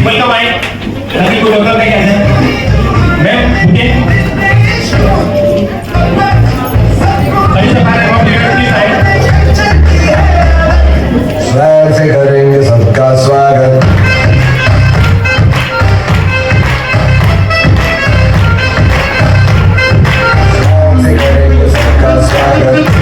Welcome आई रवि को doctor का कैसे मैम ओके सभी से पहले हम डिरेक्टली साइड स्वैग से करेंगे सबका स्वागत। स्वैग से करेंगे सबका स्वागत।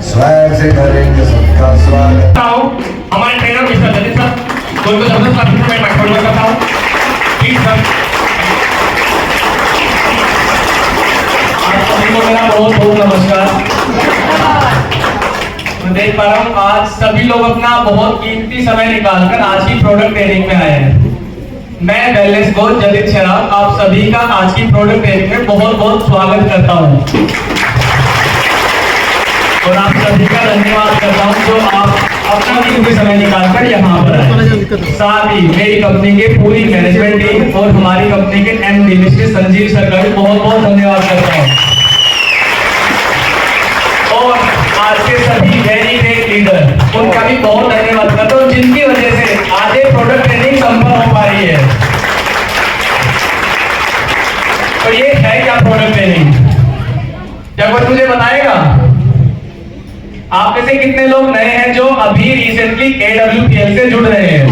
स्वैग से करेंगे सबका स्वागत। हमारे ट्रेनर मिस्टर ललित सर कोई को जबरदस्त पार्टिसिपेट मैं फॉरवर्ड करता हूं प्लीज सर। आप सभी को मेरा बहुत बहुत नमस्कार। मैं देख पा रहा हूं आज सभी लोग अपना बहुत कीमती समय निकालकर आज की प्रोडक्ट ट्रेनिंग में आए हैं। मैं वेलनेस कोच जदित शराब आप सभी का आज की प्रोडक्ट ट्रेनिंग में बहुत बहुत स्वागत करता हूं और आप सभी का धन्यवाद करता हूं जो आप अपना कीमती समय निकालकर यहाँ पर आए। साथ ही मेरी कंपनी के पूरी मैनेजमेंट टीम और हमारी कंपनी के एमडी मिस्टर संजीव सर का भी बहुत बहुत धन्यवाद करता हूँ और आज के सभी वेरी ग्रेट लीडर उनका भी बहुत धन्यवाद करता हूँ जिनकी वजह से आज ये प्रोडक्ट ट्रेनिंग संभव हो पा रही है। तो ये है क्या प्रोडक्ट ट्रेनिंग, क्या कोई मुझे बताएगा? आप में से कितने लोग नए हैं जो अभी रिसेंटली AWPL से जुड़ रहे हैं?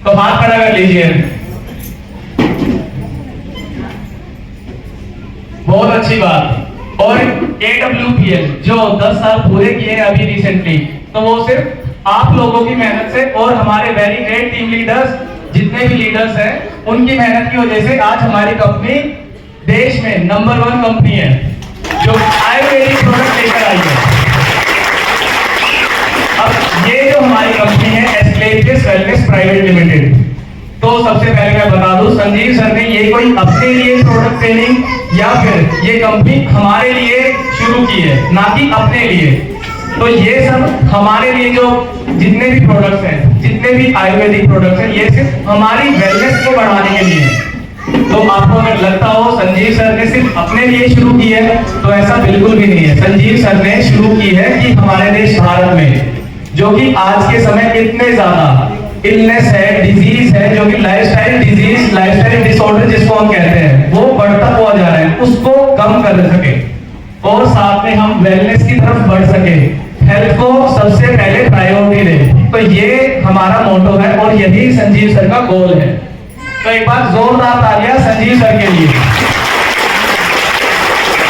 तो हाथ खड़ा कर लीजिए। बहुत अच्छी बात। और AWPL जो 10 साल पूरे किए हैं अभी रिसेंटली, तो वो सिर्फ आप लोगों की मेहनत से और हमारे वेरी ग्रेट टीम लीडर्स जितने भी लीडर्स हैं उनकी मेहनत की वजह से आज हमारी कंपनी देश में नंबर 1 कंपनी है जो आयुर्वेदिक प्रोडक्ट लेकर आई है। अब ये जो हमारी कंपनी है एस्क्लेपियस वेलनेस प्राइवेट लिमिटेड, तो सबसे पहले मैं बता दूं संजीव सर ने ये कोई अपने लिए प्रोडक्ट ट्रेनिंग या फिर ये कंपनी हमारे लिए शुरू की है, ना कि अपने लिए। तो ये सब हमारे लिए जो जितने भी प्रोडक्ट्स हैं, जितने भी आयुर्वेदिक प्रोडक्ट्स हैं, ये सिर्फ हमारी वेलनेस को बढ़ाने के लिए है। तो आपको अगर लगता हो संजीव सर ने सिर्फ अपने लिए शुरू की है, तो ऐसा बिल्कुल भी नहीं है। संजीव सर ने शुरू की है कि हमारे देश भारत में जो कि आज के समय इतने ज्यादा इलनेस है, डिजीज है, जो कि लाइफस्टाइल डिजीज, लाइफस्टाइल डिसऑर्डर जिसको हम कहते हैं, वो बढ़ता हुआ जा रहा है, उसको कम कर सके और साथ में हम वेलनेस की तरफ बढ़ सके, हेल्थ को सबसे पहले प्रायोरिटी दें। तो ये हमारा मोटो है और यही संजीव सर का गोल है। तो एक बार जोरदार तालियां संजीव सर के लिए।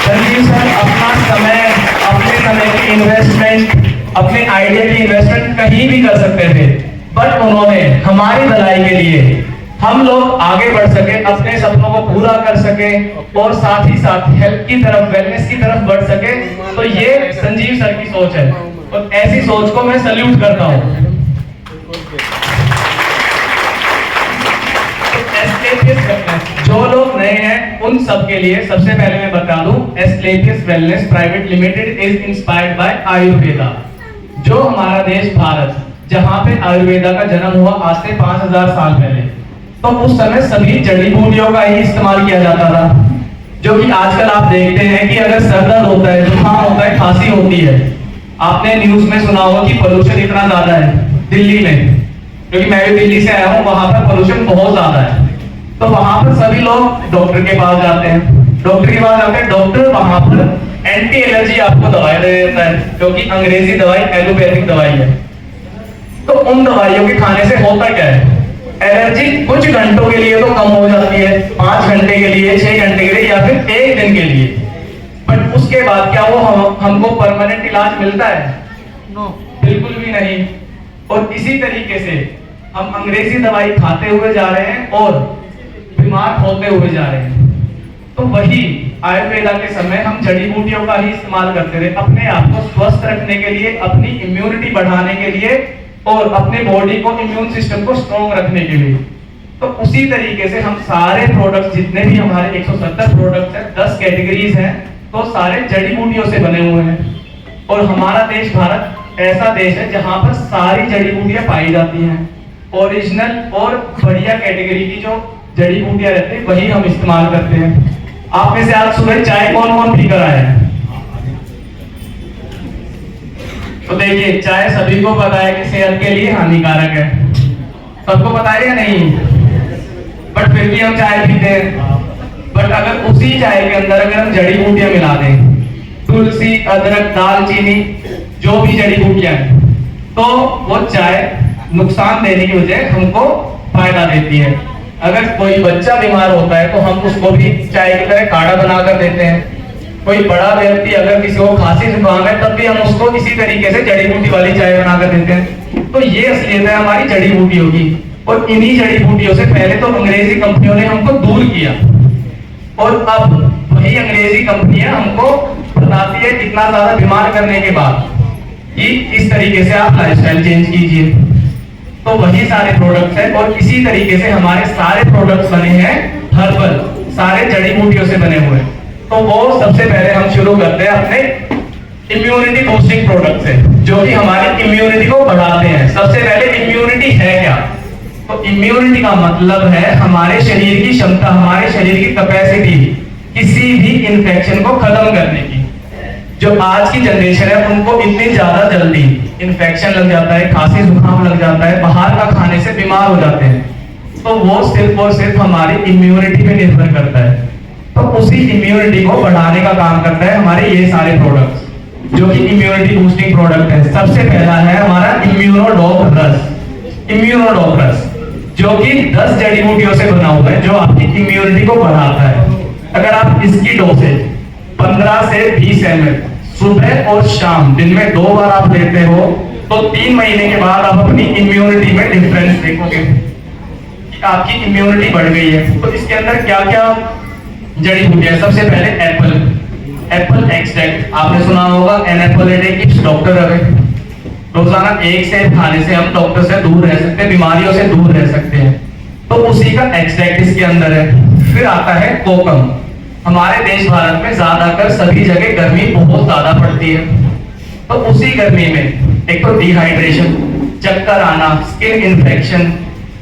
संजीव सर अपना समय, अपने समय की इन्वेस्टमेंट, अपने आइडिया की इन्वेस्टमेंट कहीं भी कर सकते थे, बट उन्होंने हमारी भलाई के लिए हम लोग आगे बढ़ सके, अपने सपनों को पूरा कर सके और साथ ही साथ हेल्थ की तरफ, वेलनेस की तरफ बढ़ सके। तो ये संजीव सर की सोच है और ऐसी सोच को मैं सैल्यूट करता हूँ। जो लोग नए हैं उन सब के लिए सबसे पहले मैं बता दूं Asclepius wellness private limited is inspired by Ayurveda. जो हमारा देश भारत, जहां पे आयुर्वेदा का जन्म हुआ आज से 5000 साल पहले, तो उस समय सभी जड़ी बूटियों का ही इस्तेमाल किया जाता था। जो कि आजकल आप देखते हैं कि अगर सर दर्द होता है, जुकाम होता है, खांसी होती है, आपने न्यूज में सुना होगा कि पोल्यूशन इतना ज्यादा है दिल्ली में, क्योंकि मैं भी दिल्ली से आया हूँ, वहां पर पोल्यूशन बहुत ज्यादा है। तो वहां पर सभी लोग डॉक्टर के पास जाते हैं, डॉक्टर वहां पर एंटी एलर्जी आपको दवाई दे देता है, क्योंकि अंग्रेजी दवाई एलोपैथिक दवाई है। तो उन दवाइयों के खाने से होता क्या है, एलर्जी कुछ घंटों के लिए तो कम हो जाती है, 5 घंटे के लिए, 6 घंटे के लिए या फिर 1 दिन के लिए, बट उसके बाद क्या वो हमको परमानेंट इलाज मिलता है? नो, बिल्कुल भी नहीं। और इसी तरीके से हम अंग्रेजी दवाई खाते हुए जा रहे हैं और बीमार होते हुए जा रहे हैं। तो वही आयुर्वेदा के समय हम जड़ी बूटियों का ही इस्तेमाल करते थे अपने आप को स्वस्थ रखने के लिए, अपनी इम्यूनिटी बढ़ाने के लिए और अपने बॉडी को, इम्यून सिस्टम को स्ट्रॉन्ग रखने के लिए। तो उसी तरीके से हम सारे प्रोडक्ट्स, जितने भी हमारे 170 प्रोडक्ट्स हैं, 10 कैटेगरीज हैं, तो सारे जड़ी बूटियों से बने हुए हैं। और हमारा देश भारत ऐसा देश है जहां पर सारी जड़ी बूटियां पाई जाती हैं। ओरिजिनल और बढ़िया कैटेगरी की जो जड़ी बूटियां रहती है वही हम इस्तेमाल करते हैं। आप में से आज सुबह चाय कौन कौन पी कर आए हैं? तो देखिए, चाय सभी को पता है कि सेहत के लिए हानिकारक है, सबको पता है या नहीं? बट फिर भी हम चाय पीते हैं। बट अगर उसी चाय के अंदर अगर हम जड़ी बूटियां मिला दें, तुलसी, अदरक, दालचीनी, जो भी जड़ी बूटियां हैं, तो वो चाय नुकसान देने की बजाय हमको फायदा देती है। अगर कोई बच्चा बीमार होता है तो हम उसको भी चाय की तरह काढ़ा बनाकर देते हैं। कोई बड़ा व्यक्ति अगर किसी को खांसी जुकाम है तब भी हम उसको इसी तरीके से जड़ी बूटी वाली चाय बनाकर देते हैं। तो ये असलियत है हमारी जड़ी बूटियों की। और इन्हीं जड़ी बूटियों से पहले तो अंग्रेजी कंपनियों ने हमको दूर किया, और अब वही अंग्रेजी कंपनियां हमको बताती है कितना ज्यादा बीमार करने के बाद कि इस तरीके से आप लाइफस्टाइल चेंज कीजिए। तो वही सारे प्रोडक्ट्स हैं, और इसी तरीके से हमारे सारे प्रोडक्ट्स बने हैं हर्बल, सारे जड़ी बूटियों से बने हुए। तो वो सबसे पहले हम शुरू करते हैं अपने इम्यूनिटी बूस्टिंग प्रोडक्ट से, जो कि हमारी इम्यूनिटी को बढ़ाते हैं। सबसे पहले इम्यूनिटी है क्या? तो इम्यूनिटी का मतलब है हमारे शरीर की क्षमता, हमारे शरीर की कैपेसिटी किसी भी इंफेक्शन को खत्म करने की। जो आज की जनरेशन है उनको इतनी ज्यादा जल्दी इन्फेक्शन लग जाता है, खांसी जुकाम लग जाता है, बाहर का खाने से बीमार हो जाते हैं। तो वो सिर्फ और सिर्फ हमारी इम्यूनिटी पे निर्भर करता है। तो उसी इम्यूनिटी को बढ़ाने का काम करता है हमारे ये सारे प्रोडक्ट्स, जो कि इम्यूनिटी बूस्टिंग प्रोडक्ट है। सबसे पहला है हमारा इम्यूनोडॉप रस। इम्यूनोडॉप रस जो कि 10 जड़ी बूटियों से बना हुआ है, जो आपकी इम्यूनिटी को बढ़ाता है। अगर आप इसकी डोसेज 15 से 20 ml सुबह और शाम दिन में 2 बार आप लेते हो, तो 3 महीने के बाद आप अपनी इम्यूनिटी में डिफरेंस देखोगे कि आपकी इम्यूनिटी बढ़ गई है। तो इसके अंदर क्या क्या जड़ी बूटियां? सबसे पहले एप्पल एक्सट्रैक्ट, आपने सुना होगा, an apple a day keeps doctor away. रोजाना 1 सेब खाने से हम डॉक्टर से दूर रह सकते हैं, बीमारियों से दूर रह सकते हैं। तो उसी का एक्सट्रैक्ट इसके अंदर है। फिर आता है कोकम। हमारे देश भारत में ज्यादातर सभी जगह गर्मी बहुत ज्यादा पड़ती है, तो उसी गर्मी में एक तो डिहाइड्रेशन, चक्कर आना, स्किन इन्फेक्शन,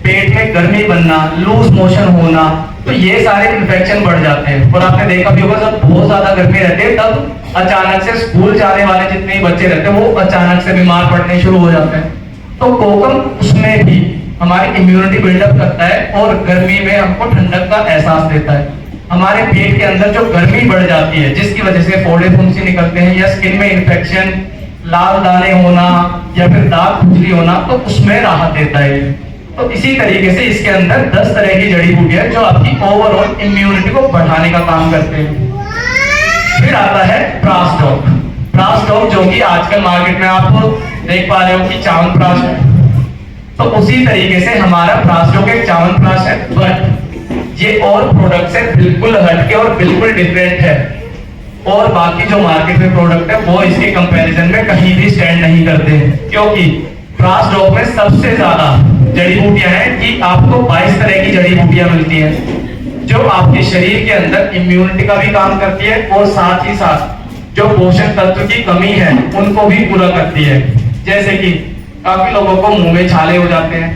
पेट में गर्मी बनना, लूज मोशन होना, तो ये सारे इन्फेक्शन बढ़ जाते हैं। और आपने देखा भी होगा जब बहुत ज्यादा गर्मी रहती है तब अचानक से स्कूल जाने वाले जितने बच्चे रहते हैं वो अचानक से बीमार पड़ने शुरू हो जाते हैं। तो कोकम उसमें भी हमारी इम्यूनिटी बिल्डअप करता है और गर्मी में हमको ठंडक का एहसास देता है। हमारे पेट के अंदर जो गर्मी बढ़ जाती है जिसकी वजह से फोड़े फुंसी निकलते हैं या स्किन में इन्फेक्शन, लाल दाने होना या फिर दाग खुजली होना, तो उसमें राहत देता है। तो इसी तरीके से इसके अंदर 10 तरह की जड़ी बूटियां जो आपकी ओवरऑल इम्यूनिटी को बढ़ाने का काम करते हैं। फिर आता है प्रासडॉक। प्रासडॉक जो कि आजकल मार्केट में आप देख पा रहे हो कि च्यवनप्राश है, तो उसी तरीके से हमारा प्रासडॉक एक च्यवनप्राश है, बट ये और प्रोडक्ट से बिल्कुल हटके और बिल्कुल डिफरेंट है। और बाकी जो मार्केट में प्रोडक्ट है वो इसके कंपैरिजन में कहीं भी स्टैंड नहीं करते हैं, क्योंकि प्रासडॉक में सबसे ज्यादा जड़ी बूटियां हैं कि आपको 22 तरह की जड़ी बूटियां मिलती हैं जो आपके शरीर के अंदर इम्यूनिटी का भी काम करती है और साथ ही साथ जो पोषण तत्व की कमी है उनको भी पूरा करती है। जैसे कि काफी लोगों को मुंह में छाले हो जाते हैं,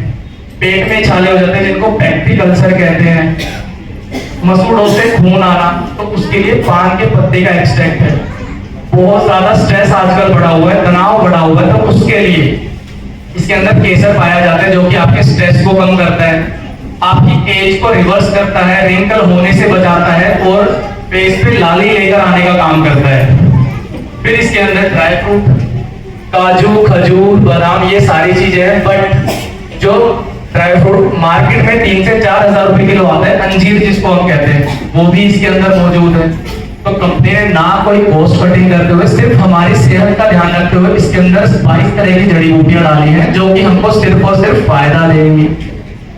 पेट में छाले हो जाते हैं जिनको पेप्टिक अल्सर कहते हैं, मसूड़ों से खून आना, तो उसके लिए पान के पत्ते का एक्सट्रैक्ट है। बहुत ज्यादा स्ट्रेस आजकल बढ़ा हुआ है, तनाव बढ़ा हुआ है, तो उसके लिए इसके अंदर केसर पाया जाता है जो कि आपके स्ट्रेस को कम करता है, आपकी एज को रिवर्स करता है, रिंकल होने से बचाता है और फेस पे लाली लेकर आने का काम करता है। फिर इसके अंदर ड्राई फ्रूट, काजू, खजूर, बादाम, ये सारी चीजें हैं। बट जो ड्राई फ्रूट मार्केट में 3 से 4 हजार रुपए किलो आता है, अंजीर जिसको हम कहते हैं, वो भी इसके अंदर मौजूद है। तो कंपनी ने ना कोई कॉस्ट कटिंग करते हुए सिर्फ हमारी सेहत का ध्यान रखते हुए इसके अंदर 22 तरह की जड़ी बूटियां डाली हैं जो कि हमको सिर्फ और सिर्फ फायदा देंगी।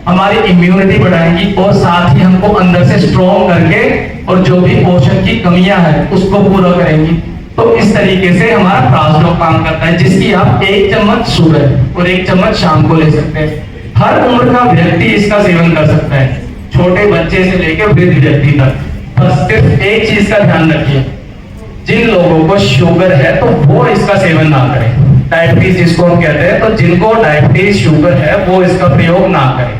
हमारी इम्यूनिटी बढ़ाएंगी और साथ ही हमको अंदर से स्ट्रॉन्ग करके और जो भी पोषण की कमियां हैं उसको पूरा करेंगी। तो इस तरीके से हमारा प्रासडॉक काम करता है, जिसकी आप 1 चम्मच सुबह और 1 चम्मच शाम को ले सकते हैं। हर उम्र का व्यक्ति इसका सेवन कर सकता है, छोटे बच्चे से लेकर वृद्ध व्यक्ति तक। बस सिर्फ एक चीज का ध्यान रखिए, जिन लोगों को शुगर है तो वो इसका सेवन ना करें। डायबिटीज जिसको हम कहते हैं, तो जिनको डायबिटीज शुगर है वो इसका प्रयोग ना करें।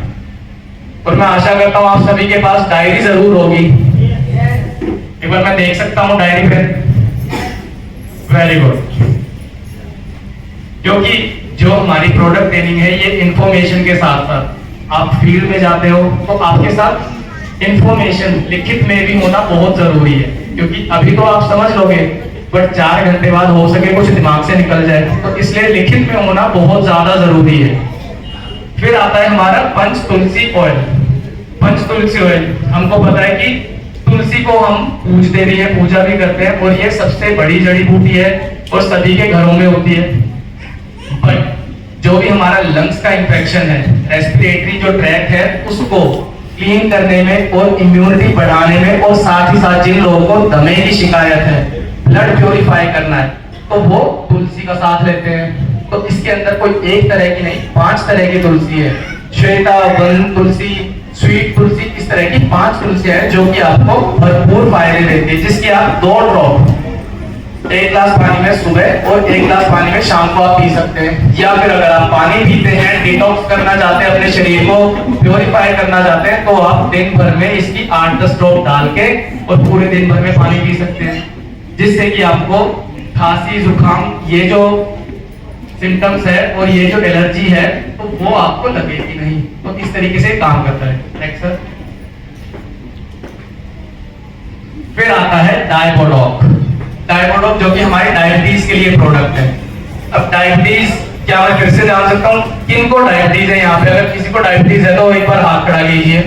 और मैं आशा करता हूं आप सभी के पास डायरी जरूर होगी। एक बार मैं देख सकता हूं डायरी पे? Very good. क्योंकि जो हमारी प्रोडक्ट ट्रेनिंग है ये इंफॉर्मेशन के साथ साथ, आप फील्ड में जाते हो तो आपके साथ इंफॉर्मेशन लिखित में भी होना बहुत जरूरी है। क्योंकि अभी तो आप समझ लोगे, बट 4 घंटे बाद हो सके कुछ दिमाग से निकल जाए, तो इसलिए लिखित में होना बहुत ज्यादा जरूरी है। फिर आता है हमारा पंच तुलसी ऑयल। पंच तुलसी ऑयल, हमको पता है कि तुलसी को हम पूजते भी हैं, पूजा भी करते हैं, और ये सबसे बड़ी जड़ी बूटी है और सभी के घरों में होती है। बट जो भी हमारा लंग्स का इंफेक्शन है, रेस्पिरेटरी जो ट्रैक है, उसको क्लीन करने में और इम्यूनिटी बढ़ाने में, और साथ ही साथ जिन लोगों को दमे की शिकायत है, ब्लड प्योरीफाई करना है, तो वो तुलसी का साथ लेते हैं। तो इसके अंदर कोई एक तरह की नहीं, 5 तरह की तुलसी है। श्वेता, वन तुलसी, स्वीट तुलसी, इस तरह की 5 तुलसियां हैं जो कि आपको भरपूर फायदे देती है, जिसकी आप 2 ड्रॉप 1 गिलास पानी में सुबह और 1 गिलास पानी में शाम को आप पी सकते हैं। या फिर अगर आप पानी पीते हैं, डिटॉक्स करना चाहते हैं, अपने शरीर को प्योरीफाई करना चाहते हैं, तो आप दिन भर में इसकी 8-10 ड्रॉप डाल के और पूरे दिन भर में पानी पी सकते हैं, जिससे कि आपको खांसी, जुकाम, ये जो सिम्टम्स है और ये जो एलर्जी है, तो वो आपको लगेगी नहीं। तो इस तरीके से काम करता है। Next sir. फिर आता है डायबोडॉक। डायबोडॉक जो कि हमारी डायबिटीज के लिए प्रोडक्ट है। अब डायबिटीज क्या मैं फिर से जान सकता हूँ किनको डायबिटीज है यहाँ पे? अगर किसी को डायबिटीज है तो एक बार हाथ खड़ा कीजिए।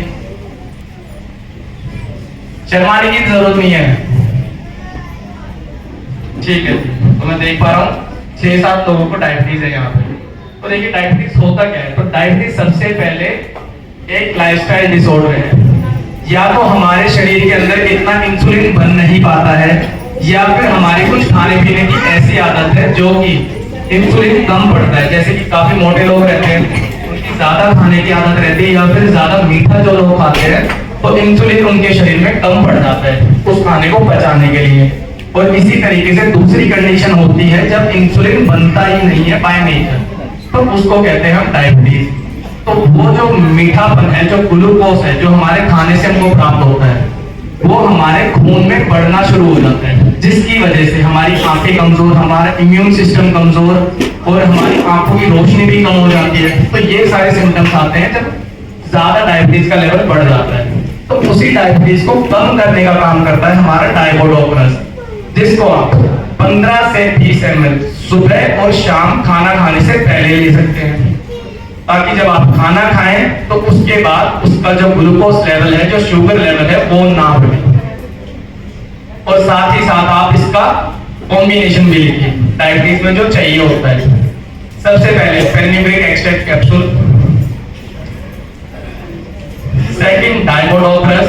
शर्माने की जरूरत नहीं है, ठीक है। तो मैं देख पा रहा हूँ 6-7 लोगों को डायबिटीज है यहाँ पे। तो देखिए डायबिटीज होता क्या है? तो डायबिटीज सबसे पहले एक लाइफस्टाइल डिसऑर्डर है। या तो हमारे शरीर के अंदर इतना इंसुलिन बन नहीं पाता है, या फिर हमारी कुछ खाने पीने की ऐसी आदत है जो कि इंसुलिन कम पड़ता है। जैसे कि काफी मोटे लोग रहते हैं, उनकी ज्यादा खाने की आदत रहती है, या फिर ज्यादा मीठा जो लोग खाते हैं, तो इंसुलिन उनके शरीर में कम पड़ जाता है उस खाने को पचाने के लिए। और इसी तरीके से दूसरी कंडीशन होती है जब इंसुलिन बनता ही नहीं है बाय नेचर, तो उसको कहते हैं हम डायबिटीज। तो वो जो मीठापन है, जो ग्लूकोज है, जो हमारे खाने से हमको प्राप्त होता है, वो हमारे खून में बढ़ना शुरू हो जाता है, जिसकी वजह से हमारी आंखें कमजोर, हमारा इम्यून सिस्टम कमजोर और हमारी आंखों की रोशनी भी कम हो जाती है। तो ये सारे सिम्टम्स आते हैं जब ज्यादा डायबिटीज का लेवल बढ़ जाता है। तो उसी डायबिटीज को कम करने का काम करता है हमारा डायबोडोग्रेस, जिसको आप 15 से 20 ml सुबह और शाम खाना खाने से पहले ले सकते हैं, ताकि जब आप खाना खाएं तो उसके बाद उसका जो ग्लूकोज लेवल है, जो शुगर लेवल है, वो ना बढ़े। और साथ ही साथ आप इसका कॉम्बिनेशन भी लिखिए, डायबिटीज में जो चाहिए होता है। सबसे पहले फेनिग्रीक एक्सट्रैक्ट कैप्सूल, सेकंड डायबोडोग्रेस,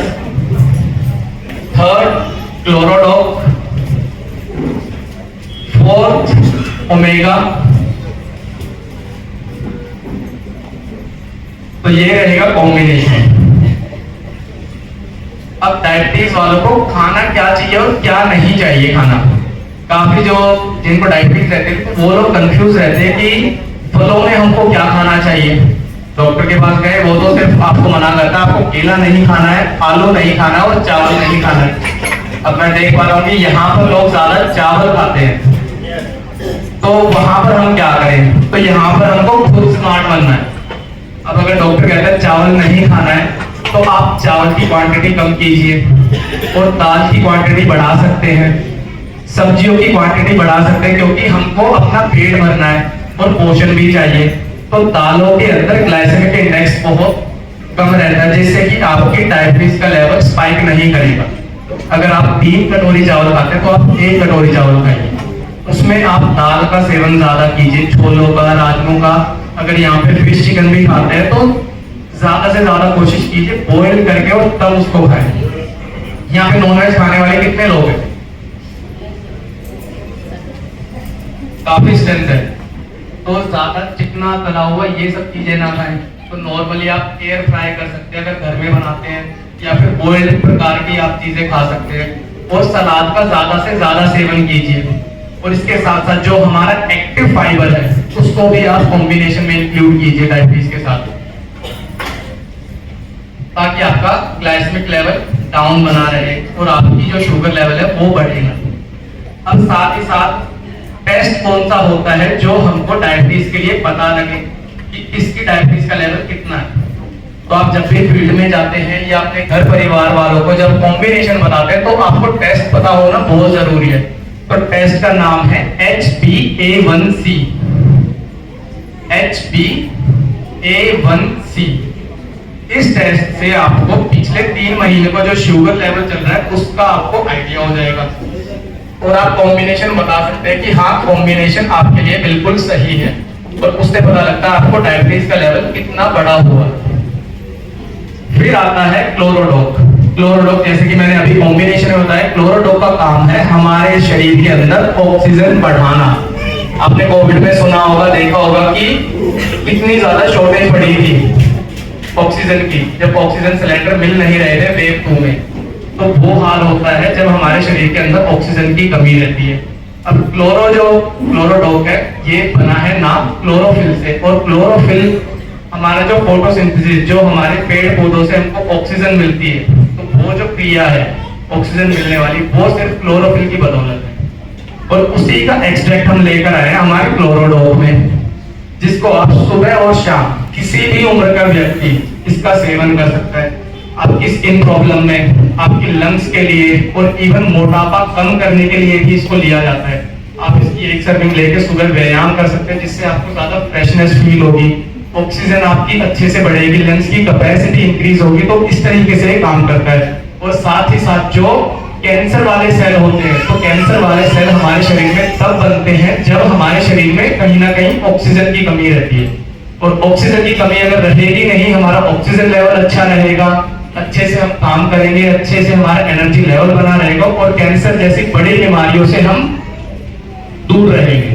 थर्ड क्लोरोडॉक, फोर्थ ओमेगा। तो ये रहेगा कॉम्बिनेशन। अब डायबिटीज वालों को खाना क्या चाहिए और क्या नहीं चाहिए खाना, काफी जो जिनको डायबिटीज रहते हैं वो लोग कंफ्यूज रहते हैं कि फलों में हमको क्या खाना चाहिए। डॉक्टर के पास गए, वो तो सिर्फ आपको मना करता है, आपको केला नहीं खाना है, आलू नहीं खाना है और चावल नहीं खाना है। अब मैं देख पा रहा हूँ कि यहाँ पर लोग ज्यादा चावल खाते हैं, तो वहां पर हम क्या करें? तो यहाँ पर हमको खुद स्मार्ट बनना है। अब अगर डॉक्टर कहता है चावल नहीं खाना है, तो आप चावल की क्वांटिटी कम कीजिए और दाल की क्वांटिटी बढ़ा सकते हैं, सब्जियों की क्वांटिटी बढ़ा सकते हैं, क्योंकि हमको अपना पेट भरना है और पोषण भी चाहिए। तो दालों के अंदर ग्लाइसेमिक इंडेक्स बहुत कम रहता है, जिससे कि आपकी डायबिटीज का लेवल स्पाइक नहीं करेगा। अगर आप 3 कटोरी चावल खाते हैं तो आप 1 कटोरी चावल खाइए, उसमें आप दाल का सेवन ज्यादा कीजिए, छोलों का, राजमों का। अगर यहाँ पे फिश चिकन भी खाते हैं तो ज्यादा से ज्यादा कोशिश कीजिए बॉयल करके और तब उसको खाएं। यहाँ पे नॉनवेज खाने वाले कितने लोग हैं? काफी स्ट्रेंथ है। तो ज्यादा चिकना तला हुआ ये सब चीजें ना खाएं। तो नॉर्मली आप एयर फ्राई कर सकते हैं अगर घर में बनाते हैं, या फिर बॉइल्ड प्रकार की आप चीजें खा सकते हैं। और सलाद का ज्यादा से ज्यादा सेवन कीजिए। और इसके साथ साथ जो हमारा एक्टिव फाइबर है उसको भी आप कॉम्बिनेशन में इंक्लूड कीजिए डायबिटीज के साथ, ताकि आपका ग्लाइसेमिक लेवल डाउन बना रहे और आपकी जो शुगर लेवल है वो बढ़े ना। अब साथ ही साथ टेस्ट कौन सा होता है जो हमको डायबिटीज के लिए पता लगे कि किसकी डायबिटीज का लेवल कितना है। तो आप जब भी फील्ड में जाते हैं या अपने घर परिवार वालों को जब कॉम्बिनेशन बताते हैं तो आपको टेस्ट पता होना बहुत जरूरी है। तो टेस्ट का नाम है HbA1c। HbA1c। इस टेस्ट से आपको पिछले 3 महीने का जो शुगर लेवल चल रहा है उसका आपको आइडिया हो जाएगा और आप कॉम्बिनेशन बता सकते हैं कि हाँ कॉम्बिनेशन आपके लिए बिल्कुल सही है। और उससे पता लगता है आपको डायबिटीज का लेवल कितना बड़ा हुआ। फिर आता है क्लोरोडॉक। क्लोरोडॉक जैसे कि मैंने अभी कॉम्बिनेशन में बताया, क्लोरोडॉक का काम है हमारे शरीर के अंदर ऑक्सीजन बढ़ाना। आपने कोविड में सुना होगा, देखा होगा कि कितनी ज्यादा शॉर्टेज पड़ी थी ऑक्सीजन की, जब ऑक्सीजन सिलेंडर मिल नहीं रहे थे वेव 2 में। तो वो हाल होता है जब हमारे शरीर के अंदर ऑक्सीजन की कमी रहती है। अब क्लोरोडॉक है ये बना है नाम क्लोरोफिल से। और क्लोरोफिल हमारा जो फोटोसिंथेसिस, जो हमारे पेड़ पौधों से हमको ऑक्सीजन मिलती है, तो वो जो क्रिया है ऑक्सीजन मिलने वाली वो सिर्फ क्लोरोफिल की बदौलत है। और उसी का एक्सट्रैक्ट हम लेकर आए हैं हमारे क्लोरोडॉक में, जिसको आप सुबह और शाम किसी भी उम्र का व्यक्ति इसका सेवन कर सकता है। आपकी स्किन प्रॉब्लम में, आपकी लंग्स के लिए और इवन मोटापा कम करने के लिए भी इसको लिया जाता है। आप इसकी एक सर्विंग लेके सुबह व्यायाम कर सकते हैं, जिससे आपको ज्यादा फ्रेशनेस फील होगी, ऑक्सीजन आपकी अच्छे से बढ़ेगी, लंग्स की कैपेसिटी इंक्रीज होगी। तो इस तरीके से काम करता है। और साथ ही साथ जो कैंसर वाले सेल होते हैं, तो कैंसर वाले सेल हमारे शरीर में तब बनते हैं जब हमारे शरीर में कहीं ना कहीं ऑक्सीजन की कमी रहती है। और ऑक्सीजन की कमी अगर रहेगी नहीं, हमारा ऑक्सीजन लेवल अच्छा रहेगा, अच्छे से हम काम करेंगे, अच्छे से हमारा एनर्जी लेवल बना रहेगा और कैंसर जैसी बड़ी बीमारियों से हम दूर रहेंगे।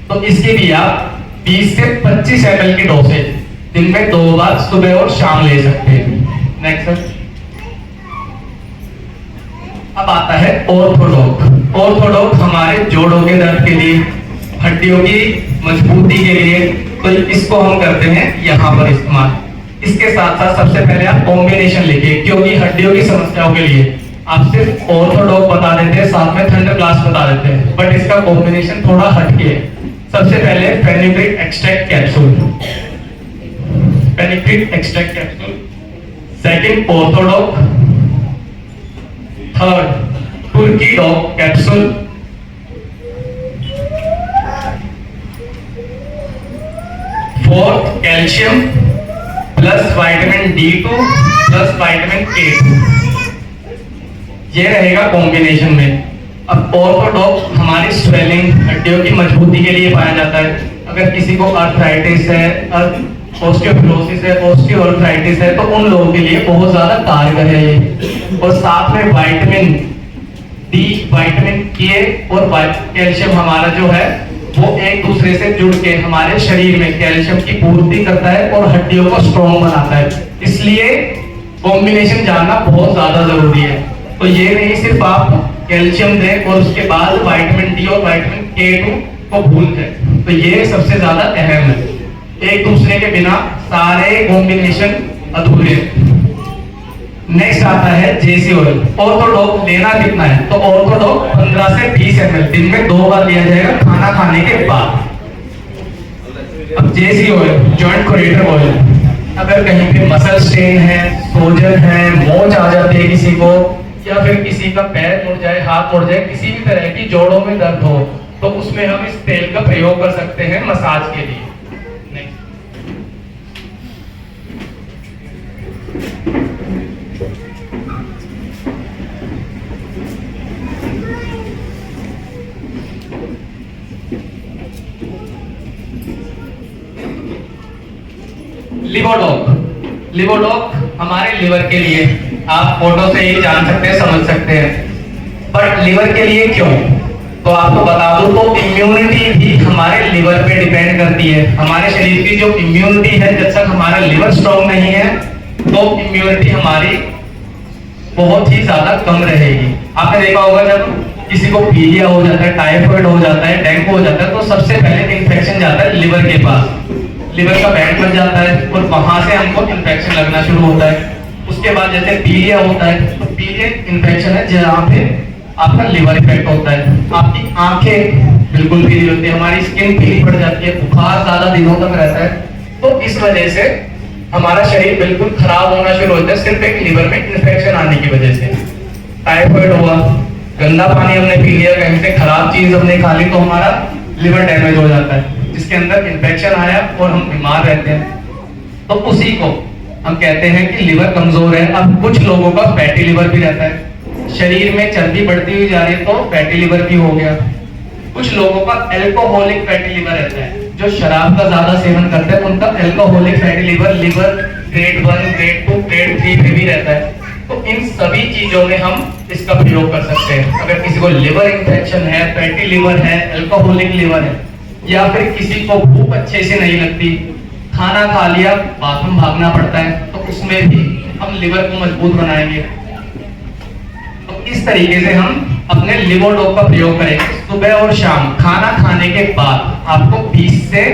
तो इसके लिए आप 20 से 25 ml की डोसेज दिन में 2 बार सुबह और शाम ले सकते हैं। नेक्स्ट अब आता है ऑर्थोडॉक। ऑर्थोडॉक हमारे जोड़ों के दर्द के लिए, हड्डियों की मजबूती के लिए, तो इसको हम करते हैं यहाँ पर इस्तेमाल। इसके साथ साथ सबसे पहले आप कॉम्बिनेशन लिखिए, क्योंकि हड्डियों की समस्याओं के लिए आप सिर्फ ऑर्थोडॉक बता देते हैं, साथ में थंडर ग्लास बता देते हैं, बट इसका कॉम्बिनेशन थोड़ा हटके है। सबसे पहले fenugreek extract capsule, fenugreek extract capsule. Second ऑर्थोडॉक। थर्ड तुर्की डॉक capsule. Fourth calcium plus vitamin D2 plus vitamin K2। ये रहेगा कॉम्बिनेशन में। अब ऑर्थोडॉक हमारी स्वेलिंग, हड्डियों की मजबूती के लिए पाया जाता है। अगर किसी को अर्थराइटिस है, ऑस्टियोपोरोसिस है, ऑस्टियोआर्थराइटिस है, तो उन लोगों के लिए बहुत ज्यादा कारगर है ये। और साथ में विटामिन D, विटामिन K और कैल्शियम हमारा जो है वो एक दूसरे से जुड़ के हमारे शरीर में कैल्शियम की पूर्ति करता है और हड्डियों को स्ट्रॉन्ग बनाता है। इसलिए कॉम्बिनेशन जानना बहुत ज्यादा जरूरी है। तो ये नहीं सिर्फ आप कैल्शियम दें और उसके बाद विटामिन D और विटामिन K2 को भूल जाए, तो ये सबसे ज्यादा अहम है। एक दूसरे के बिना सारे कॉम्बिनेशन अधूरे। नेक्स्ट आता है जेसी ऑयल। ऑर्थोडॉक लेना कितना है? तो ऑर्थोडॉक 15 से 20 ml दिन में 2 बार लिया जाएगा खाना खाने के बाद। अब जेसी ऑयल, जॉइंट कोरेटर ऑयल, अगर कहीं पे मसल स्ट्रेन है, सोजन है, मोच आ जाती है किसी को, या फिर किसी का पैर मुड़ जाए, हाथ मुड़ जाए, किसी भी तरह की जोड़ों में दर्द हो, तो उसमें हम इस तेल का प्रयोग कर सकते हैं मसाज के लिए। लिवोडॉक। लिवोडॉक हमारे लिवर के लिए, आप फोटो से ही जान सकते हैं, समझ सकते हैं। बट लिवर के लिए क्यों? तो आपको बता दूं तो इम्यूनिटी भी हमारे लिवर पे डिपेंड करती है। हमारे शरीर की जो इम्यूनिटी है, जब तक हमारा लिवर स्ट्रॉन्ग नहीं है तो इम्यूनिटी हमारी बहुत ही ज्यादा कम रहेगी। आपने देखा होगा जब किसी को पीलिया हो जाता है, टाइफाइड हो जाता है, डेंगू हो जाता है, तो सबसे पहले इन्फेक्शन जाता है लिवर के पास। लिवर का बैंड बन जाता है और वहां से हमको इन्फेक्शन लगना शुरू होता है। उसके बाद जैसे पीलिया होता है, तो पीलिया इन्फेक्शन है जहाँ पे आपका लिवर इफेक्ट होता है। आपकी आंखें बिल्कुल पीली होती है, हमारी स्किन पीली पड़ जाती है, बुखार ज्यादा दिनों तक रहता है। तो इस वजह से हमारा शरीर बिल्कुल खराब होना शुरू होता है, सिर्फ एक लिवर में इन्फेक्शन आने की वजह से। टाइफाइड हुआ, गंदा पानी हमने पी लिया, कहीं से खराब चीज हमने खा ली, तो हमारा लिवर डैमेज हो जाता है, जिसके अंदर इन्फेक्शन आया और हम बीमार रहते हैं। तो उसी को हम कहते हैं कि लिवर कमजोर है। अब कुछ लोगों का फैटी लिवर भी रहता है, शरीर में चर्बी बढ़ती हुई जा रही है तो फैटी लिवर भी हो गया। कुछ लोगों का एल्कोहलिक फैटी लिवर रहता है, जो शराब का ज्यादा सेवन करते हैं, उनका alcoholic fatty liver, liver grade 1, grade 2, grade 3 पे भी रहता है। तो इन सभी चीजों में हम इसका प्रयोग कर सकते हैं। अगर किसी को लिवर इंफेक्शन है, फैटी लिवर है, एल्कोहलिक लिवर है, या फिर किसी को भूख अच्छे से नहीं लगती, खाना खा लिया बाथरूम भागना पड़ता है, तो उसमें भी हम लिवर को मजबूत बनाएंगे। तो इस तरीके से हम अपने लिवोडॉक का प्रयोग करेंगे। सुबह और शाम खाना खाने के बाद आपको 20 से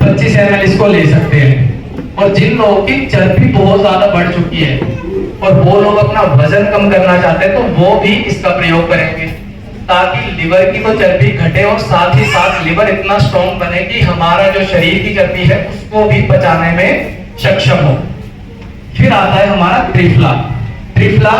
25 ml इसको ले सकते हैं। और जिन लोगों की चर्बी बहुत ज्यादा बढ़ चुकी है और वो लोग अपना वजन कम करना चाहते हैं, तो वो भी इसका प्रयोग करेंगे, ताकि लिवर की तो चर्बी घटे और साथ ही साथ लिवर इतना स्ट्रॉन्ग बने कि हमारा जो शरीर की चर्बी है उसको भी पचाने में सक्षम हो। फिर आता है हमारा त्रिफला। त्रिफला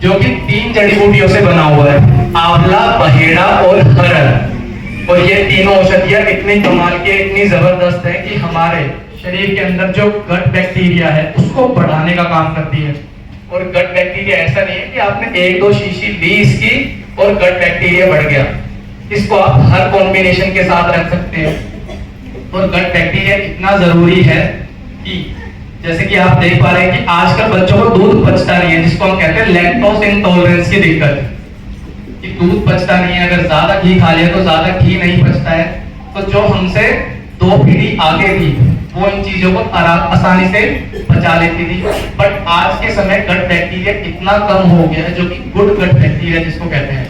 जो कि 3 जड़ी बूटियों से बना हुआ है, आंवला, बहेड़ा और हरड़। और ये तीनों औषधियां इतनी कमाल की, इतनी जबरदस्त है कि हमारे शरीर के अंदर जो गट बैक्टीरिया है उसको बढ़ाने का काम करती है। और गट बैक्टीरिया ऐसा नहीं है कि आपने 1-2 शीशी ली इसकी और गट बैक्टीरिया बढ़ गया। इसको आप हर कॉम्बिनेशन के साथ रख सकते हैं। और गट बैक्टीरिया इतना जरूरी है कि जैसे कि आप देख पा रहे हैं कि आजकल बच्चों को दूध पचता नहीं है, जिसको हम कहते हैं लैक्टोज इंटॉलरेंस की दिक्कत, कि दूध पचता नहीं है। अगर ज्यादा घी खा लिया तो ज्यादा घी नहीं पचता है। तो जो हमसे 2 पीढ़ी आगे थी वो इन चीजों को आसानी से पचा लेती थी। बट आज के समय गट बैक्टीरिया इतना कम हो गया है, जो कि गुड गट बैक्टीरिया जिसको कहते हैं,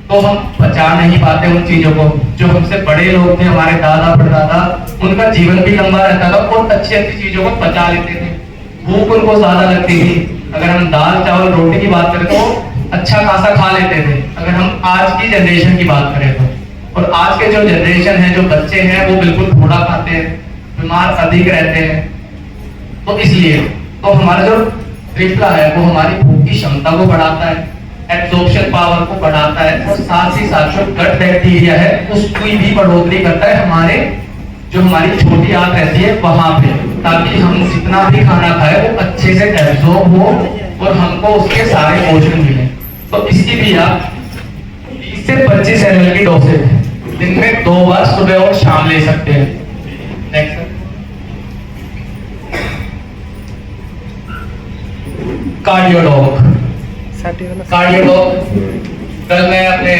तो हम पचा नहीं पाते उन चीजों को। जो हमसे बड़े लोग थे, हमारे दादा परदादा, उनका जीवन भी लंबा रहता था और अच्छी अच्छी चीजों को पचा लेते थे, भूख उनको ज्यादा लगती थी। अगर हम दाल चावल रोटी की बात करें तो अच्छा खासा खा लेते थे, अगर हम आज की जनरेशन की बात करें तो। और आज के जो जनरेशन है, जो बच्चे हैं, वो बिल्कुल थोड़ा खाते हैं, बीमार अधिक रहते हैं। तो इसलिए तो हमारा जो त्रिफला है वो हमारी भूख की क्षमता को बढ़ाता है, एब्जॉर्प्शन पावर को बढ़ाता है, और साथ ही साथ जो गट बैक्टीरिया है उसकी भी बढ़ोतरी करता है हमारे जो हमारी छोटी आंत रहती है वहां पे, ताकि हम जितना भी खाना खाए वो अच्छे से एब्जॉर्ब हो और हमको उसके सारे पोषण मिले। तो इसकी भी आप 20 से 25 ml की डोसेज दिन में 2 बार सुबह और शाम ले सकते हैं। नेक्स्ट कार्डियोडॉक। कार्डियोडॉक कल मैं अपने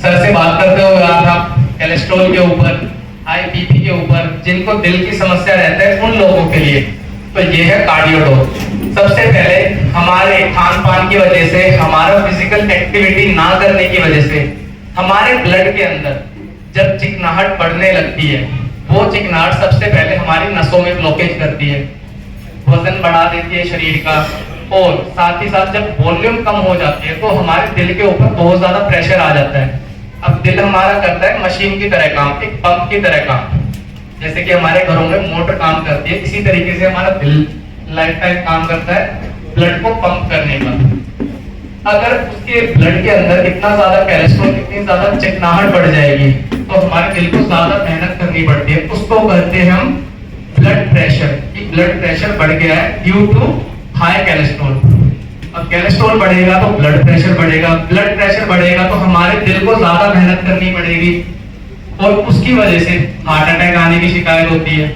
सर से बात करते हुए आ रहा था कोलेस्ट्रॉल के ऊपर, हाई बीपी के ऊपर, जिनको दिल की समस्या रहता है उन लोगों के लिए। तो ये है कार्डियोडॉक। सबसे पहले हमारे खान पान की वजह से, हमारा फिजिकल एक्टिविटी ना करने की वजह से हमारे ब्लड के अंदर जब चिकनाहट बढ़ने लगती है, वो चिकनाहट सबसे पहले हमारी नसों में ब्लॉकेज करती है, वजन बढ़ा देती है शरीर का। और साथ ही साथ जब वॉल्यूम कम हो जाती है तो हमारे दिल के ऊपर बहुत ज्यादा प्रेशर आ जाता है। अब दिल हमारा करता है मशीन की तरह काम, एक पंप की तरह काम। जैसे कि हमारे घरों में मोटर काम करती है, इसी तरीके से हमारा दिल लाइफ टाइम काम करता है ब्लड को पंप करने का। अगर उसके ब्लड के अंदर इतना ज्यादा कोलेस्ट्रॉल, इतनी ज्यादा चिकनाहट बढ़ जाएगी तो हमारे दिल को ज्यादा मेहनत करनी पड़ती है। उसको कहते हैं हम ब्लड प्रेशर, कि ब्लड प्रेशर बढ़ गया है ड्यू टू हाई कोलेस्ट्रॉल। अब कोलेस्ट्रॉल बढ़ेगा तो ब्लड प्रेशर बढ़ेगा, ब्लड प्रेशर बढ़ेगा तो हमारे दिल को ज्यादा मेहनत करनी पड़ेगी और उसकी वजह से हार्ट अटैक आने की शिकायत होती है।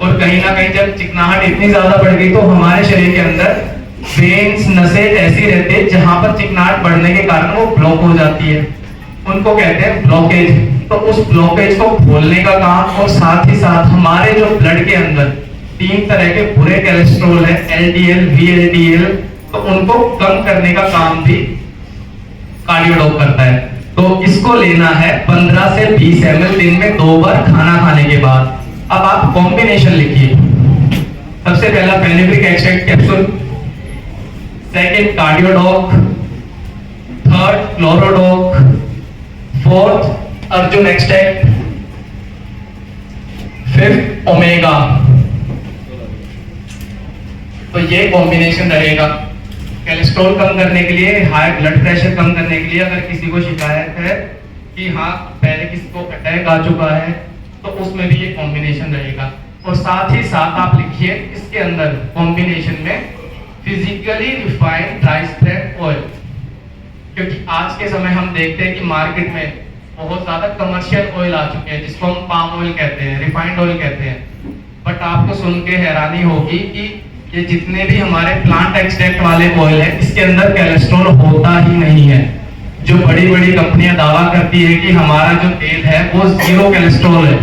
और कहीं ना कहीं जब चिकनाहट इतनी ज्यादा बढ़ गई तो हमारे शरीर के अंदर वेन्स नसें ऐसी रहती है जहां पर चिकनाहट बढ़ने के कारण वो ब्लॉक हो जाती है, उनको कहते हैं ब्लॉकेज। तो उस ब्लॉकेज को खोलने का काम और साथ ही साथ हमारे जो ब्लड के अंदर 3 तरह के बुरे कोलेस्ट्रॉल है, LDL, VLDL, तो उनको कम करने का काम भी कार्डियोडॉक करता है। तो इसको लेना है 15 से 20 ml दिन में 2 बार खाना खाने के बाद। अब आप कॉम्बिनेशन लिखिए। सबसे पहला फेनेग्रिक एक्सट्रैक्ट कैप्सूल, सेकंड कार्डियोडॉक, थर्ड क्लोरोडॉक, fourth Arjun extract, fifth omega. तो ये कॉम्बिनेशन रहेगा कोलेस्ट्रॉल कम करने के लिए, हाई ब्लड प्रेशर कम करने के लिए। अगर किसी को शिकायत है कि हाँ पहले किसी को अटैक आ चुका है तो उसमें भी ये कॉम्बिनेशन रहेगा। और साथ ही साथ आप लिखिए इसके अंदर कॉम्बिनेशन में physically refined rice bran oil, क्योंकि आज के समय हम देखते हैं कि मार्केट में बहुत ज्यादा कमर्शियल ऑयल आ चुके हैं जिसको हम पाम ऑयल कहते हैं, रिफाइंड ऑयल कहते हैं। बट आपको सुन के हैरानी होगी कि ये जितने भी हमारे प्लांट एक्सट्रैक्ट वाले ऑयल है इसके अंदर कोलेस्ट्रॉल होता ही नहीं है। जो बड़ी बड़ी कंपनियां दावा करती है कि हमारा जो तेल है वो 0 कोलेस्ट्रॉल है,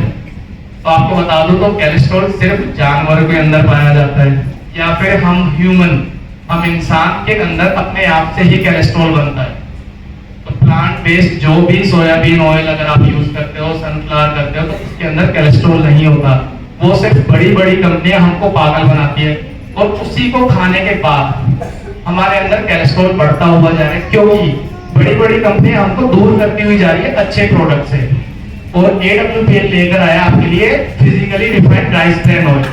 तो आपको बता दूं तो कोलेस्ट्रॉल सिर्फ जानवरों के अंदर पाया जाता है, या फिर हम इंसान के अंदर अपने आप से ही कोलेस्ट्रॉल बनता है। तो प्लांट बेस्ड जो भी सोयाबीन ऑयल अगर आप यूज करते हो, सनफ्लावर करते हो, तो इसके अंदर कोलेस्ट्रॉल नहीं होता। वो सिर्फ बड़ी बड़ी कंपनियां हमको पागल बनाती है और उसी को खाने के बाद हमारे अंदर कोलेस्ट्रॉल बढ़ता हुआ जा रहा है, क्योंकि बड़ी बड़ी कंपनियां हमको दूर करती हुई जा रही है अच्छे प्रोडक्ट से। और AWPL लेकर आया आपके लिए physically refined rice bran oil,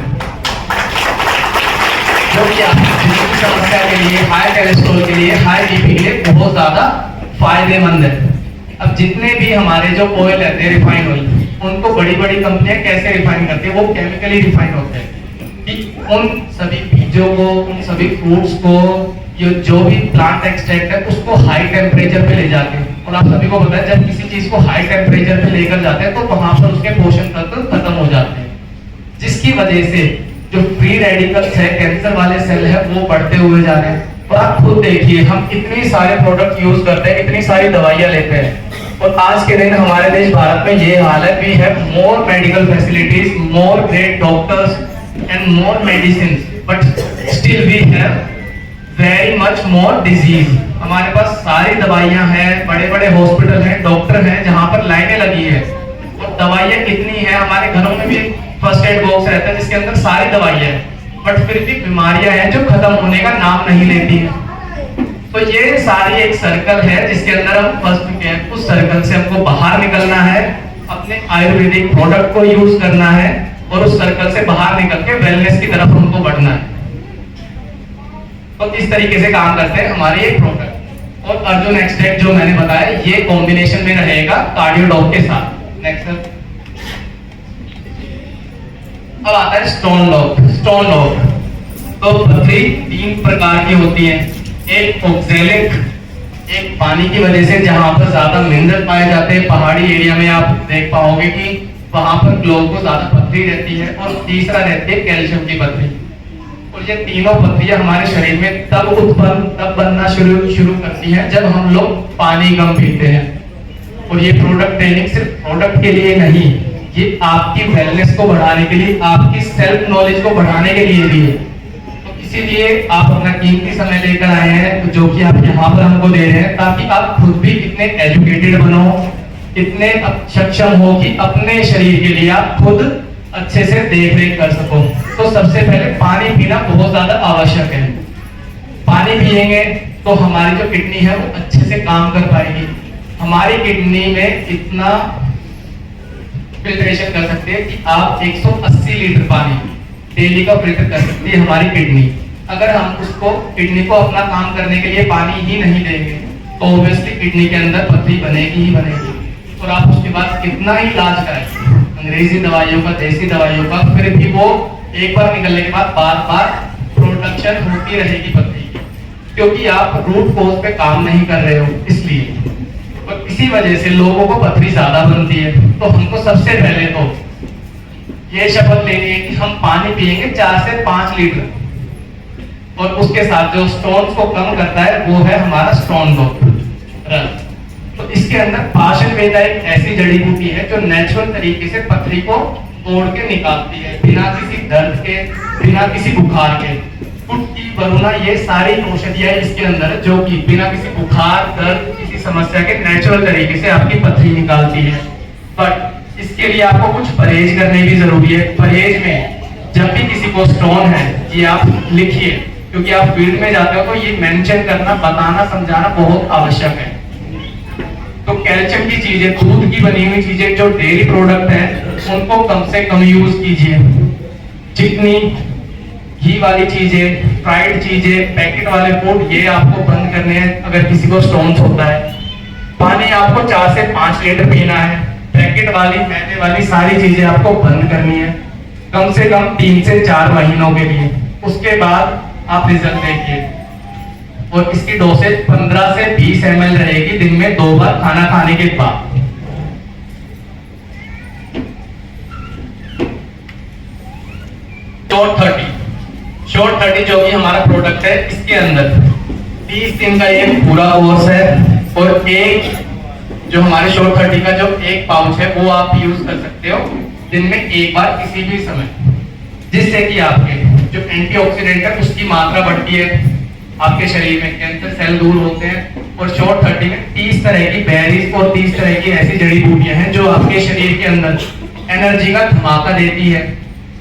जो कि आपकी समस्या के लिए, हाई कोलेस्ट्रॉल के लिए, हाई बीपी के लिए बहुत ज्यादा फायदेमंद है। अब जितने भी हमारे जो ऑयल रहते हैं रिफाइंड ऑयल, उनको बड़ी बड़ी कंपनियां कैसे रिफाइन करती है, वो केमिकली रिफाइन होते हैं कि उन सभी बीजों को, उन सभी फ्रूट्स को, ये जो भी प्लांट एक्सट्रैक्ट है उसको हाई टेम्परेचर पे ले जाते हैं। और आप सभी को पता है जब किसी चीज को हाई टेम्परेचर पे लेकर जाते हैं तो वहां पर उसके पोषण तत्व खत्म हो जाते हैं, जिसकी वजह से जो फ्री रेडिकल्स है, कैंसर वाले सेल है, वो बढ़ते हुए जा रहे हैं। और आप खुद देखिए हम इतने सारे प्रोडक्ट यूज करते हैं, इतनी सारी दवाइयां लेते हैं, और आज के दिन हमारे देश भारत में ये हालत भी है, more medical facilities, more great doctors and more medicine, but still we have very much more disease. हमारे पास सारी दवाइयां हैं, बड़े बड़े हॉस्पिटल हैं, डॉक्टर हैं, जहां पर लाइनें लगी है, और दवाइयां कितनी है। हमारे घरों में भी फर्स्ट एड बॉक्स रहता है जिसके अंदर सारी दवाइयां हैं, बट फिर भी बीमारियां हैं जो खत्म होने का नाम नहीं लेती हैं। तो ये सारी एक सर्कल है जिसके अंदर हम फंस चुके हैं। उस सर्कल से हमको बाहर निकलना है, अपने आयुर्वेदिक प्रोडक्ट को यूज करना है, और उस सर्कल से बाहर निकल के वेलनेस की तरफ हमको बढ़ना है। तो इस तरीके से काम करते हैं हमारे ये प्रोडक्ट। और अर्जुन एक्सट्रैक्ट जो मैंने बताया ये कॉम्बिनेशन में रहेगा कार्डियोडॉक के साथ। नेक्स्ट सर, अब आता है स्टोन लॉक। स्टोन लॉक तो पथरी 3 प्रकार की होती है, एक ऑक्जेलिक, एक पानी की वजह से जहां पर ज्यादा मिनरल पाए जाते हैं, पहाड़ी एरिया में आप देख पाओगे कि वहां पर लोगों को ज्यादा पथरी रहती है, और तीसरा रहती है कैल्शियम की पथरी। और ये तीनों पथरियां हमारे शरीर में तब बनना शुरू करती हैं जब हम लोग पानी कम पीते हैं। और ये प्रोडक्ट ट्रेनिंग सिर्फ प्रोडक्ट के लिए नहीं, ये आपकी वेलनेस को बढ़ाने के लिए, आपकी सेल्फ नॉलेज को बढ़ाने के लिए भी है। तो इसीलिए आप अपना कीमती समय लेकर आए हैं, जो कि आप यहाँ पर हमको दे रहे हैं, ताकि आप खुद भी इतने एजुकेटेड बनो, इतने सक्षम हो कि अपने शरीर के लिए आप खुद अच्छे से देख रेख कर सको। तो सबसे पहले पानी पीना बहुत ज्यादा आवश्यक है। पानी पिएंगे तो हमारी जो किडनी है वो अच्छे से काम कर पाएगी। हमारी किडनी में इतना फिल्ट्रेशन कर सकते हैं कि आप 180 लीटर पानी डेली का फिल्टर कर सकती है हमारी किडनी। अगर हम उसको किडनी को अपना काम करने के लिए पानी ही नहीं देंगे तो ऑब्वियसली किडनी के अंदर पथरी बनेगी ही बनेगी। और आप उसके बाद कितना ही इलाज करें, अंग्रेजी दवाइयों का, देसी दवाइयों का, फिर भी वो एक बार निकलने के बाद बार बार प्रोडक्शन होती रहेगी पथरी की, क्योंकि आप रूट कोज पे काम नहीं कर रहे हो। इसलिए और इसी वजह से लोगों को पथरी ज्यादा बनती है। तो हमको सबसे पहले तो ये शपथ लेनी है कि हम पानी पिएंगे 4 से 5 लीटर। और उसके साथ जो स्टोन्स को कम करता है वो है हमारा स्टोन रस। तो इसके अंदर पाषाण वेदा एक ऐसी जड़ी बूटी है जो नेचुरल तरीके से पथरी को तोड़ के निकालती है, बिना किसी दर्द के, बिना किसी बुखार के। कुट्टी, वरुणा, ये सारी औषधियां इसके अंदर है जो कि बिना किसी बुखार, दर्द, किसी समस्या के नेचुरल तरीके से आपकी पथरी निकालती है। बट इसके लिए आपको कुछ परहेज करने भी जरूरी है। परहेज में जब भी किसी को स्टोन है ये आप लिखिए, क्योंकि आप फील्ड में जाते हो तो ये मेंशन करना, बताना, समझाना बहुत आवश्यक है। तो कैल्शियम की चीजें, दूध की बनी हुई चीजें, जो डेयरी प्रोडक्ट हैं उनको कम से कम यूज कीजिए। जितनी घी वाली चीजें, फ्राइड चीजें, पैकेट वाले फूड, ये आपको बंद करने हैं अगर किसी को स्टोन्स होता है। पानी आपको 4 से 5 लीटर पीना है। पैकेट वाली, मैदे वाली सारी चीजें आपको बंद करनी है कम से कम 3 से 4 महीनों के लिए। उसके बाद आप रिजल्ट देखिए। और इसकी डोसेज 15 से 20 ml रहेगी दिन में 2 बार खाना खाने के बाद। शॉर्ट 30 जो कि हमारा प्रोडक्ट है, इसके अंदर 30 दिन का ये पूरा कोर्स है। और एक जो हमारे शॉर्ट 30 का जो एक पाउच है वो आप यूज कर सकते हो दिन में एक बार किसी भी समय, जिससे कि आपके जो एंटीऑक्सीडेंट है उसकी मात्रा बढ़ती है, आपके शरीर में कैंसर सेल दूर होते हैं। और शॉर्ट 30 में 30 तरह की बेरीज और 30 तरह की ऐसी जड़ी बूटियां हैं जो आपके शरीर के अंदर एनर्जी का धमाका देती है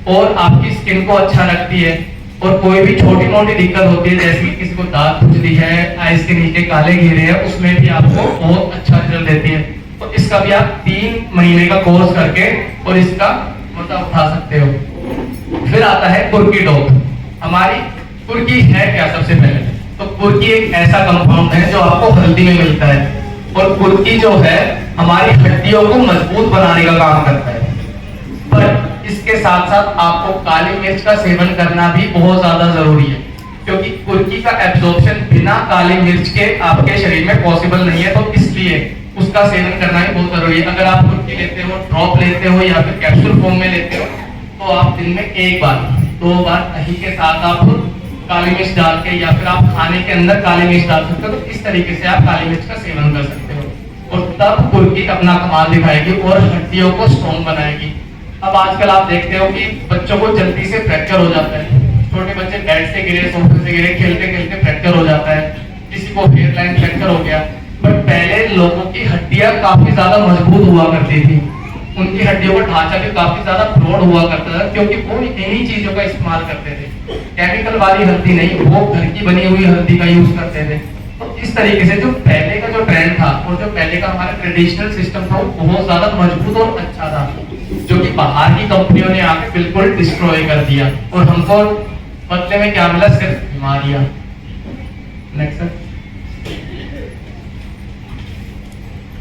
और आपकी स्किन को अच्छा रखती है। और कोई भी छोटी मोटी दिक्कत होती है, जैसे कि किसी को दांत खुजली है, आइज के नीचे काले घेरे हैं, उसमें भी आपको बहुत अच्छा रिजल्ट देती है। तो इसका भी आप 3 महीने का कोर्स करके और इसका मजा उठा सकते हो। फिर आता है कुर्की डॉग। हमारी कुर्की है क्या? सबसे पहले तो कुर्की एक ऐसा कंपाउंड है जो आपको हल्दी में मिलता है। और कुर्की जो है हमारी हड्डियों को मजबूत बनाने का काम करता है। पर इसके साथ साथ आपको काली मिर्च का सेवन करना भी बहुत ज्यादा जरूरी है, क्योंकि कुर्की का एब्जॉर्प्शन बिना काली मिर्च के आपके शरीर में पॉसिबल नहीं है। तो इसलिए उसका सेवन करना ही बहुत जरूरी है। अगर आप कुर्की लेते हो, ड्रॉप लेते हो या फिर कैप्सूल फॉर्म में लेते हो, तो आप दिन में एक बार 2 बार दही के साथ आप काली मिर्च डाल के या फिर आप खाने के अंदर काली मिर्च डाल सकते हो। तो इस तरीके से आप काली मिर्च का सेवन कर सकते हो और तब कुर्की अपना कमाल दिखाएगी और हड्डियों को स्ट्रॉन्ग बनाएगी। अब आजकल आप देखते हो कि बच्चों को जल्दी से फ्रैक्चर हो जाता है। छोटे बच्चे बेड से गिरे, सोफे से गिरे, खेलते खेलते फ्रैक्चर हो जाता है, किसी को हेयर लाइन फ्रैक्चर हो गया। बट पहले लोगों की हड्डियां काफी ज्यादा मजबूत हुआ करती थी, उनकी हड्डियों का ढांचा भी काफी ज्यादा प्रौढ़ हुआ करता था, क्योंकि वो इन्हीं चीजों का इस्तेमाल करते थे। केमिकल वाली हल्दी नहीं, वो घर की बनी हुई हल्दी का यूज करते थे। तो इस तरीके से जो पहले का जो ट्रेंड था और जो पहले का हमारा ट्रेडिशनल सिस्टम था वो बहुत ज्यादा मजबूत और अच्छा था, जो कि बाहर की कंपनियों ने आके बिल्कुल डिस्ट्रॉय कर दिया और हमको बदले में क्या मिला? सिर्फ बीमारियां। Next sir.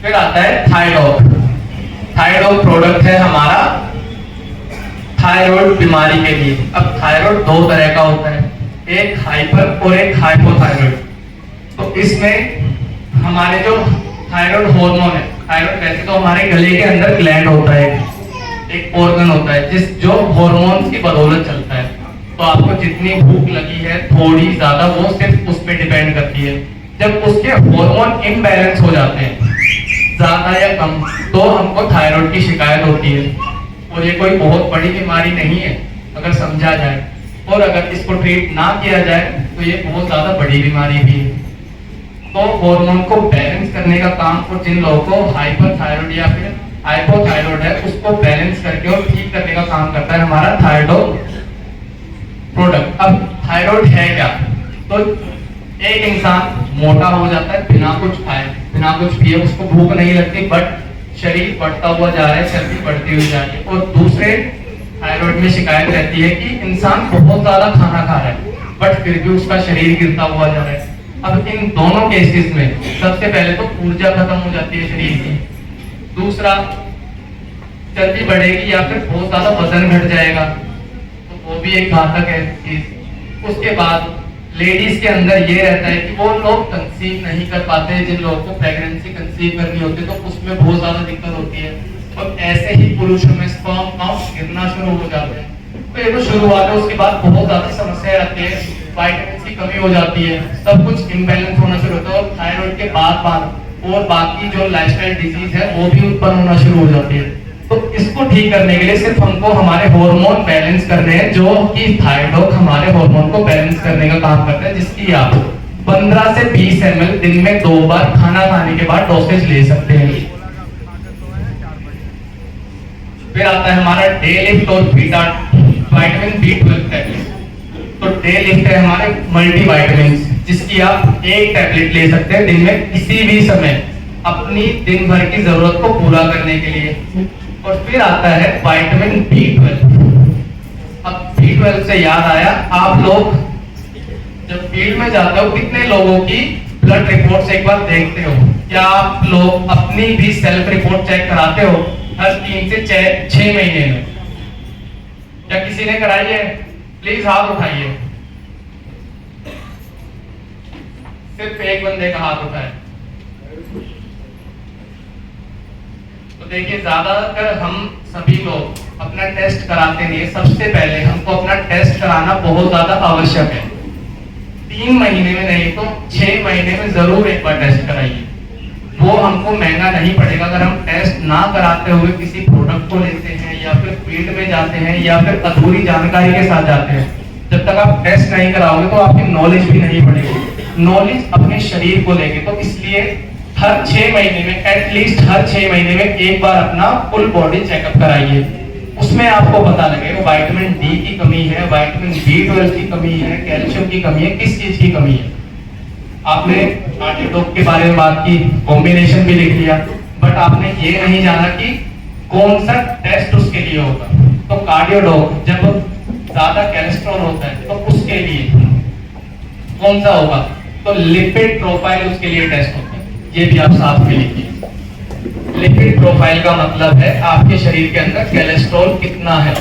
फिर आता है थायरॉइड। थायरॉइड प्रोडक्ट है हमारा थायरॉइड बीमारी के लिए। अब थायरॉइड 2 तरह का होता है, एक हाइपर और एक हाइपोथायरॉइड। तो इसमें हमारे जो थायरॉइड हार्मोन है, थायरॉइड वैसे तो हमारे गले के अंदर ग्लैंड होता है, एक ऑर्गन होता है जिस जो हार्मोन्स की बदौलत चलता है। तो आपको जितनी भूख लगी है थोड़ी ज्यादा, वो सिर्फ उस पर डिपेंड करती है। जब उसके हार्मोन इम्बैलेंस हो जाते हैं ज्यादा या कम, तो हमको थायरॉइड की शिकायत होती है। और ये कोई बहुत बड़ी बीमारी नहीं है अगर समझा जाए, और अगर इसको ट्रीट ना किया जाए तो ये बहुत ज्यादा बड़ी बीमारी भी है। तो हार्मोन को बैलेंस करने का काम, और जिन लोगों को हाइपरथायरॉइड या फिर हाइपोथायरॉइड है, उसको बैलेंस करके और ठीक करने का काम करता है हमारा थायरॉइड प्रोडक्ट। अब थायरॉइड है क्या? तो एक इंसान मोटा हो जाता है बिना कुछ खाए, बिना कुछ पिए, उसको भूख नहीं लगती, बट शरीर बढ़ता हुआ जा रहा है, चर्बी बढ़ती हुई जा रही है। और दूसरे थायरॉइड में शिकायत रहती है कि इंसान बहुत ज्यादा खाना खा रहा है, बट फिर भी उसका शरीर गिरता हुआ जा रहा है। अब इन दोनों केसेस में सबसे पहले तो ऊर्जा खत्म हो जाती है शरीर की, दूसरा चर्बी बढ़ेगी या फिर बहुत ज्यादा वजन घट जाएगा, तो वो भी एक घातक है चीज। उसके बाद लेडीज के अंदर ये रहता है कि वो लोग कंसीव नहीं कर पाते, जिन लोगों को प्रेगनेंसी कंसीव करनी होती है तो उसमें बहुत ज्यादा दिक्कत होती है। और ऐसे ही पुरुषों में स्पर्म काउंट गिरना शुरू हो जाते हैं। तो ये तो शुरुआत है, उसके बाद बहुत ज्यादा समस्याएं आती है, विटामिन की कमी हो जाती है, सब कुछ इम्बैलेंस होना शुरू होता है और थायराइड के बाद और बाकी जो लाइफस्टाइल डिजीज है वो भी उत्पन्न होना शुरू हो जाती है। तो इसको ठीक करने के लिए सिर्फ हमको हमारे हार्मोन बैलेंस करने हैं, जो कि थायराइड हमारे हार्मोन को बैलेंस करने का काम करता है, जिसकी आप 15 से 20 ml दिन में 2 बार खाना खाने के बाद डोसेज ले सकते हैं। फिर आता है हमारा डे लिफ्ट और विटामिन B12 टैबलेट। तो डे लिफ्ट है हमारे मल्टीविटामिन, जिसकी आप एक टैबलेट ले सकते हैं दिन में किसी भी समय अपनी दिन भर की जरूरत को पूरा करने के लिए। और फिर आता है विटामिन B12। अब B12 से याद आया, आप लोग जब फील्ड में जाते हो कितने लोगों की ब्लड रिपोर्ट्स एक बार देखते हो? क्या आप लोग अपनी भी सेल्फ रिपोर्ट चेक कराते हो हर 3 से 6 महीने में? क्या किसी ने कराई है? प्लीज हाथ उठाइए। सिर्फ एक बंदे का हाथ उठाए। तो देखिए, ज्यादातर हम सभी लोग अपना टेस्ट कराते नहीं है। सबसे पहले हमको अपना टेस्ट कराना बहुत ज्यादा आवश्यक है। 3 महीने में नहीं तो 6 महीने में जरूर एक बार टेस्ट कराइए। वो हमको महंगा नहीं पड़ेगा। अगर हम टेस्ट ना कराते हुए किसी प्रोडक्ट को लेते हैं या फिर फील्ड में जाते हैं या फिर अधूरी जानकारी के साथ जाते हैं, जब तक आप टेस्ट नहीं कराओगे तो आपकी नॉलेज भी नहीं बढ़ेगी, नॉलेज अपने शरीर को लेके। तो इसलिए हर 6 महीने में, एटलीस्ट हर 6 महीने में एक बार अपना फुल बॉडी चेकअप कराइए। उसमें आपको पता लगेगा विटामिन डी की कमी है, विटामिन B12 की कमी है, कैल्शियम की कमी है, किस चीज की कमी है। आपने कार्डियोडॉक के बारे में बात की, कॉम्बिनेशन भी लिख लिया, बट आपने ये नहीं जाना कि कौन सा टेस्ट उसके लिए होगा। तो कार्डियोडॉक जब ज्यादा कोलेस्ट्रॉल होता है तो उसके लिए कौन सा होगा? तो लिपिड प्रोफाइल उसके लिए टेस्ट होता है। ये भी आप साथ में लिखिए। लिपिड प्रोफाइल का मतलब है आपके शरीर के अंदर कोलेस्ट्रॉल कितना है।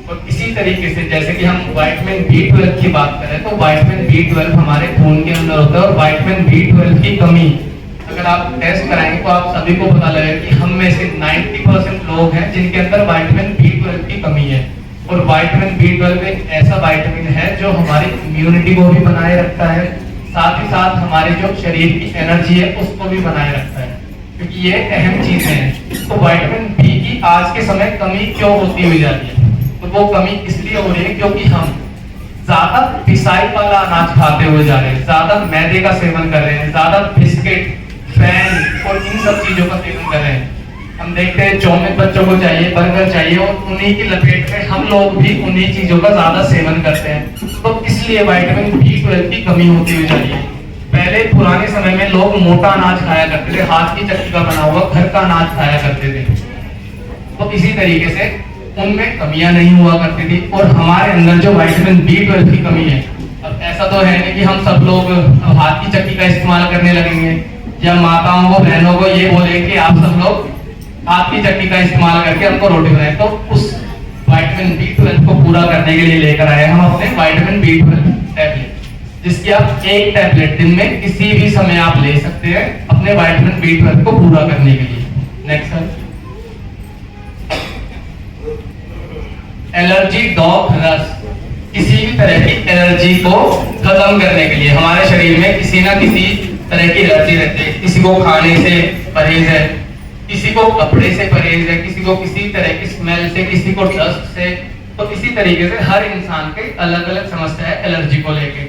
और इसी तरीके से जैसे कि हम विटामिन B12 की बात करें तो विटामिन B12 हमारे खून के अंदर होता है और विटामिन B12 की कमी अगर आप टेस्ट कराएंगे तो आप सभी को पता लगेगा कि हम में से 90% लोग हैं जिनके अंदर विटामिन B12 की कमी है। और विटामिन B12 एक ऐसा विटामिन है जो हमारी इम्यूनिटी को भी बनाए रखता है, साथ ही साथ हमारे जो शरीर की एनर्जी है उसको भी बनाए रखता है, क्योंकि ये अहम चीजें हैं। तो विटामिन बी की आज के समय कमी क्यों होती हुई जाती है? तो वो कमी इसलिए हो रही है क्योंकि हम ज्यादा पिसाई वाला अनाज खाते हुए जा रहे हैं, ज्यादा मैदे का सेवन कर रहे हैं, ज्यादा बिस्किट, फैन और इन सब चीजों का सेवन कर रहे हैं। हम देखते हैं चाउमीन बच्चों को चाहिए, बर्गर चाहिए और उन्हीं की लपेट में हम लोग भी उन्हीं चीजों का ज्यादा सेवन करते हैं। तो इसलिए विटामिन B12 की कमी होती हुई जा रही है। पहले पुराने समय में लोग मोटा अनाज खाया करते थे, हाथ की चक्की का बना हुआ घर का अनाज खाया करते थे। तो इसी तरीके से उनमें कमियां नहीं हुआ करती थी। और हमारे अंदर जो विटामिन B12 की कमी है, अब ऐसा तो है नहीं कि हम सब लोग हाथ की चक्की का इस्तेमाल करने लगेंगे या माताओं को, बहनों को ये बोले कि आप सब लोग हाथ की चक्की का इस्तेमाल करके हमको रोटी बनाए। तो उस विटामिन B12 को पूरा करने के लिए लेकर आए हम अपने विटामिन B12 टैबलेट, जिसकी आप एक टैबलेट दिन में किसी भी समय आप ले सकते हैं अपने विटामिन B12 को पूरा करने के लिए। नेक्स्ट सर, एलर्जी डॉग रस, किसी भी तरह की एलर्जी को खत्म करने के लिए। हमारे शरीर में किसी ना किसी तरह की एलर्जी रहती है, किसी को खाने से परहेज है, किसी को कपड़े से परहेज है, किसी को किसी तरह की स्मेल से, किसी को डस्ट से। तो इसी तरीके से हर इंसान के अलग अलग समस्या है एलर्जी को लेके।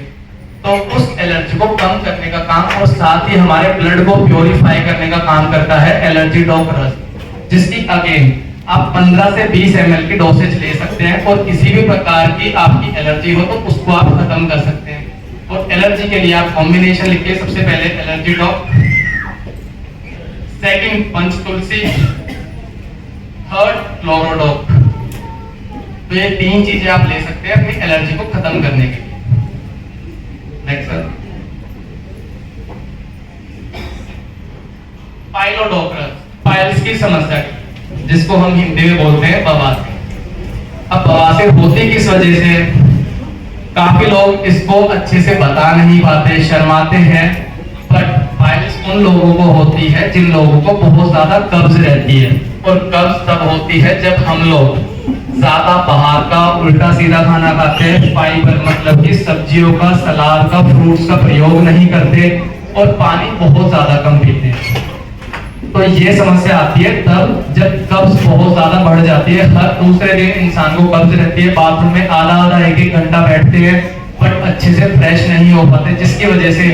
तो उस एलर्जी को कम करने का काम और साथ ही हमारे ब्लड को प्योरीफाई करने का काम करता है एलर्जी डॉग रस, जिसकी अगेन आप 15 से 20 ml की डोसेज ले सकते हैं और किसी भी प्रकार की आपकी एलर्जी हो तो उसको आप खत्म कर सकते हैं। और एलर्जी के लिए आप कॉम्बिनेशन लिखिए। सबसे पहले एलर्जी डॉग, सेकंड पंच तुलसी, थर्ड क्लोरोडॉक। तो ये 3 चीजें आप ले सकते हैं अपनी एलर्जी को खत्म करने के लिए। नेक्स्ट सर, पाइलोडोक्रस, पाइल्स की समस्या जिसको हम हिंदी में बोलते हैं बवासीर। अब बवासीर होती किस वजह से? काफी लोग इसको अच्छे से बता नहीं पाते, शर्माते हैं, बट पाइल्स उन लोगों को होती है जिन लोगों को बहुत ज्यादा कब्ज रहती है, और कब्ज तब होती है जब हम लोग ज्यादा बाहर का उल्टा सीधा खाना खाते हैं, फाइबर मतलब कि सब्जियों का, सलाद का, फ्रूट्स का प्रयोग नहीं करते, और पानी बहुत ज्यादा कम पीते हैं। तो ये समस्या आती है तब जब कब्ज बहुत ज्यादा बढ़ जाती है। हर दूसरे दिन इंसान को कब्ज रहती है, बाथरूम में आधा आधा एक एक घंटा बैठते हैं बट अच्छे से फ्रेश नहीं हो पाते, जिसकी वजह से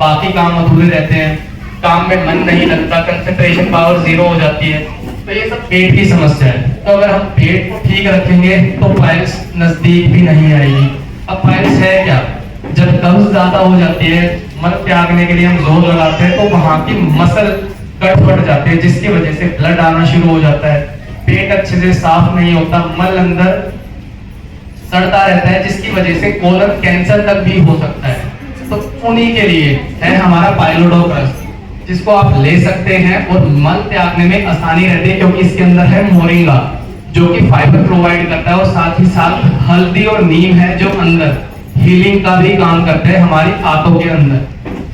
बाकी काम अधूरे रहते हैं, काम में मन नहीं लगता, कंसंट्रेशन पावर जीरो हो जाती है। तो ये सब पेट की समस्या है। तो अगर हम पेट को ठीक रखेंगे तो पाइल्स नजदीक भी नहीं आएगी। अब पाइल्स है क्या? जब कब्ज ज्यादा हो जाती है, मल त्यागने के लिए हम जोर लगाते हैं तो वहां की मसल कट फट जाते हैं, जिसकी वजह से ब्लड आना शुरू हो जाता है, पेट अच्छे से साफ नहीं होता, मल अंदर सड़ता रहता है, जिसकी वजह से कोलन कैंसर तक भी हो सकता है। तो उन्हीं के लिए है हमारा पाइलोडोक्रस, जिसको आप ले सकते हैं और मल त्यागने में आसानी रहती है, क्योंकि इसके अंदर है मोरिंगा जो कि फाइबर प्रोवाइड करता है, और साथ ही साथ हल्दी और नीम है जो अंदर हीलिंग का भी काम करते हैं हमारी आंतों के अंदर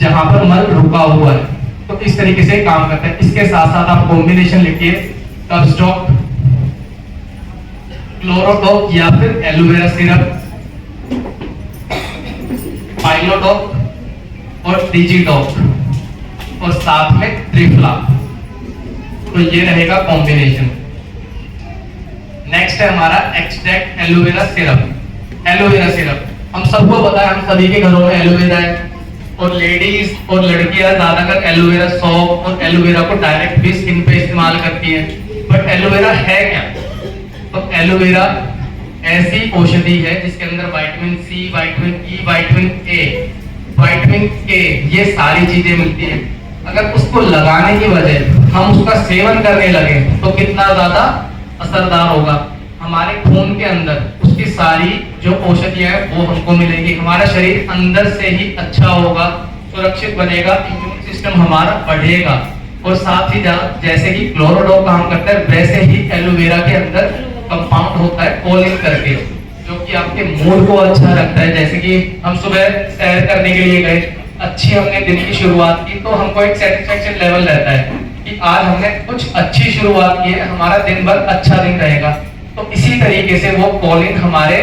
जहां पर मल रुका हुआ है। तो इस तरीके से काम करते हैं। इसके साथ साथ आप कॉम्बिनेशन लिखिए, कब्स्टॉक, क्लोरोटॉक या फिर एलोवेरा सिरप, पाइलोटॉक और डिजिटॉक, और साथ में त्रिफला। तो ये रहेगा कॉम्बिनेशन। नेक्स्ट है हमारा extract aloe vera syrup. Aloe vera syrup हम सबको पता है, हम सभी के घरों में एलोवेरा है, और लेडीज और लड़कियां ज्यादातर एलोवेरा सॉप और एलोवेरा को डायरेक्ट भी स्किन पे इस्तेमाल करती हैं। बट एलोवेरा है क्या? तो एलोवेरा ऐसी औषधि है जिसके अंदर vitamin C, vitamin E, vitamin A, vitamin K, ये सारी चीजें मिलती हैं। अगर उसको लगाने की वजह हम उसका सेवन करने लगे तो कितना ज्यादा असरदार होगा। हमारे खून के अंदर उसकी सारी जो औषधियां हैं वो हमको मिलेगी, हमारा शरीर अंदर से ही अच्छा होगा, सुरक्षित बनेगा, इम्यून सिस्टम हमारा बढ़ेगा, और साथ ही जैसे कि क्लोरोडॉक काम करता है वैसे ही एलोवेरा के अंदर कंपाउंड होता है कोलिन करके, जो कि आपके मूड को अच्छा रखता है। जैसे कि हम सुबह सैर करने के लिए गए, अच्छी हमने दिन की शुरुआत की तो हमको एक सेटिस्फेक्शन लेवल रहता है कि आज हमने कुछ अच्छी शुरुआत की है, हमारा दिन भर अच्छा दिन रहेगा। तो इसी तरीके से वो कोलिन हमारे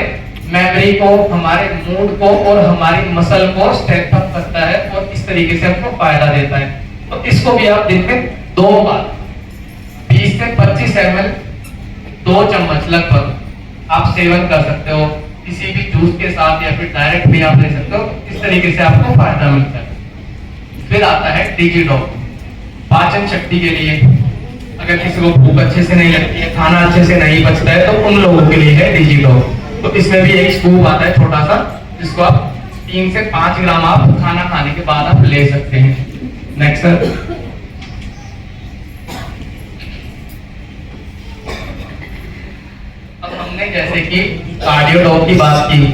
मेमोरी को, हमारे मूड को और हमारी मसल को स्ट्रेंथन करता है, और इस तरीके से हमको फायदा देता है। तो इसको भी आप दिन में 2 बार 20 से 25 ml 2 चम्मच लगभग आप सेवन कर सकते हो, किसी भी जूस के साथ या फिर डायरेक्ट भी आप ले सकते हो। इस तरीके से आपको फायदा मिलता है। फिर आता है डिजिटॉक, पाचन शक्ति के लिए। अगर किसी को भूख अच्छे से नहीं लगती है, खाना अच्छे से नहीं पचता है, तो उन लोगों के लिए है डिजिटॉक। तो इसमें भी एक स्कूप आता है छोटा सा, जिसको आप 3 से 5 ग्राम आप खाना खाने के बाद आप ले सकते हैं। नेक्स्ट सर, अब हमने जैसे कि कार्डियोडॉक की बात की,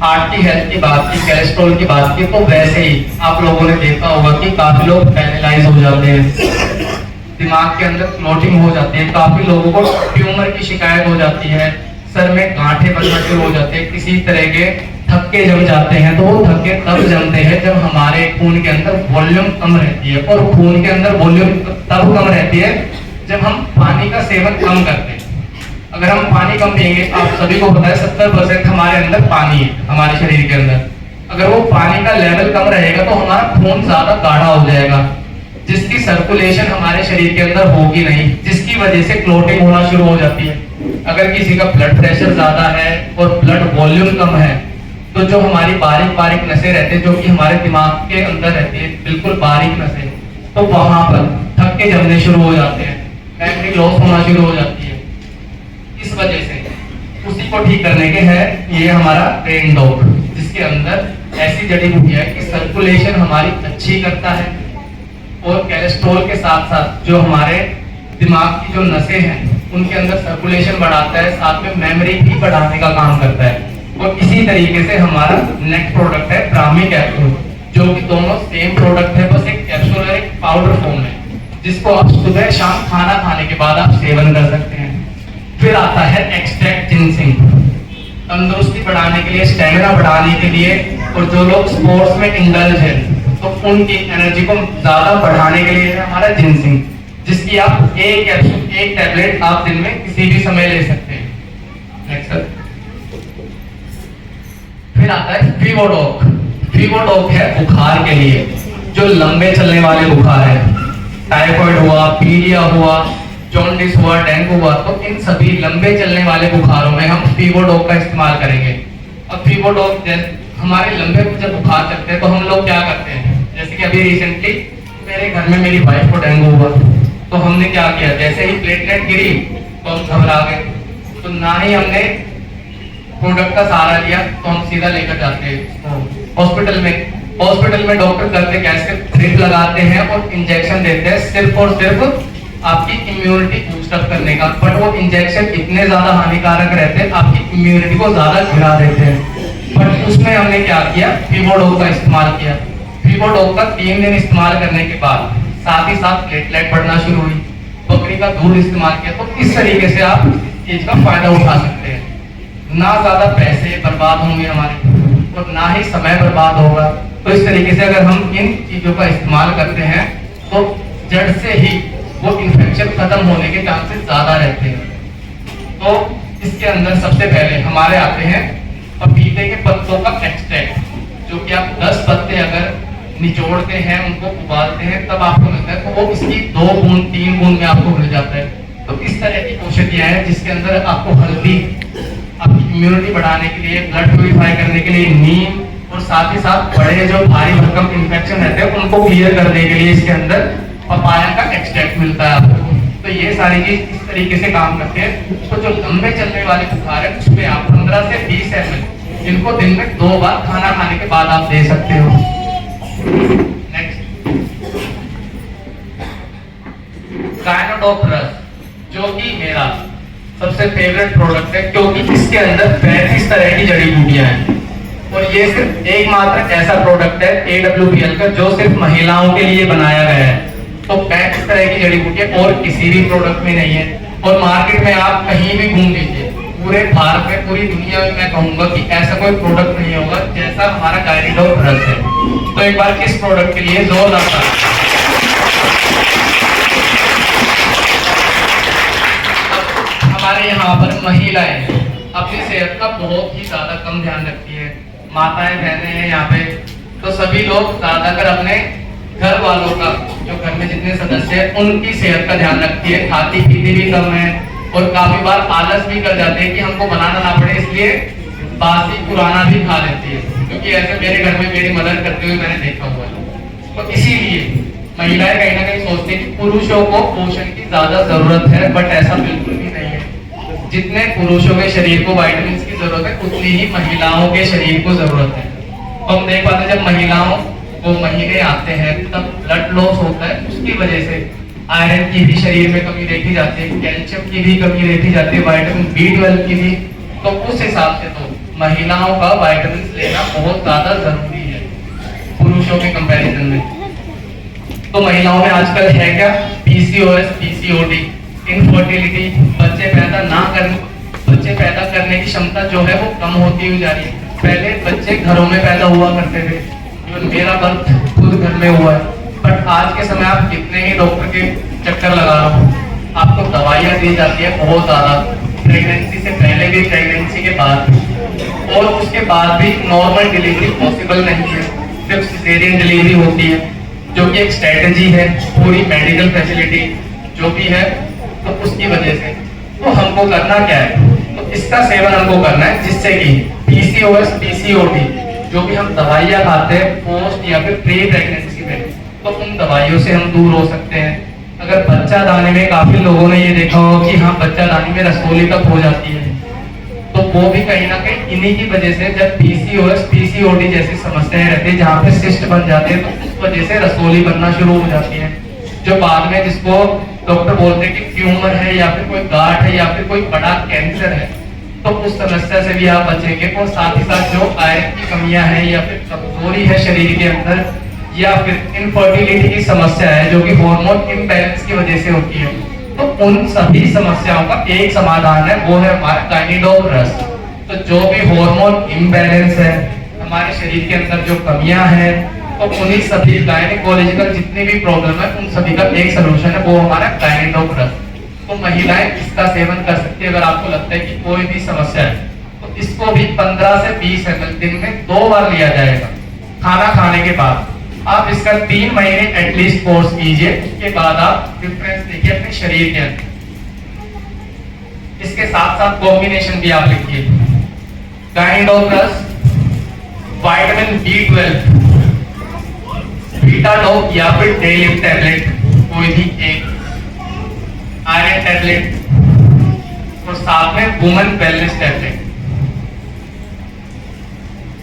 हार्ट की हेल्थ की बात की, कोलेस्ट्रॉल की बात की, तो वैसे ही आप लोगों ने देखा होगा कि काफी लोग पैरालाइज हो जाते हैं, दिमाग के अंदर क्लॉटिंग हो जाती है, काफी लोगों को ट्यूमर की शिकायत हो जाती है, सर में गांठे बनना शुरू हो जाते हैं, किसी तरह के थक्के जम जाते हैं। तो वो थक्के तब जमते हैं जब हमारे खून के अंदर वॉल्यूम कम रहती है, और खून के अंदर वॉल्यूम तब कम रहती है जब हम पानी का सेवन कम करते हैं। अगर हम पानी कम पिएंगे, आप सभी को पता है 70% हमारे अंदर पानी है, हमारे शरीर के अंदर। अगर वो पानी का लेवल कम रहेगा तो हमारा खून ज्यादा गाढ़ा हो जाएगा, जिसकी सर्कुलेशन हमारे शरीर के अंदर होगी नहीं, जिसकी वजह से क्लोटिंग होना शुरू हो जाती है। अगर किसी का ब्लड प्रेशर ज्यादा है और ब्लड वॉल्यूम कम है, तो जो हमारी बारीक बारीक नसें रहती है, जो कि हमारे दिमाग के अंदर रहती है, बिल्कुल बारीक नसें, तो वहां पर थक्के जमने शुरू हो जाते हैं, मेमोरी लॉस होना शुरू हो जाती है। इस वजह से उसी को ठीक करने के है ये हमारा ब्रेन डॉग, जिसके अंदर ऐसी जड़ी बूटी है कि सर्कुलेशन हमारी अच्छी करता है, और कोलेस्ट्रॉल के साथ साथ जो हमारे दिमाग की जो नसें हैं उनके अंदर सर्कुलेशन बढ़ाता है, साथ में मेमोरी भी बढ़ाने का काम करता है। और इसी तरीके से हमारा नेक्स्ट प्रोडक्ट है ब्राह्मी कैप्सूल, जो कि दोनों सेम प्रोडक्ट है, बस एक कैप्सूल और एक पाउडर फॉर्म में, जिसको आप सुबह शाम खाना खाने के बाद आप सेवन कर सकते हैं। फिर आता है एक्सट्रैक्ट जिनसिंग, तंदुरुस्ती बढ़ाने के लिए, स्टेमिना बढ़ाने के लिए, और जो लोग स्पोर्ट्स में इंडल्ज है तो उनकी एनर्जी को ज्यादा बढ़ाने के लिए है हमारा जिनसिंग, जिसकी आप एक कैप्सूल, एक टैबलेट आप दिन में किसी भी समय ले सकते हैं। Next sir. फिर आता है फीवोडोक। फीवोडोक है बुखार के लिए, जो लंबे चलने वाले बुखार है, टाइफाइड हुआ, पीलिया हुआ, जॉन्डिस हुआ, डेंगू हुआ, तो इन सभी लंबे चलने वाले बुखारों में हम फीवोडोक का इस्तेमाल करेंगे। अब फीवोडोक हमारे लंबे जब बुखार चलते हैं तो हम लोग क्या करते हैं, जैसे कि अभी रिसेंटली मेरे घर में मेरी वाइफ को डेंगू हुआ, तो हमने क्या किया, जैसे ही प्लेटलेट गिरी तो हम घबरा गए, तो ना ही हमने प्रोडक्ट का सहारा लिया, तो हम सीधा लेकर जाते हैं हॉस्पिटल में। हॉस्पिटल में डॉक्टर करते कैसे, ड्रिप लगाते हैं और इंजेक्शन देते हैं सिर्फ और सिर्फ आपकी इम्यूनिटी बूस्टअप करने का, बट वो इंजेक्शन इतने ज्यादा हानिकारक रहते हैं, आपकी इम्यूनिटी को ज्यादा गिरा देते हैं। बट उसमें हमने क्या किया, फीवोडोक का इस्तेमाल किया। फीवोडोक का 3 दिन इस्तेमाल करने के बाद साथ ही साथ प्लेटलेट बढ़ना शुरू हुई, बकरी का दूध इस्तेमाल किया, तो इस तरीके से आप चीज का फायदा उठा सकते हैं। ना ज्यादा पैसे बर्बाद होंगे हमारे और ना ही समय बर्बाद होगा। तो इस तरीके से अगर हम इन चीजों का इस्तेमाल करते हैं तो जड़ से ही वो इन्फेक्शन खत्म होने के चांसेस ज्यादा रहते हैं। तो इसके अंदर सबसे पहले हमारे आते हैं पपीते के पत्तों का एक्सट्रैक्ट, जो कि आप 10 पत्ते अगर निचोड़ते हैं, उनको उबालते हैं, तब आपको मिलता है, तो वो इसकी 2 बूंद 3 बूंद में आपको मिल जाता है। तो इस तरह की औषधियां हैं जिसके अंदर आपको हल्दी आपकी इम्यूनिटी बढ़ाने के लिए, ब्लड प्यूरिफाई करने के लिए, नीम, और साथ ही साथ बड़े जो भारी भरकम इन्फेक्शन रहते हैं उनको क्लियर करने के लिए इसके अंदर पपाया का एक्सट्रैक्ट मिलता है आपको। तो ये सारी चीज इस तरीके से काम करते हैं। तो जो लंबे चलने वाले बुखार है उसमें आप 15 से 20 ml इनको दिन में 2 बार खाना खाने के बाद आप दे सकते हो। नेक्स्ट, गायनोडोक रस, जो कि मेरा सबसे फेवरेट प्रोडक्ट है, क्योंकि इसके अंदर 35 तरह की जड़ी बूटियां हैं और ये सिर्फ एकमात्र ऐसा प्रोडक्ट है AWPL का जो सिर्फ महिलाओं के लिए बनाया गया है। तो 35 तरह की जड़ी बूटियां और किसी भी प्रोडक्ट में नहीं है। और मार्केट में आप कहीं भी घूम लीजिए, पूरे भारत में, पूरी दुनिया में मैं कहूंगा कि ऐसा कोई प्रोडक्ट नहीं होगा जैसा हमारा गायनोडोक रस है। तो एक बार इस प्रोडक्ट के लिए जोरदार ताली। हमारे यहाँ पर महिलाएं अपनी सेहत का बहुत ही ज्यादा कम ध्यान रखती है, माताएं बहनें हैं यहाँ पे, तो सभी लोग ज्यादातर अपने घर वालों का, जो घर में जितने सदस्य हैं उनकी सेहत का ध्यान रखती है, खाती पीती भी कम है और काफी बार आलस भी कर जाते हैं कि हमको बनाना ना पड़े, इसलिए बासी पुराना भी खा लेती है, क्योंकि ऐसे मेरे घर में मेरी मदर करते हुए मैंने देखा हुआ है। तो इसीलिए महिलाएं कहीं ना कहीं सोचती है कि पुरुषों को पोषण की ज्यादा जरूरत है, बट ऐसा बिल्कुल भी नहीं है। जितने पुरुषों के शरीर को विटामिन की जरूरत है उतनी ही महिलाओं के शरीर को जरूरत है। तो हम देख पाते हैं जब महिलाओं को महीने आते हैं तब ब्लड लॉस होता है, उसकी वजह से आयरन की भी शरीर में कमी देखी जाती है, कैल्शियम की भी कमी देखी जाती है, विटामिन B12 की भी। तो उस हिसाब से तो महिलाओं का विटामिन लेना बहुत ज्यादा जरूरी है पुरुषों के कंपैरिजन में। तो महिलाओं में आजकल है क्या, PCOS, PCOD, इनफर्टिलिटी, बच्चे पैदा करने की क्षमता जो है वो कम होती हुई जा रही है। पहले बच्चे घरों में पैदा हुआ करते थे, मेरा बर्थ खुद घर में हुआ है, बट आज के समय आप कितने ही डॉक्टर के चक्कर लगा रहे हो, आपको दवाइयाँ दी जाती है बहुत ज्यादा, प्रेगनेंसी से पहले भी, प्रेगनेंसी के बाद, और उसके बाद भी नॉर्मल डिलीवरी पॉसिबल नहीं है, सिर्फ सिजेरियन डिलीवरी होती है, जो कि एक स्ट्रेटेजी है पूरी मेडिकल फैसिलिटी जो भी है। तो उसकी वजह से तो हमको करना क्या है, तो इसका सेवन हमको करना है जिससे कि PCOS, PCOD जो भी हम दवाइयाँ खाते हैं पोस्ट या फिर प्री प्रेगनेंसी में, तो उन दवाइयों से हम दूर हो सकते हैं। अगर बच्चा दाने में, काफी लोगों ने ये देखा हो कि हाँ बच्चा दाने में रसोली तक हो जाती है, तो वो भी कहीं ना कहीं इन्हीं की वजह से, जब PCOS, PCOD जैसी समस्याएं रहती है जहाँ पे सिस्ट बन जाते हैं, तो उस वजह से रसोली बनना शुरू हो जाती है, जो बाद में जिसको डॉक्टर बोलते हैं कि ट्यूमर है या फिर कोई गांठ है या फिर कोई बड़ा कैंसर है, तो उस समस्या से भी आप बचेंगे। और साथ ही साथ जो आयरन की कमियां हैं या फिर कमजोरी है शरीर के अंदर, या फिर इनफर्टिलिटी की समस्या है जो कि हार्मोन इम्बैलेंस की वजह से होती है, तो उन सभी समस्याओं का एक समाधान है, वो है हमारा गायनोडोक रस। तो जो भी हार्मोन इम्बैलेंस है, हमारे शरीर के अंदर जो कमियां हैं तो उन्हीं सभी गायनेकोलॉजिकल जितनी भी प्रॉब्लम है उन सभी का एक सोल्यूशन है, वो हमारा गायनेडोक्रस। तो महिलाएं इसका सेवन कर सकती है। अगर आपको लगता है कि कोई भी समस्या है तो इसको भी 15 से 20 ml दिन में 2 बार लिया जाएगा खाना खाने के बाद। आप इसका 3 महीने एटलीस्ट कोर्स कीजिए, उसके बाद आप डिफरेंस देखिए अपने शरीर के अंदर। इसके साथ साथ कॉम्बिनेशन भी आप लिखिए, गायनेडोक्रस, विटामिन B12, बीटाडोप या फिर डेली टैबलेट कोई भी एक, आयरन टैबलेट और साथ में वुमेन वेलनेस टैबलेट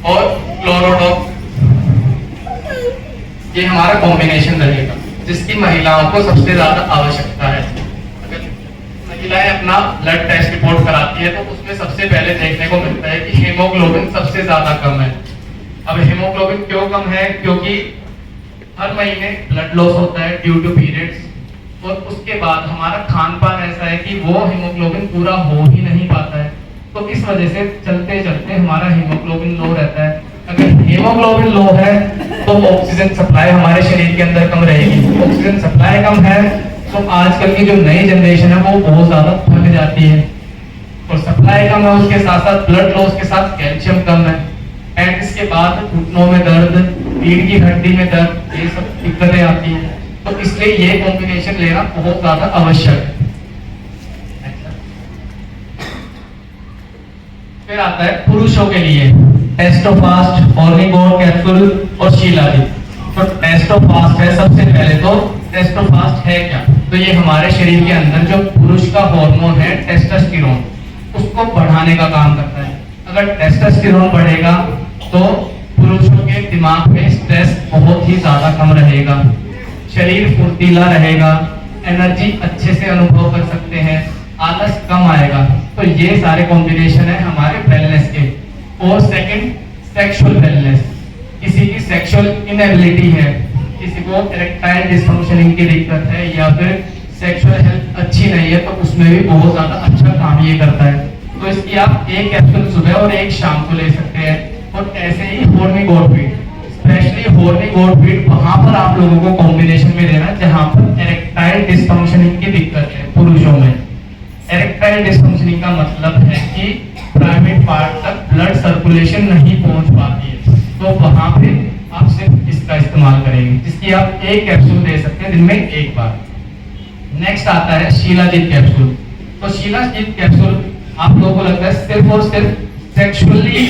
और क्लोरोडोप। ये हमारा कॉम्बिनेशन रहेगा जिसकी महिलाओं को सबसे ज्यादा आवश्यकता है। अगर महिलाएं अपना ब्लड टेस्ट रिपोर्ट कराती है तो उसमें सबसे पहले देखने को मिलता है कि हीमोग्लोबिन सबसे ज्यादा कम है। अब हीमोग्लोबिन क्यों कम है? क्योंकि हर महीने ब्लड लॉस होता है ड्यू टू पीरियड्स, और उसके बाद हमारा खान पान ऐसा है कि वो हीमोग्लोबिन पूरा हो ही नहीं पाता है। तो इस वजह से चलते चलते हमारा हीमोग्लोबिन लो रहता है। अगर हीमोग्लोबिन लो है तो ऑक्सीजन सप्लाई हमारे शरीर के अंदर कम रहेगी। ऑक्सीजन सप्लाई कम है तो आजकल की जो नई जनरेशन है वो बहुत ज्यादा थक जाती है, और सप्लाई कम है उसके साथ साथ ब्लड लॉस के साथ कैल्शियम कम है, एंड इसके बाद घुटनों में दर्द, रीढ़ की हड्डी में दर्द, ये सब दिक्कतें आती हैं। तो इसलिए ये कॉम्बिनेशन लेना बहुत ज्यादा आवश्यक है। फिर आता है पुरुषों के लिए टेस्टोफास्ट, ऑर्निगोन कैप्सूल और शिलाजीत। तो टेस्टोफास्ट है, सबसे पहले तो टेस्टोफास्ट है क्या? तो ये हमारे शरीर के अंदर जो पुरुष का हार्मोन है टेस्टोस्टेरोन, उसको बढ़ाने का काम करता है। अगर टेस्टोस्टेरोन बढ़ेगा तो पुरुषों के दिमाग में स्ट्रेस बहुत ही ज्यादा कम रहेगा, शरीर फुर्तीला रहेगा, एनर्जी अच्छे से अनुभव कर सकते हैं, आलस कम आएगा। तो ये सारे कॉम्बिनेशन है हमारे वेलनेस के। और सेकंड, सेक्सुअल वेलनेस। किसी की सेक्सुअल इनएबिलिटी है, किसी को इरेक्टाइल डिसफंक्शनिंग की दिक्कत है या फिर सेक्सुअल हेल्थ अच्छी नहीं है, तो उसमें भी बहुत ज्यादा अच्छा काम ये करता है। तो इसकी आप एक कैप्सूल सुबह और एक शाम को ले सकते हैं। और ऐसे ही horny goat weed, specially horny goat weed वहां पर आप लोगों को कॉम्बिनेशन में देना जहां पर इरेक्टाइल डिसफंक्शनिंग की दिक्कत है पुरुषों में। इरेक्टाइल डिसफंक्शनिंग का मतलब है कि प्राइवेट पार्ट तक ब्लड सर्कुलेशन नहीं पहुंच पाती है, तो वहां पे आप सिर्फ इसका इस्तेमाल करेंगे, जिसकी आप एक कैप्सूल दे सकते हैं दिन में एक बार। नेक्स्ट आता है शिलाजीत कैप्सूल। तो शिलाजीत कैप्सूल आप लोगों को लगता है सिर्फ और सिर्फ सेक्सुअली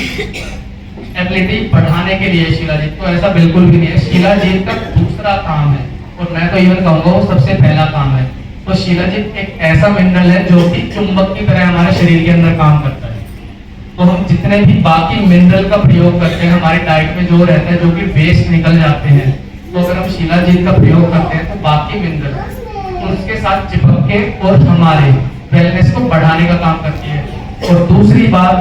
एबिलिटी बढ़ाने के लिए शिलाजीत, तो ऐसा बिल्कुल भी नहीं है। शिलाजीत का दूसरा काम है, और मैं तो इवन कहूंगा वो सबसे पहला काम है। तो शिलाजीत एक ऐसा मिनरल है जो कि चुंबक की तरह हमारे शरीर के अंदर काम करता है। तो हम जितने भी बाकी मिनरल का प्रयोग करते हैं हमारी डाइट में जो रहता है, जो कि वेस्ट निकल जाते हैं, तो अगर हम शिलाजीत का प्रयोग करते हैं तो बाकी मिनरल उसके साथ चिपक के और हमारे वेलनेस को बढ़ाने का काम करती है। और दूसरी बात,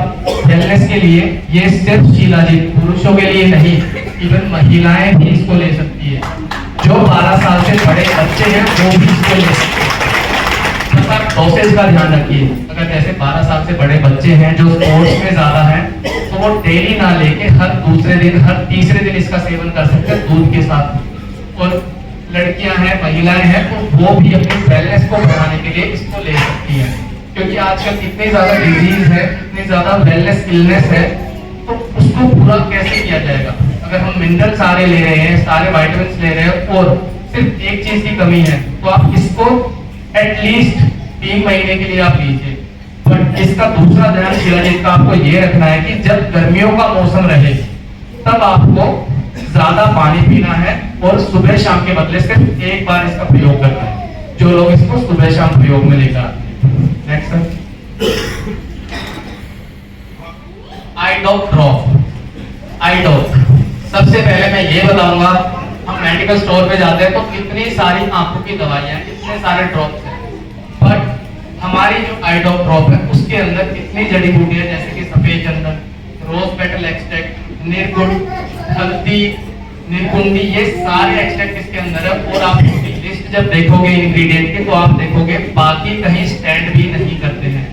वेलनेस के लिए ये सिर्फ शिलाजीत पुरुषों के लिए नहीं, इवन महिलाएं भी इसको ले सकती है। जो 12 साल से बड़े बच्चे हैं वो भी इसको ले सकते हैं। डोसेज का ध्यान रखिए। अगर जैसे 12 साल से बड़े बच्चे हैं जो स्पोर्ट्स में ज्यादा हैं, तो वो डेली ना लेके हर दूसरे दिन, हर तीसरे दिन इसका सेवन कर सकते हैं दूध के साथ। और लड़कियां हैं, महिलाएं हैं, तो वो भी अपनी वेलनेस को बढ़ाने के लिए इसको ले सकती हैं। क्योंकि आजकल इतनी ज्यादा डिजीज है, इतनी ज्यादा वेलनेस इलनेस है, तो उसको पूरा कैसे किया जाएगा? अगर हम मिनरल सारे ले रहे हैं, सारे विटामिन ले रहे हैं और सिर्फ एक चीज की कमी है, तो आप इसको एटलीस्ट 3 महीने के लिए आप लीजिए। बट इसका दूसरा ध्यान शिलाजीत का आपको ये रखना है कि जब गर्मियों का मौसम रहे तब आपको ज्यादा पानी पीना है और सुबह शाम के बदले सिर्फ एक बार इसका प्रयोग करना है। जो लोग इसको सुबह शाम प्रयोग में लेकर आते हैं। Next, आईडॉप drop. आईडॉप सबसे पहले मैं ये बताऊंगा, हम मेडिकल स्टोर पे जाते हैं तो कितनी सारी आंखों की दवाइयां, कितने सारे ड्रॉप्स हैं, बट हमारी जो आईडॉप ड्रॉप है उसके अंदर कितनी जड़ी बूटियां, जैसे कि सफेद चंदन, रोज पेटल एक्सट्रैक्ट, निर्गुण, हल्दी, निर्कुंडी, ये सारे एक्सट्रैक्ट इसके अंदर है। और आप इसकी लिस्ट जब देखोगे इंग्रेडिएंट की, तो आप देखोगे बाकी कहीं स्टैंड भी नहीं करते हैं।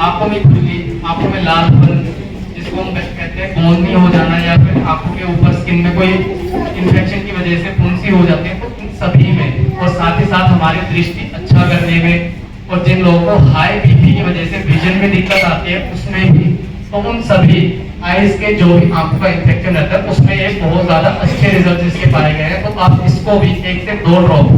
आंखों में खुजली, आंखों में लालपन, जिसको हम कहते हैं गोंदनी हो जाना, या फिर आंखों के ऊपर स्किन में कोई इन्फेक्शन की वजह से फुंसी हो जाती है, तो इन सभी में, और साथ ही साथ हमारी दृष्टि अच्छा करने में, और जिन लोगों को हाई बीपी की वजह से विजन में दिक्कत आती है उसमें भी, तो उन सभी आइज के जो भी आंखों का इन्फेक्शन रहता है उसमें ये बहुत ज्यादा अच्छे रिजल्ट इसके पाए गए हैं। तो आप इसको भी 1 से 2 ड्रॉप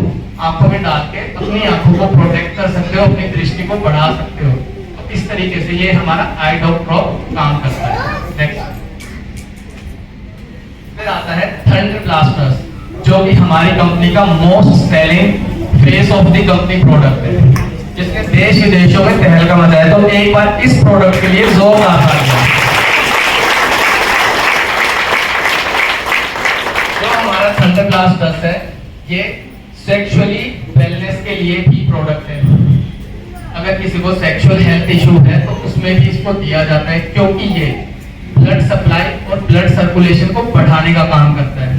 आंखों में डाल के अपनी आंखों को प्रोटेक्ट कर सकते हो, अपनी दृष्टि को बढ़ा सकते हो। तो इस तरीके से ये हमारा आई ड्रॉप काम करता है। नेक्स्ट फिर आता है थंडर ब्लास्टर्स, जो कि हमारी कंपनी का most selling face of the company product है, जिसने देश विदेशों में तहलका मचाया। तो एक बार इस प्रोडक्ट के लिए जोरदार तालियां। जो हमारा थंडर ब्लास्टर्स है, ये सेक्सुअली वेलनेस के लिए भी प्रोडक्ट है। अगर किसी को सेक्सुअल हेल्थ इशू है तो उसमें भी इसको दिया जाता है, क्योंकि ये ब्लड सप्लाई और ब्लड सर्कुलेशन को बढ़ाने का काम करता है।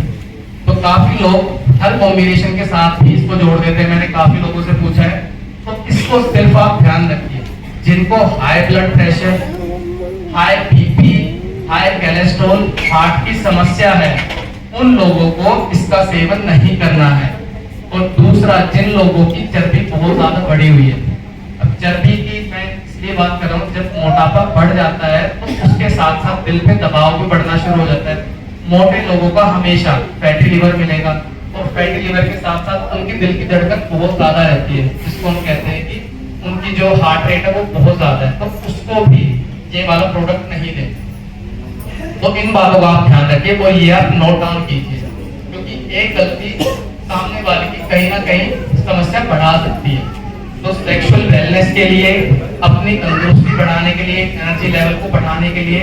तो काफी लोग हर कॉम्बिनेशन के साथ भी इसको जोड़ देते हैं। मैंने काफी लोगों से पूछा है, तो इसको सिर्फ आप ध्यान रखिए, जिनको high blood pressure, high BP, high cholesterol, heart की समस्या है, उन लोगों को इसका सेवन नहीं करना है। और दूसरा, जिन लोगों की चर्बी बहुत ज्यादा बढ़ी हुई है, अब चर्बी की मैं इसलिए बात कर रहा हूँ, जब मोटापा बढ़ जाता है तो उसके साथ साथ दिल पे दबाव भी बढ़ना शुरू हो जाता है। मोटे लोगों का हमेशा फैटी लिवर मिलेगा, और फैटी लिवर के साथ साथ उनकी दिल की धड़कन बहुत ज्यादा रहती है, जिसको हम कहते हैं कि उनकी जो हार्ट रेट है वो बहुत ज्यादा है। तो उसको भी ये वाला प्रोडक्ट नहीं दे। तो इन बातों का आप ध्यान रखिए और ये आप नोट डाउन कीजिए, क्योंकि एक गलती सामने वाले की कहीं ना कहीं समस्या बढ़ा सकती है। तो सेक्सुअल वेलनेस के लिए, अपनी तंदुरुस्ती बढ़ाने के लिए, एनर्जी लेवल को बढ़ाने के लिए,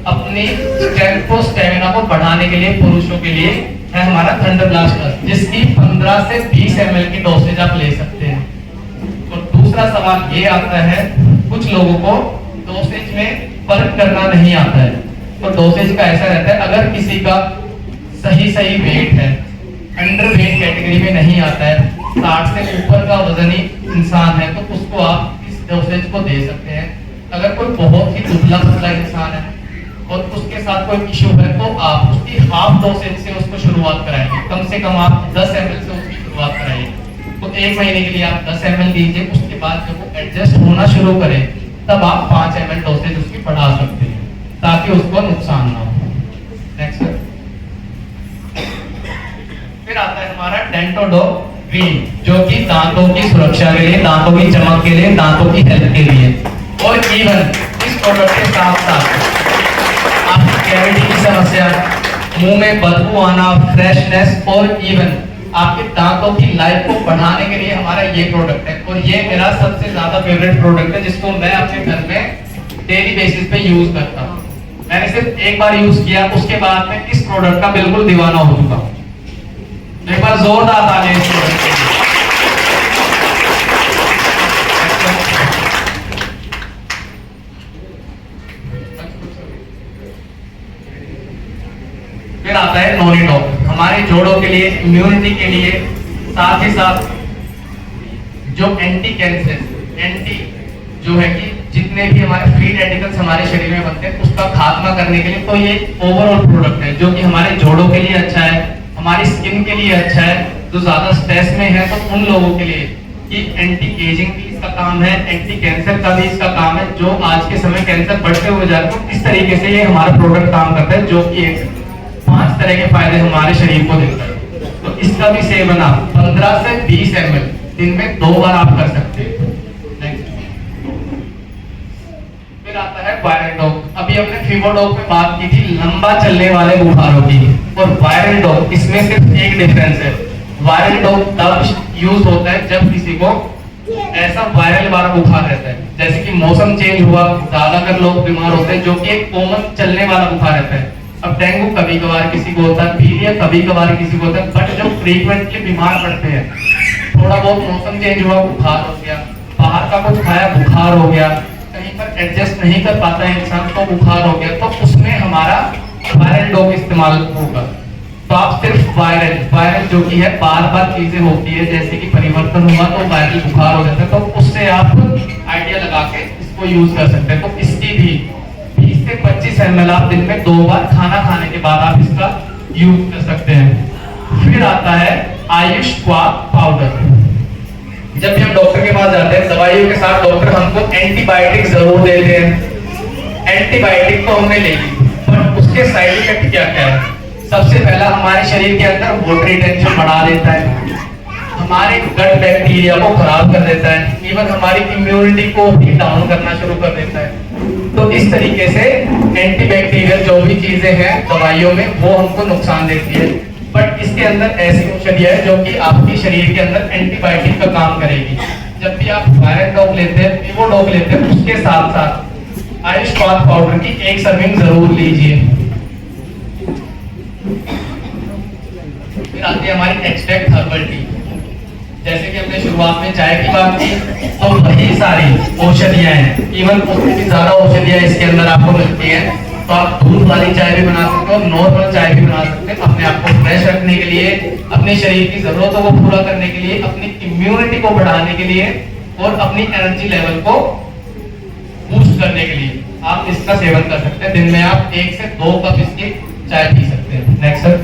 अपनी स्ट्रेंथ को, स्टेमिना को बढ़ाने के लिए पुरुषों के लिए है हमारा थंडर ब्लास्टर, जिसकी 15 से 20 ml की डोसेज आप ले सकते हैं। तो दूसरा सवाल ये आता है, कुछ लोगों को डोसेज में फर्क करना नहीं आता है। तो डोसेज का ऐसा रहता है, अगर किसी का सही वेट है, अंडर वेट कैटेगरी में नहीं आता है, 60 से ऊपर का वजनी इंसान है, तो उसको आप इस डोसेज को दे सकते हैं। अगर कोई बहुत ही दुबला पतला इंसान है और उसके साथ कोई इशू है, तो आप उसकी हाफ डोसेज से उसको शुरुआत कराएंगे। कम से कम आप 10 ml से उसकी शुरुआत कराइए। तो 1 महीने के लिए आप 10 ml दीजिए, उसके बाद जब वो एडजस्ट होना शुरू करे तब आप 5 ml डोसेज उसकी बढ़ा सकते हैं, ताकि उसको नुकसान ना हो। नेक्स्ट फिर आता है हमारा डेंटोडो ग्रीन, जो कि दांतों की सुरक्षा के लिए, दांतों की चमक के लिए, दांतों की हेल्थ के लिए, और इवन इस प्रोडक्ट के साथ साथ आपकी कैविटी की समस्या, मुंह में बदबू आना, फ्रेशनेस, और इवन आपके दांतों की लाइफ को बढ़ाने के लिए हमारा ये प्रोडक्ट है। और ये मेरा सबसे ज्यादा फेवरेट प्रोडक्ट है, जिसको मैं अपने घर में डेली बेसिस पे यूज करता हूँ। मैंने सिर्फ एक बार यूज किया, उसके बाद में इस प्रोडक्ट का बिल्कुल दीवाना हो चुका हूँ। एक बार जोरदार तालियां इस प्रोडक्ट के लिए। फिर आता है नोनिटॉक, हमारे जोड़ों के लिए, इम्यूनिटी के लिए, साथ ही साथ जो एंटी कैंसर, एंटी जो है कि जितने भी हमारे फ्री रेडिकल्स हमारे शरीर में बनते हैं उसका खात्मा करने के लिए, तो ये ओवरऑल प्रोडक्ट है जो कि हमारे जोड़ों के लिए अच्छा है, हमारी स्किन के लिए अच्छा है। जो ज्यादा स्ट्रेस में है तो उन लोगों के लिए कि एंटी एजिंग भी इसका काम है, एंटी कैंसर का भी इसका काम है। जो आज के समय कैंसर बढ़ते हुए जा रहे हैं, तो इस तरीके से ये हमारा प्रोडक्ट काम करता है, जो कि 5 तरह के फायदे हमारे शरीर को देता है। तो इसका भी सेवन आप 15 से 20 ml दिन में 2 बार आप कर सकते हैं। फिर आता है वायरल डॉग। अभी हमने फीवर डॉग पे बात की थी, लंबा चलने वाले बुखारों की, और वायरल डॉग, इसमें सिर्फ एक डिफरेंस है। वायरल डॉग तब यूज होता है जब किसी को ऐसा वायरल वाला बुखार रहता है, जैसे कि मौसम चेंज हुआ, ज्यादातर लोग बीमार होते हैं, जो कि एक कॉमन चलने वाला बुखार रहता है। अब डेंगू कभी कभार किसी को होता है, पीलिया कभी कभार किसी को होता है, बट जो फ्रीक्वेंटली बीमार पड़ते हैं, थोड़ा बहुत मौसम चेंज हुआ बुखार हो गया, बाहर का कुछ खाया बुखार हो गया, कहीं पर एडजस्ट नहीं कर पाता है इंसान तो बुखार हो गया, तो उसमें हमारा वायरल डॉग इस्तेमाल होगा। तो आप सिर्फ वायरल जो कि है बार बार चीजें होती है, जैसे कि परिवर्तन हुआ तो वायरल बुखार हो जाता है, तो उससे आप आइडिया लगा के इसको यूज कर सकते हैं। तो इसकी भी 20 से 25 ml आप दिन में 2 बार खाना खाने के बाद आप इसका यूज कर सकते हैं। फिर आता है आयुष क्वाक पाउडर। जब भी हम डॉक्टर के पास जाते हैं, दवाइयों के साथ डॉक्टर हमको एंटीबायोटिक जरूर देते हैं। एंटीबायोटिक तो हमने ले ली, पर उसके साइड इफेक्ट क्या क्या है? सबसे पहला, हमारे शरीर के अंदर वाटर रिटेंशन बढ़ा देता है, हमारे गट बैक्टीरिया को खराब कर देता है, इवन हमारी इम्यूनिटी को भी डाउन करना शुरू कर देता है। तो इस तरीके से एंटीबैक्टीरियल जो भी चीजें हैं दवाइयों में, वो हमको नुकसान देती है। बट इसके अंदर ऐसी औषधियां है जो कि आपके शरीर के अंदर एंटीबायोटिक का काम करेगी। जब भी आप वायरल डॉग लेते हैं, विवोडॉग लेते हैं, उसके साथ साथ आयुष क्वाक पाउडर की एक सर्विंग जरूर लीजिए। फिर आती है हमारी एक्सट्रैक्ट हर्बल टी। जैसे कि हमने शुरुआत में चाय की बात की, तो वही सारी औषधियां हैं, इवन उससे भी ज्यादा औषधियां इसके अंदर आपको मिलती हैं। तो आप दूध वाली चाय भी बना सकते हो, नॉर्मल चाय भी बना सकते हैं, अपने आप को फ्रेश रखने के लिए, अपने शरीर की जरूरतों को पूरा करने के लिए, अपनी इम्यूनिटी को बढ़ाने के लिए और अपनी एनर्जी लेवल को बूस्ट करने के लिए आप इसका सेवन कर सकते हैं। दिन में आप 1 से 2 कप इसकी चाय पी सकते हैं। Next sir.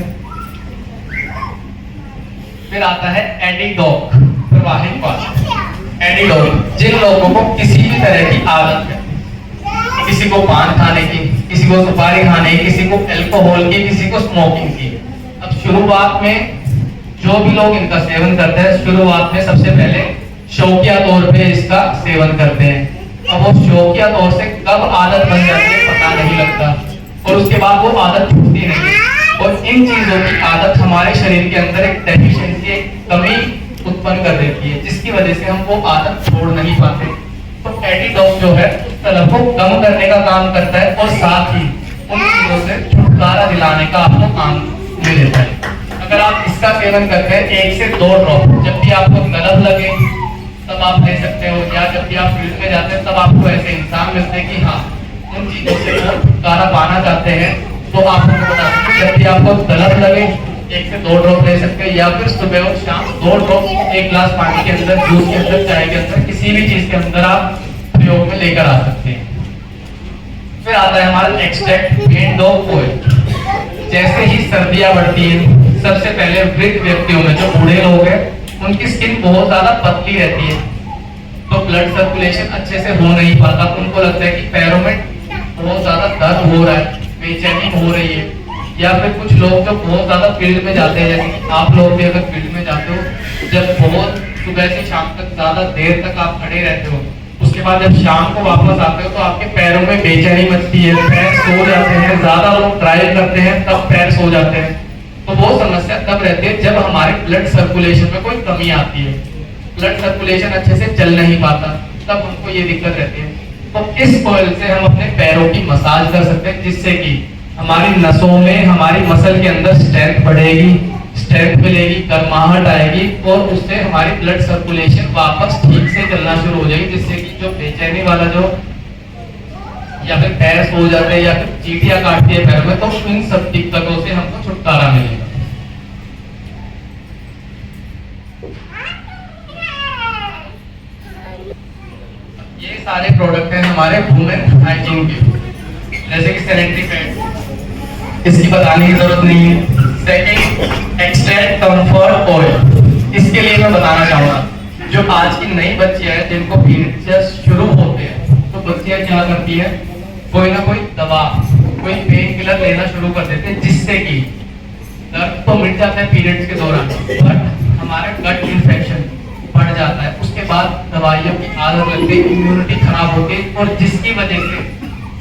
फिर आता है एडिडॉक प्रवाहित पानी। एडिडॉक, जिन लोगों को किसी भी तरह की आदत है, किसी को पान खाने की, किसी को सुपारी खाने की, किसी को अल्कोहल की, किसी को स्मोकिंग की। अब शुरुआत में जो भी लोग इनका सेवन करते हैं, शुरुआत में सबसे पहले शौकिया तौर पे इसका सेवन करते हैं। अब वो शौकिया तौर से कब आदत बन जाती है पता नहीं लगता, और उसके बाद वो आदत छूटती नहीं। और इन चीजों की आदत हमारे शरीर के अंदर एक डेफिशिएंसी, एक कमी उत्पन्न कर देती है, जिसकी वजह से हम वो आदत छोड़ नहीं पाते। तो एडिडॉक जो है उस तलब को कम करने का काम करता है और साथ ही उन चीजों से छुटकारा दिलाने का आपको काम दे देता है। अगर आप इसका सेवन करते हैं 1 से 2 ड्रॉप, जब भी आपको तलब लगे तब आप ले सकते हो, या जब भी आप फील्ड में जाते हैं तब आपको ऐसे इंसान मिलते हैं कि हाँ उन चीजों से वो छुटकारा पाना चाहते हैं, तो आप उनको बता सकते हैं जब भी आपको तलब लगे 1 से 2 ड्रॉप ले सकते हैं, या फिर सुबह और शाम 2 ड्रॉप 1 गिलास पानी के अंदर, जूस के अंदर, चाय के अंदर, किसी भी चीज के अंदर आप प्रयोग में लेकर आ सकते हैं। फिर आता है हमारा एक्सट्रैक्ट पेन डॉग ऑयल। जैसे ही सर्दियां बढ़ती हैं, सबसे पहले वृद्ध व्यक्तियों में, जो बूढ़े लोग हैं, उनकी स्किन बहुत ज्यादा पतली रहती है, तो ब्लड सर्कुलेशन अच्छे से हो नहीं पाता। उनको लगता है कि पैरों में बहुत ज्यादा दर्द हो रहा है, बेचैनी हो रही है, या फिर कुछ लोग जो बहुत ज्यादा फील्ड में जाते हैं, जैसे आप लोग भी अगर फील्ड में जाते हो, जब बहुत सुबह से शाम तक ज्यादा देर तक आप खड़े रहते हो, उसके बाद जब शाम को वापस आते हो तो आपके पैरों में बेचैनी मचती है, पैर सो जाते हैं। ज्यादा लोग ड्राइव करते हैं तब पैर सो जाते हैं। तो वो समस्या तब रहती है जब हमारे ब्लड सर्कुलेशन में कोई कमी आती है, ब्लड सर्कुलेशन अच्छे से चल नहीं पाता, तब हमको ये दिक्कत रहती है। तो इस ऑयल से हम अपने पैरों की मसाज कर सकते हैं, जिससे कि हमारी नसों में, हमारी मसल के अंदर स्ट्रेंथ बढ़ेगी, स्ट्रेंथ मिलेगी, गर्माहट आएगी, और उससे हमारी ब्लड सर्कुलेशन वापस ठीक से चलना शुरू हो जाएगी, जिससे कि जो बेचैनी वाला जो, या फिर पैर सो जाते हैं, या फिर चींटियां काटती है पैर में, तो इन सब दिक्कतों से हमको छुटकारा मिलेगा। ये सारे प्रोडक्ट हैं हमारे वुमेन हाइजीन के, जैसे कि सैनिटरी पैड, इसकी बताने की जरूरत नहीं है। Second, extract comfort oil. इसके लिए मैं बताना चाहूंगा, जो आज की नई बच्चियां हैं जिनको पीरियड्स शुरू होते हैं, तो बच्चियां क्या करती है, कोई ना कोई दवा, कोई पेन किलर लेना शुरू कर देते हैं, जिससे कि दर्द तो मिट जाता है पीरियड्स के दौरान, बट हमारा गट इन्फेक्शन बढ़ जाता है। उसके बाद दवाइयों की आदत लगती है, इम्यूनिटी खराब होती है, और जिसकी वजह से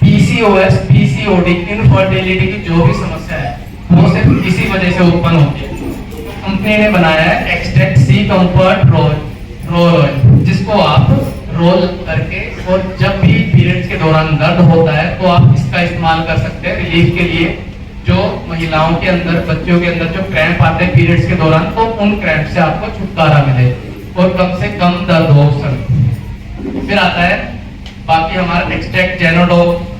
PCOS, PCOD, इनफर्टिलिटी की जो भी समस्या है वो सिर्फ इसी वजह से उत्पन्न होती है। तो कंपनी ने बनाया है एक्सट्रैक्ट सी कंफर्ट रोल ऑयल, जिसको आप रोल करके, और जब भी पीरियड्स के दौरान दर्द होता है तो आप इसका इस्तेमाल कर सकते हैं रिलीफ के लिए। जो महिलाओं के अंदर, बच्चों के अंदर जो क्रैम्प आते हैं पीरियड्स के दौरान, तो उन क्रैम्प से आपको छुटकारा मिले और कम से कम दर्द हो सके। फिर आता है बाकी हमारा एक्सट्रैक्ट जेनोडॉग,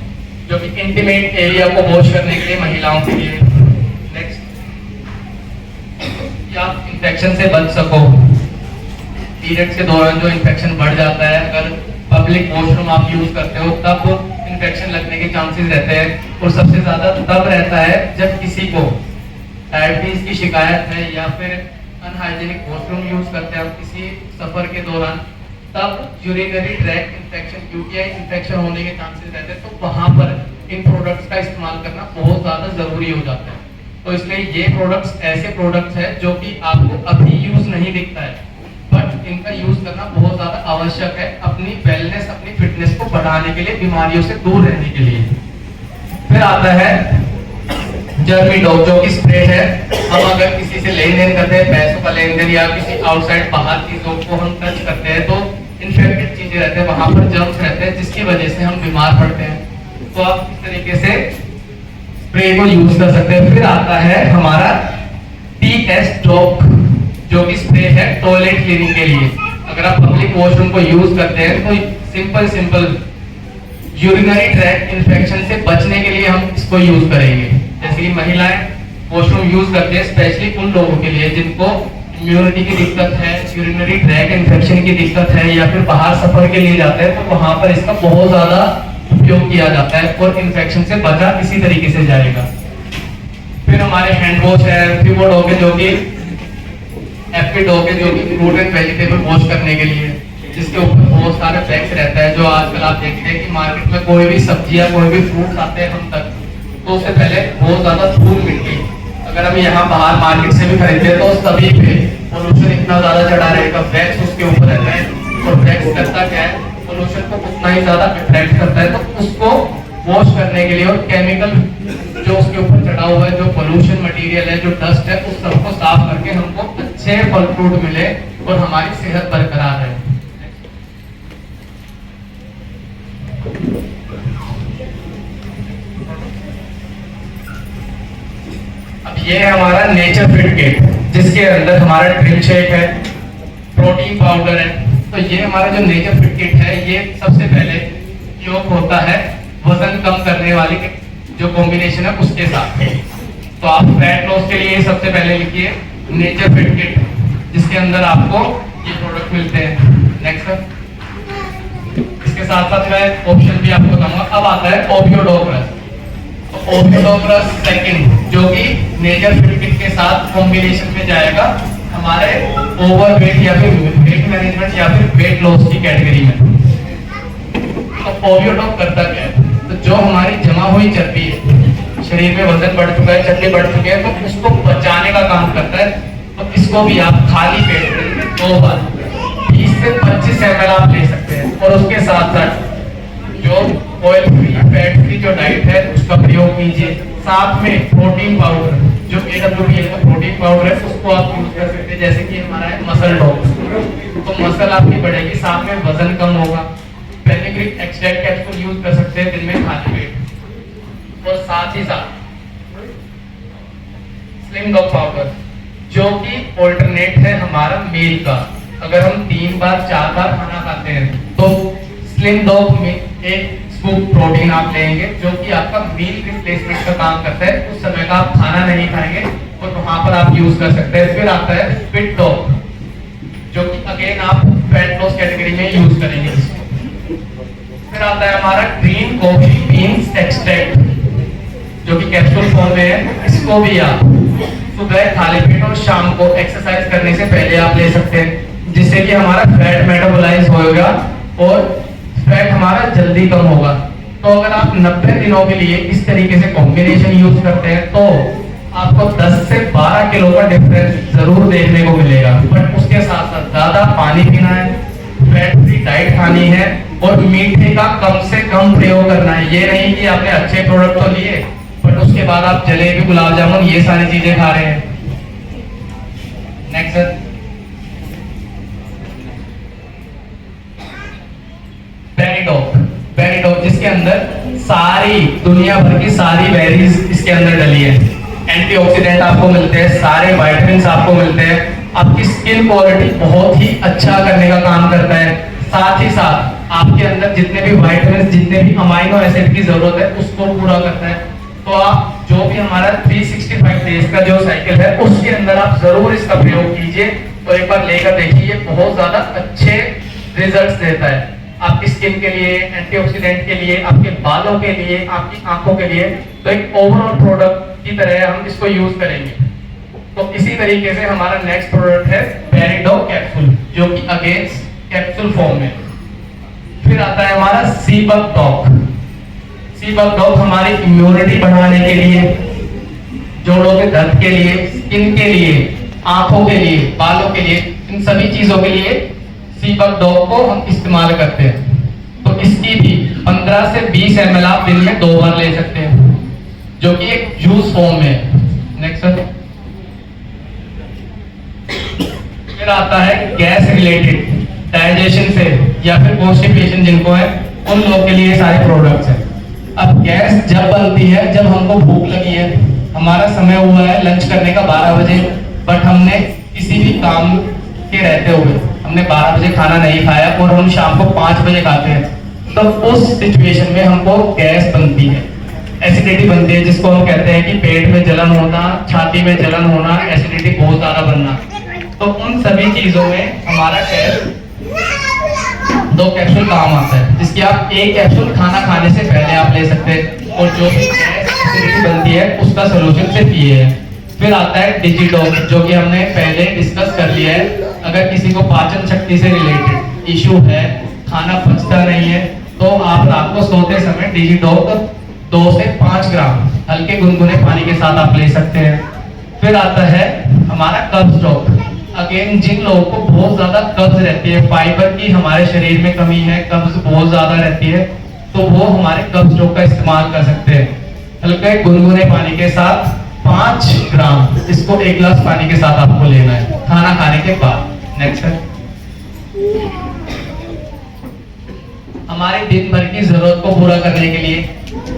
जो कि इंटीमेट एरिया को वॉश करने के लिए महिलाओं के लिए। नेक्स्ट, कि आप इन्फेक्शन से बच सको। पीरियड्स के दौरान जो इन्फेक्शन बढ़ जाता है, अगर पब्लिक वॉशरूम आप यूज करते हो तब इन्फेक्शन लगने के चांसेस रहते हैं, और सबसे ज्यादा तब रहता है जब किसी को डायबिटीज की शिकायत है या फिर अनहाइजीनिक वॉशरूम यूज करते हैं हम किसी सफर के दौरान, तब urinary tract infection, UTI infection होने के चांसेस रहते हैं, तो वहां पर इन प्रोडक्ट्स का इस्तेमाल करना बहुत ज़्यादा ज़रूरी हो जाता है। तो इसलिए ये प्रोडक्ट्स ऐसे प्रोडक्ट्स हैं जो कि आपको अभी यूज़ नहीं दिखता है, बट इनका यूज़ करना बहुत ज़्यादा आवश्यक है अपनी वेलनेस, अपनी फिटनेस को बढ़ाने के लिए, बीमारियों से दूर रहने के लिए। फिर आता है जर्मी डॉग, जो कि स्प्रे है। हम अगर किसी से लेन देन करते हैं, पैसों का लेन देन या किसी आउटसाइड बाहर चीज़ों को हम टच करते हैं, तो इन्फेक्टेड चीज़ें रहते हैं, वहाँ पर जर्म्स रहते हैं, जिसकी वजह से हम बीमार पड़ते हैं। तो आप इस तरीके से स्प्रे को यूज कर सकते हैं। फिर आता है हमारा TS ड्रॉप, जो कि स्प्रे है टॉयलेट क्लीनिंग के लिए। अगर आप पब्लिक वॉशरूम को यूज करते हैं तो सिंपल यूरिनरी ट्रैक्ट इन्फेक्शन से बचने के लिए हम इसको यूज करेंगे। जैसे कि महिलाएं वॉशरूम यूज करते हैं, स्पेशली उन लोगों के लिए जिनको इम्यूनिटी की दिक्कत है, यूरिनरी ट्रैक्ट इन्फेक्शन की दिक्कत है, या फिर बाहर सफर के लिए जाते हैं, तो वहां पर इसका बहुत ज्यादा उपयोग किया जाता है और इन्फेक्शन से बचा इसी तरीके से जाएगा। फिर हमारे हैंड वॉश है, फ्यूबो डॉग है, जो कि एफपी डॉग है, जो कि फ्रूट एंड वेजिटेबल वॉश करने के लिए, जिसके ऊपर बहुत सारे फैक्स रहता है। जो आजकल आप देखते हैं कि मार्केट में कोई भी सब्जी या कोई भी फ्रूट आते हैं हम तक, तो उससे पहले बहुत ज्यादा धूल मिट्टी, अगर हम यहाँ बाहर मार्केट से भी खरीदते हैं तो सभी पे पोल्यूशन इतना ज्यादा चढ़ा रहेगा, वैक्स उसके ऊपर रहता है, और वैक्स करता क्या है, पोल्यूशन को उतना ही ज्यादा अट्रैक्ट करता है। तो उसको वॉश करने के लिए और केमिकल जो उसके ऊपर चढ़ा हुआ है, जो पोल्यूशन मटेरियल है, जो डस्ट है, उस सबको साफ करके हमको अच्छे फल फ्रूट मिले और हमारी सेहत बरकरार रहे। अब ये है हमारा नेचर फिट किट, जिसके अंदर हमारा ड्रिंक शेक है, प्रोटीन पाउडर है। तो ये हमारा जो नेचर फिट किट है, ये सबसे पहले योग होता है वजन कम करने वाली जो कॉम्बिनेशन है उसके साथ। तो आप फैट लॉस के लिए सबसे पहले लिखिए नेचर फिट किट, जिसके अंदर आपको ये प्रोडक्ट मिलते हैं। नेक्स्ट सर, इसके साथ साथ मैं ऑप्शन भी आपको बताऊंगा। अब आता है ओबियोडोग्रस। तो ओबियोडोग्रस सेकंड, जो कि नेचर फिट किट के साथ कॉम्बिनेशन में जाएगा हमारे ओवरवेट या फिर वेट मैनेजमेंट या फिर वेट लॉस की कैटेगरी में। तो ओबियोडोग करता क्या है, तो जो हमारी जमा हुई चर्बी है, शरीर में वजन बढ़ चुका है, चर्बी बढ़ चुकी है, तो उसको बचाने का काम करता है। तो इसको भी आप खाली पेट में 2 बार 20 से 25 ml आप ले सकते हैं। और उसके साथ साथ जो ऑयल फ्री, फैट फ्री जो डाइट है उसका प्रयोग कीजिए। साथ में प्रोटीन पाउडर, जो AWPL का प्रोटीन पाउडर है, उसको आप यूज कर सकते हैं। जैसे कि हमारा है मसल डॉग, तो मसल आपकी बढ़ेगी, साथ में वजन कम होगा। फेनिग्रिक एक्सट्रैक्ट कैप्सूल यूज कर सकते हैं दिन में खाली पेट। और साथ ही साथ स्लिम डॉग पाउडर, जो कि ऑल्टरनेट है हमारा मील का। अगर हम 3 बार 4 बार खाना खाते हैं, तो स्लिम डॉग में एक स्कूप प्रोटीन आप लेंगे, जो कि आपका मील रिप्लेसमेंट का काम करता है। उस समय का आप खाना नहीं खाएंगे और वहां पर आप यूज कर सकते हैं। फिर आता है फिट डॉग, जो कि अगेन आप फैट लॉस कैटेगरी में यूज करेंगे। फिर आता है हमारा ग्रीन कॉफी बीन्स एक्सट्रैक्ट, जो कि कैप्सूल फॉर्म में है। इसको भी आप सुबह खाली पेट और शाम को एक्सरसाइज करने से पहले आप ले सकते हैं, जिससे कि हमारा फैट मेटाबोलाइज होगा और फैट हमारा जल्दी कम होगा। तो अगर आप 90 दिनों के लिए इस तरीके से कॉम्बिनेशन यूज करते हैं, तो आपको 10 से 12 किलो का डिफरेंस जरूर देखने को मिलेगा। बट उसके साथ साथ ज्यादा पानी पीना है, फैट फ्री डाइट खानी है और मीठे का कम से कम प्रयोग करना है। ये नहीं कि आपने अच्छे प्रोडक्ट तो लिए बट उसके बाद आप जलेबी, गुलाब जामुन, ये सारी चीजें खा रहे हैं। नेक्स्ट सर, बेरीडॉग, जिसके अंदर सारी दुनिया भर की सारी बेरीज इसके अंदर डली है। एंटीऑक्सीडेंट आपको मिलते हैं, सारे विटामिन्स आपको मिलते हैं, आपकी स्किन क्वालिटी बहुत ही अच्छा करने का काम करता है। साथ ही साथ आपके अंदर जितने भी विटामिन्स, जितने भी अमाइनो एसिड की जरूरत है, उसको पूरा करता है। तो आप जो भी हमारा 365 डेज का जो साइकिल है, उसके अंदर आप जरूर इसका प्रयोग कीजिए और एक बार लेकर देखिए, ये बहुत ज्यादा अच्छे रिजल्ट्स देता है आपकी स्किन के लिए, एंटीऑक्सीडेंट के लिए, आपके बालों के लिए, आपकी आंखों के लिए। तो एक ओवरऑल प्रोडक्ट की तरह हम इसको यूज करेंगे। तो इसी तरीके से हमारा नेक्स्ट प्रोडक्ट है पेरिडोग कैप्सूल, जो कि अगेंस्ट कैप्सूल फॉर्म में। फिर आता है हमारा सीबक डॉग। सीबक डॉग हमारी इम्यूनिटी बढ़ाने के लिए, जोड़ों के दर्द के लिए, स्किन के लिए, आंखों के लिए, बालों के लिए, इन सभी चीजों के लिए सीबक डॉग को हम इस्तेमाल करते हैं। तो इसकी भी 15 से 20 ml आप दिन में 2 बार ले सकते हैं, जो कि एक जूस फॉर्म में है। Next sir. फिर आता है गैस रिलेटेड, डाइजेशन से या फिर कॉन्स्टिपेशन जिनको है, उन लोगों के लिए सारे प्रोडक्ट्स हैं। अब गैस जब बनती है जब हमको भूख लगी है, हमारा समय हुआ है लंच करने का 12 बजे, बट हमने किसी भी काम के रहते हुए हमने 12 बजे खाना नहीं खाया और हम शाम को 5 बजे खाते हैं, तो उस सिचुएशन में हमको गैस बनती है, एसिडिटी बनती है, जिसको हम कहते हैं कि पेट में जलन होना, छाती में जलन होना, एसिडिटी बहुत ज्यादा बनना। तो उन सभी चीजों में हमारा गैस 2 कैप्सूल काम आता है, जिसकी आप 1 कैप्सूल खाना खाने से पहले आप ले सकते हैं, और जो भी गैस एसिडिटी बनती है उसका सोल्यूशन सिर्फ ये है। फिर आता है डिजिडॉग, जो कि हमने पहले डिस्कस कर लिया है। अगर किसी को पाचन शक्ति से रिलेटेड इशू है, खाना पचता नहीं है, तो आप रात को सोते समय डिजिडॉग 2 से 5 ग्राम हल्के गुनगुने पानी के साथ आप ले सकते हैं। फिर आता है हमारा कब्ज डॉग। अगेन जिन लोगों को बहुत ज्यादा कब्ज रहती है, फाइबर की हमारे शरीर में कमी है, कब्ज बहुत ज्यादा रहती है, तो वो हमारे कब्ज डॉग का इस्तेमाल कर सकते हैं। हल्के गुनगुने पानी के साथ 5 ग्राम, इसको 1 गिलास पानी के साथ आपको लेना है खाना खाने के बाद। नेक्स्ट है हमारे दिन भर की जरूरत को पूरा करने के लिए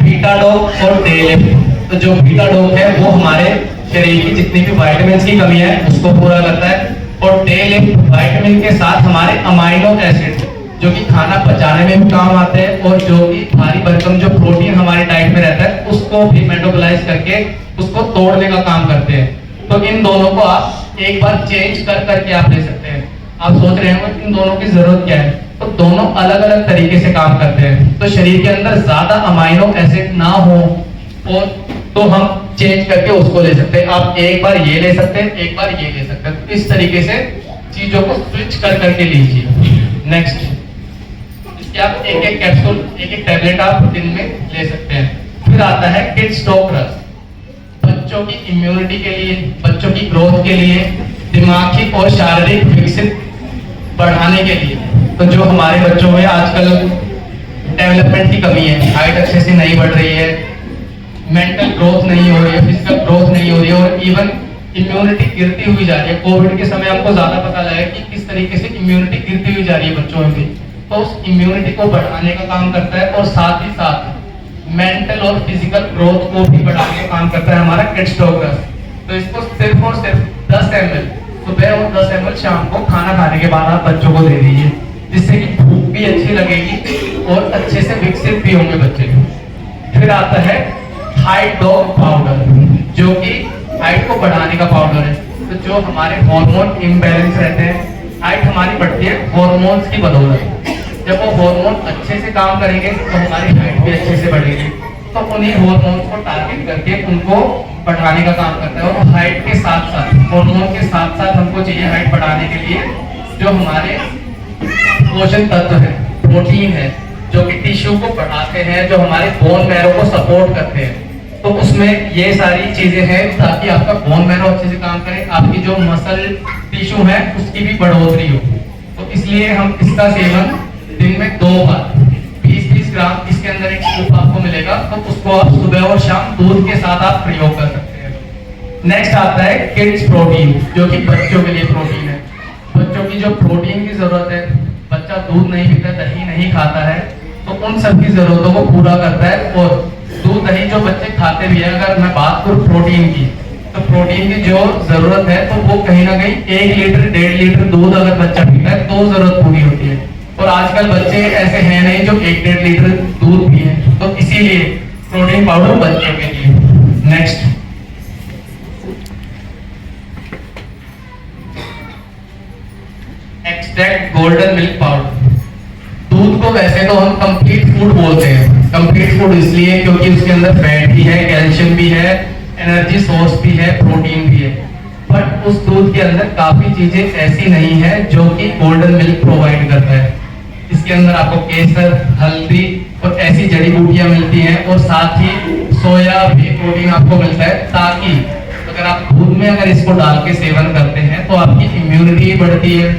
बीटाडोग और डेलिफ्ट। तो जो बीटाडोग है वो हमारे शरीर की जितनी भी विटामिन की कमी है उसको पूरा करता है, और डेलिफ्ट विटामिन के साथ हमारे अमाइनो एसिड जो कि खाना पचाने में भी काम आते हैं, और जो कि भारी भरकम जो प्रोटीन हमारी डाइट में रहता है उसको भी मेटाबोलाइज करके उसको तोड़ने का काम करते हैं। तो इन दोनों को आप एक बार चेंज करके आप ले सकते हैं। आप सोच रहे होंगे इन दोनों की जरूरत क्या है, तो दोनों अलग अलग तरीके से काम करते हैं। तो शरीर के अंदर ज्यादा अमाइनो एसिड ना हो और तो हम चेंज करके उसको ले सकते हैं। आप एक बार ये ले सकते हैं, एक बार ये ले सकते हैं। इस तरीके से चीजों को स्विच करके लीजिए। नेक्स्ट, इसके आप एक कैप्सूल, एक टैबलेट आप दिन में ले सकते हैं। फिर आता है किड्स डॉग रस, बच्चों की इम्यूनिटी के लिए, बच्चों की ग्रोथ के लिए, दिमागी और शारीरिक विकसित बढ़ाने के लिए। तो जो हमारे बच्चों में आजकल डेवलपमेंट की कमी है, हाइट अच्छे से नहीं बढ़ रही है, मेंटल ग्रोथ नहीं हो रही है, फिजिकल ग्रोथ नहीं हो रही है, और इवन इम्यूनिटी गिरती हुई जा रही है। कोविड के समय हमको ज्यादा पता लगा कि किस तरीके से इम्यूनिटी गिरती हुई जा रही है बच्चों में भी। तो उस इम्यूनिटी को बढ़ाने का काम करता है, और साथ ही साथ मेंटल और फिजिकल ग्रोथ को भी बढ़ाने का काम करता है हमारा किड्स डॉग रस। तो इसको सिर्फ और सिर्फ 10 ml सुबह और 10 ml शाम को खाना खाने के बाद आप बच्चों को दे दीजिए, जिससे कि भूख भी अच्छी लगेगी और अच्छे से विकसित भी होंगे बच्चे। फिर आता है हाइट डॉग पाउडर, जो कि हाइट को बढ़ाने का पाउडर है। तो जो हमारे हार्मोन इम्बैलेंस रहते हैं, हाइट हमारी बढ़ती है हार्मोन्स की बदौलत। जब वो हार्मोन अच्छे से काम करेंगे तो हमारी हाइट भी अच्छे से बढ़ेगी। तो उन्हीं हार्मोन्स को टारगेट करके उनको बढ़ाने का काम करता है। और हाइट के साथ साथ, हार्मोन के साथ साथ हमको चाहिए हाइट बढ़ाने के लिए जो हमारे पोषण तत्व है, प्रोटीन है, जो कि टिश्यू को बढ़ाते हैं, जो हमारे बोन मैरो को सपोर्ट करते हैं। तो उसमें ये सारी चीजें हैं ताकि आपका बोन मैरो अच्छे से काम करे, आपकी जो मसल टिश्यू है उसकी भी बढ़ोतरी हो। तो इसलिए हम इसका सेवन दिन में 2 बार 20-20 ग्राम इसके अंदर एक स्कूप आपको मिलेगा, तो उसको आप सुबह और शाम दूध के साथ आप प्रयोग कर सकते हैं। नेक्स्ट आता है किड्स प्रोटीन, जो कि बच्चों के लिए प्रोटीन है। बच्चों की जो प्रोटीन की जरूरत है, बच्चा दूध नहीं पीता, दही नहीं खाता है, तो उन सब की जरूरतों को पूरा करता है। और दूध दही जो बच्चे खाते भी है, अगर मैं बात करूँ प्रोटीन की, तो प्रोटीन की जो जरूरत है तो वो कहीं ना कहीं 1 लीटर 1.5 लीटर दूध अगर बच्चा पीता है तो जरूरत पूरी होती है। और आजकल बच्चे ऐसे हैं नहीं जो 1-1.5 लीटर दूध पिए, तो इसीलिए प्रोटीन पाउडर बच्चों के लिए। Next, extract golden milk powder. दूध को वैसे तो हम कंप्लीट फूड बोलते हैं। कंप्लीट फूड इसलिए क्योंकि उसके अंदर फैट भी है, कैल्शियम भी है, एनर्जी सोर्स भी है, प्रोटीन भी है। बट उस दूध के अंदर काफी चीजें ऐसी नहीं है जो कि गोल्डन मिल्क प्रोवाइड करता है। इसके अंदर आपको केसर, हल्दी और ऐसी जड़ी बूटियां मिलती हैं और साथ ही सोया भी प्रोटीन आपको मिलता है, ताकि अगर आप दूध में अगर इसको डाल के सेवन करते हैं तो आपकी इम्यूनिटी बढ़ती है।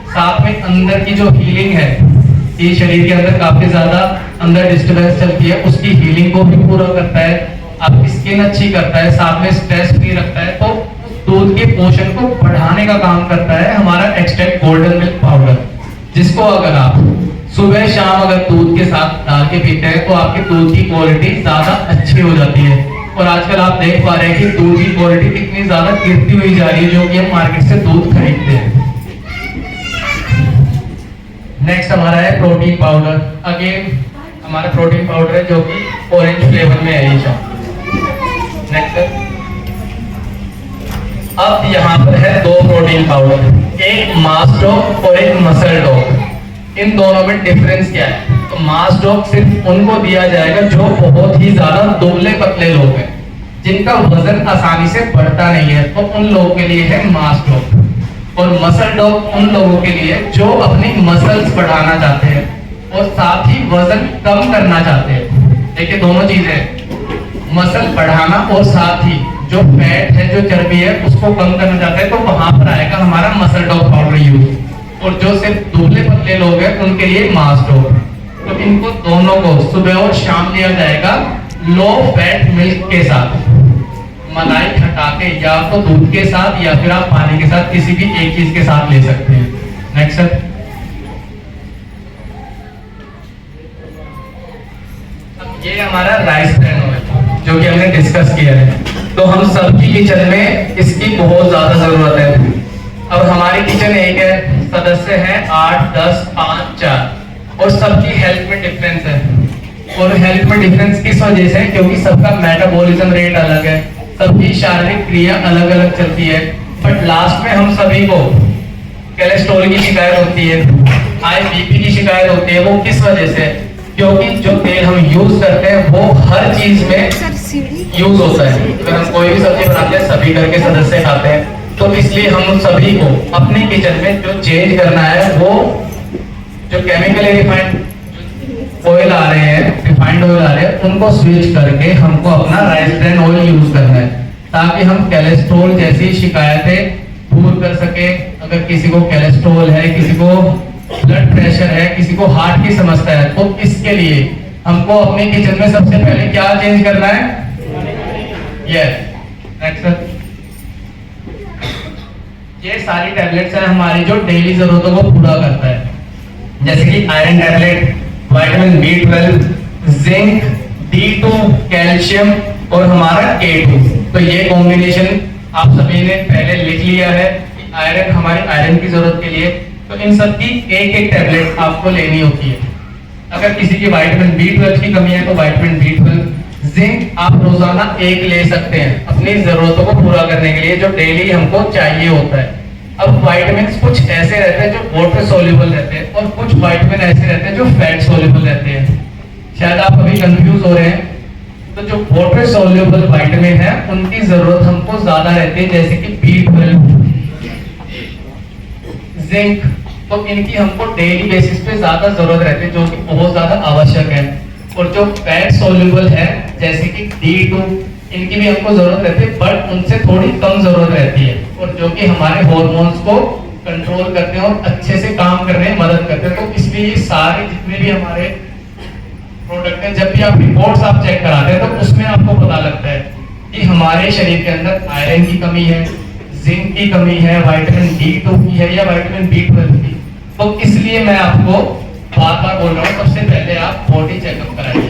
साथ में अंदर की जो हीलिंग है, ये शरीर के अंदर काफी ज्यादा अंदर डिस्टर्बेंस चलती है, उसकी हीलिंग को भी पूरा करता है, आपकी स्किन अच्छी करता है, साथ में स्ट्रेस फ्री रखता है। तो दूध के पोषण को बढ़ाने का काम करता है हमारा एक्सट्रैक्ट गोल्डन मिल्क पाउडर, जिसको अगर आप सुबह शाम अगर दूध के साथ डाल के पीते हैं तो आपके दूध की क्वालिटी ज्यादा अच्छी हो जाती है। और आजकल आप देख पा रहे हैं कि दूध की क्वालिटी कितनी ज्यादा गिरती हुई जा रही है, जो कि हम मार्केट से दूध खरीदते हैं। नेक्स्ट हमारा है प्रोटीन पाउडर। अगेन हमारा प्रोटीन पाउडर है जो कि ऑरेंज फ्लेवर में है ये। नेक्स्ट अब यहाँ पर है दो प्रोटीन पाउडर, एक मास डॉग और एक मसल डॉग। इन दोनों में डिफरेंस क्या है? तो मास डॉग सिर्फ उनको दिया जाएगा जो बहुत ही ज्यादा दुबले पतले लोग हैं, जिनका वजन आसानी से बढ़ता नहीं है, तो उन लोगों के लिए है मास डॉग। और मसल डॉग उन लोगों के लिए जो अपनी मसल्स बढ़ाना चाहते हैं और साथ ही वजन कम करना चाहते हैं। देखिए दोनों चीजें, मसल बढ़ाना और साथ ही जो फैट है, जो चर्बी है, उसको कम करना चाहते हैं, तो वहां पर आएगा हमारा मसल डॉग पाउडर यूज। और जो सिर्फ दुबले पतले लोग हैं उनके लिए मास डॉग। तो इनको दोनों को सुबह और शाम लिया जाएगा लो फैट मिल्क के साथ, मलाई हटा के, या तो दूध के साथ या फिर आप पानी के साथ किसी भी एक चीज के साथ ले सकते हैं। नेक्स्ट सर, ये हमारा राइस ब्रान ऑयल जो कि हमने डिस्कस किया है। तो हम सबकी किचन में इसकी बहुत ज्यादा जरूरत है। अब हमारी किचन एक है, सदस्य हैं 8, 10, 5, 4 और सबकी हेल्थ में डिफरेंस है। और हेल्थ में डिफरेंस किस वजह से? क्योंकि सबका मेटाबॉलिज्म रेट अलग है, सबकी शारीरिक क्रिया अलग अलग चलती है। बट लास्ट में हम सभी को कोलेस्ट्रॉल की शिकायत होती है, हाई बीपी की शिकायत होती है। वो किस वजह से? क्योंकि जो तेल हम यूज करते हैं वो हर चीज में यूज होता है। अगर हम कोई भी सब्जी बनाते हैं सभी घर के सदस्य खाते हैं, तो इसलिए हम सभी को अपने किचन में जो चेंज करना है, वो जो केमिकली रिफाइंड ऑयल आ रहे हैं, रिफाइंड ऑयल आ रहे हैं, उनको स्विच करके हमको अपना राइस ब्रान ऑयल यूज करना है, ताकि हम कोलेस्ट्रॉल जैसी शिकायतें दूर कर सके। अगर किसी को कोलेस्ट्रॉल है, किसी को ब्लड प्रेशर है, किसी को हार्ट की समस्या है, तो इसके लिए हमको अपने किचन में सबसे पहले क्या चेंज करना है? Yes, next. ये सारी टैबलेट्स हैं हमारी जो डेली जरूरतों को पूरा करता है, जैसे कि iron tablet, vitamin B12, zinc, D2, calcium और हमारा K2। तो ये कॉम्बिनेशन आप सभी ने पहले लिख लिया है कि आयरन हमारी आयरन की जरूरत के लिए, तो इन सब की एक एक टैबलेट आपको लेनी होती है। अगर किसी की विटामिन B12 की कमी है तो विटामिन B12, जिंक आप रोजाना एक ले सकते हैं अपनी जरूरतों को पूरा करने के लिए, जो डेली हमको चाहिए होता है। अब विटामिन कुछ ऐसे रहते हैं जो वाटर सोल्यूबल रहते हैं और कुछ विटामिन ऐसे रहते हैं जो फैट सोल्यूबल रहते हैं। शायद आप अभी कंफ्यूज हो रहे हैं। तो जो वाटर सोल्यूबल विटामिन है उनकी जरूरत हमको ज्यादा रहती है, जैसे कि B12, जिंक, तो इनकी हमको डेली बेसिस पे ज्यादा जरूरत रहती है, जो कि बहुत ज्यादा आवश्यक है। और जो फैट सोल्यूबल है जैसे कि D2, इनकी भी हमको जरूरत रहती है, बट उनसे थोड़ी कम जरूरत रहती है, और जो कि हमारे हार्मोन्स को कंट्रोल करते हैं और अच्छे से काम करने में मदद करते हैं। तो इसलिए ये सारे जितने भी हमारे प्रोडक्ट हैं, जब भी आप रिपोर्ट्स आप चेक कराते हैं तो उसमें आपको पता लगता है कि हमारे शरीर के अंदर आयरन की कमी है, जिंक की कमी है, विटामिन D2 की है या विटामिन B12 की। तो इसलिए मैं आपको बार बार बोल रहा हूँ, सबसे पहले आप बॉडी चेकअप कराइए,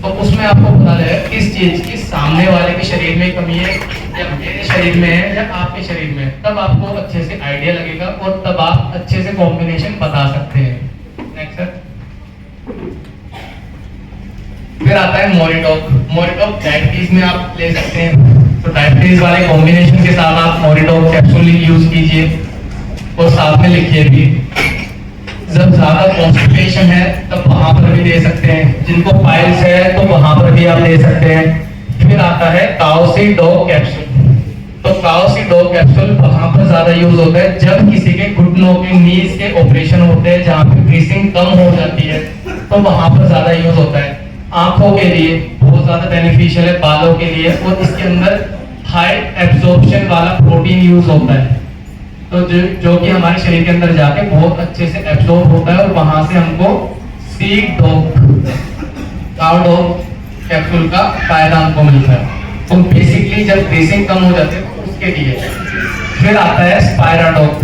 तो उसमें आपको पता लगेगा किस चीज की सामने वाले के शरीर में कमी है या मेरे शरीर में है या आपके शरीर में है। तब आपको अच्छे से आइडिया लगेगा और तब आप अच्छे से कॉम्बिनेशन बता सकते हैं। नेक्स्ट सर, फिर आता है मोरिटॉक। मोरिटॉक डायबिटीज में आप ले सकते हैं, तो डायबिटीज वाले कॉम्बिनेशन के साथ आप मोरिटॉक कैप्सूल यूज कीजिए और साथ में लिखिए भी। जब ज्यादा कॉन्स्टिपेशन है तब वहां पर भी दे सकते हैं, जिनको पाइल्स है तो वहां पर भी आप दे सकते हैं। फिर आता है काउसी डॉग कैप्सूल। तो काओसिडो कैप्सूल वहां पर ज्यादा यूज होता है जब किसी के घुटनों के नीज के ऑपरेशन होते हैं, जहाँ पे ब्रीथिंग कम हो जाती है, तो वहां पर ज्यादा यूज होता है। आंखों के लिए बहुत ज्यादा बेनिफिशियल है, बालों के लिए, और इसके अंदर हाई एब्जॉर्प्शन वाला प्रोटीन यूज होता है, तो जो कि हमारे शरीर के अंदर जाके बहुत अच्छे से एब्जॉर्ब होता है, और वहां से हमको seed dog cow dog capsule का फायदा हमको मिलता है। तो बेसिकली जब ब्रीथिंग कम हो जाती है तो उसके लिए। फिर आता है स्पायराडॉग।